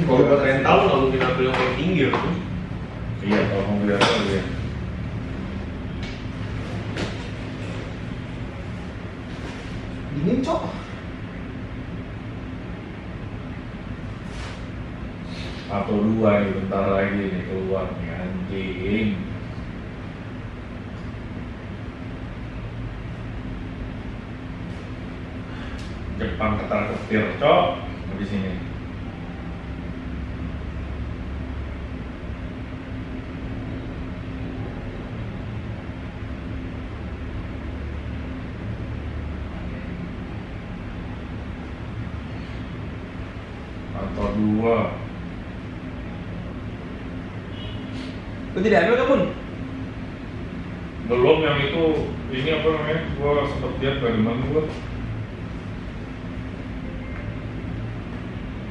Kalau buat rental nggak mungkin ambil yang paling tinggi ya. Iya, kalau mau beli rental ya. Dingin cok. Atau 2 nih bentar lagi nih keluar nih anjing. Jepang ketar-ketir cok habis ini. Atau 2. Itu tidak ambil kan Bun? Belum yang itu, ini apa namanya? Gua sempet lihat dari mana gua.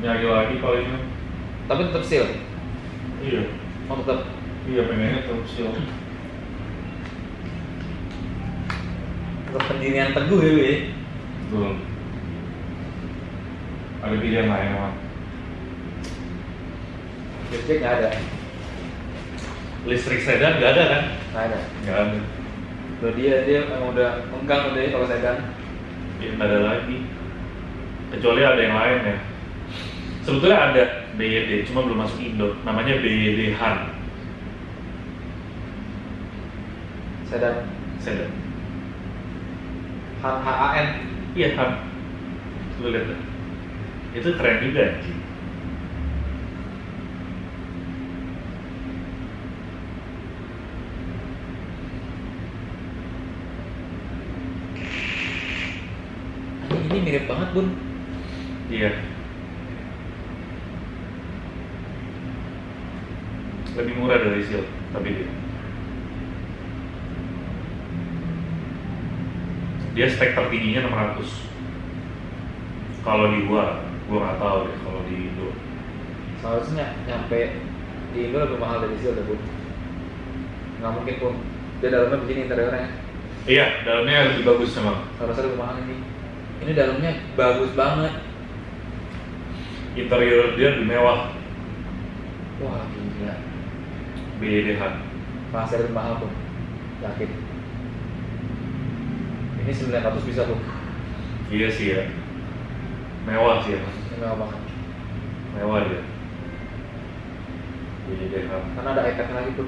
Nyari lagi palingnya. Tapi tetap seal. Iya. Oh tetap. Iya pengennya tetap seal. Tetap pendirian teguh ya Wi. Betul. Ada pilihan lain emang. Listrik nggak ada. Listrik sedan nggak ada kan? Nggak ada. Nggak ada. Loh dia emang udah enggang udah ya kalau sedan. Ya, nggak ada lagi. Kecuali ada yang lain ya. Sebetulnya ada BYD, cuma belum masuk Indo. Namanya BYD Han. Sedan. Sedan. HAN. Iya Han. Lu lihat deh. Itu keren juga anjing. Ini mirip banget Bun. Iya. Lebih murah dari Seal, tapi dia spek tertingginya 600. Kalau di gua nggak tahu deh kalau di Indo. Seharusnya nyampe di Indo lebih mahal dari Seal deh Bun. Nggak mungkin Bun. Dia dalamnya begini interiornya. Iya, dalamnya lebih bagus memang. Seharusnya lebih mahal ini. Ini dalamnya bagus banget. Interior dia lebih mewah. Wah gila. BYD Han. Masih lebih mahal Bun. Yakin. Ini 900 bisa Bun. Iya sih ya. Mewah sih ya. Ini mewah banget. Mewah dia. BYD Han. Karena ada iPad lagi Bun.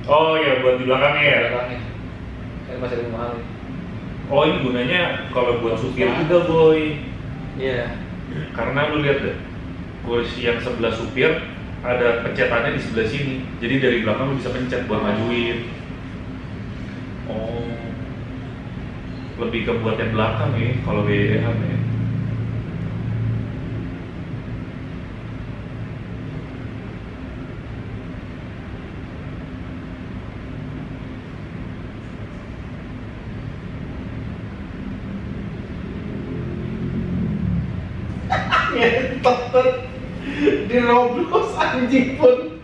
Oh iya, buat di belakangnya ya. Belakangnya. Ini masih lebih mahal nih. Oh ini gunanya kalau buat supir juga boy. Iya. Karena lu lihat deh, kursi yang sebelah supir ada pencetannya di sebelah sini. Jadi dari belakang lu bisa pencet buat majuin. Oh, lebih ke buat yang belakang ya kalau BYD Han ya. Ngentot di Roblox anjing Pun.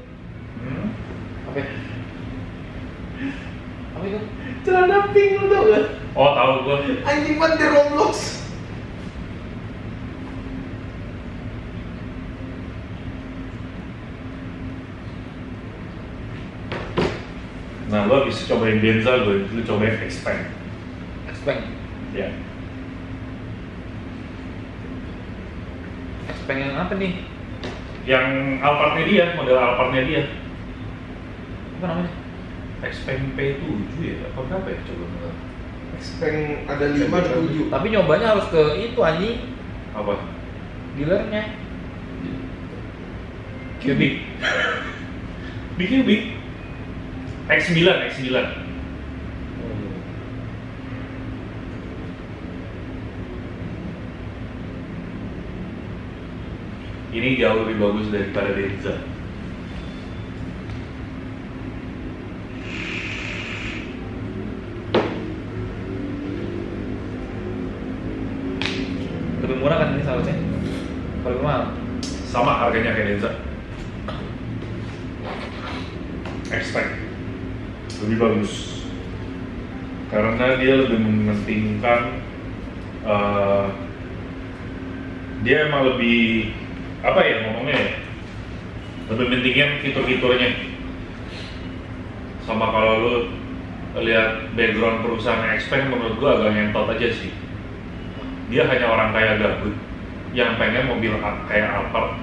Apa? Apa itu? Celana pink lu tau gak? Oh tahu gua. Anjing banget di Roblox. Nah lu habis cobain Benza, lu cobain Xpeng. Xpeng. Ya. Xpeng yang apa nih? Yang Alphardnya dia, model Alphardnya dia. Apa namanya? Xpeng P7 ya, apa berapa ya coba bener? Xpeng ada 5 ada 7. Tapi nyobanya harus ke itu anjing. Apa? Dealernya. Cubic. Di Cubic. X9. Ini jauh lebih bagus daripada Denza. kan ini seharusnya paling mahal. Sama harganya kayak Denza. Expect lebih bagus karena dia lebih mementingkan dia emang lebih apa ya ngomongnya ya, lebih pentingin fitur-fiturnya. Sama kalau lu lihat background perusahaan Xpeng menurut gua agak ngentot aja sih. Dia hanya orang kaya gabut yang pengen mobil kayak Alphard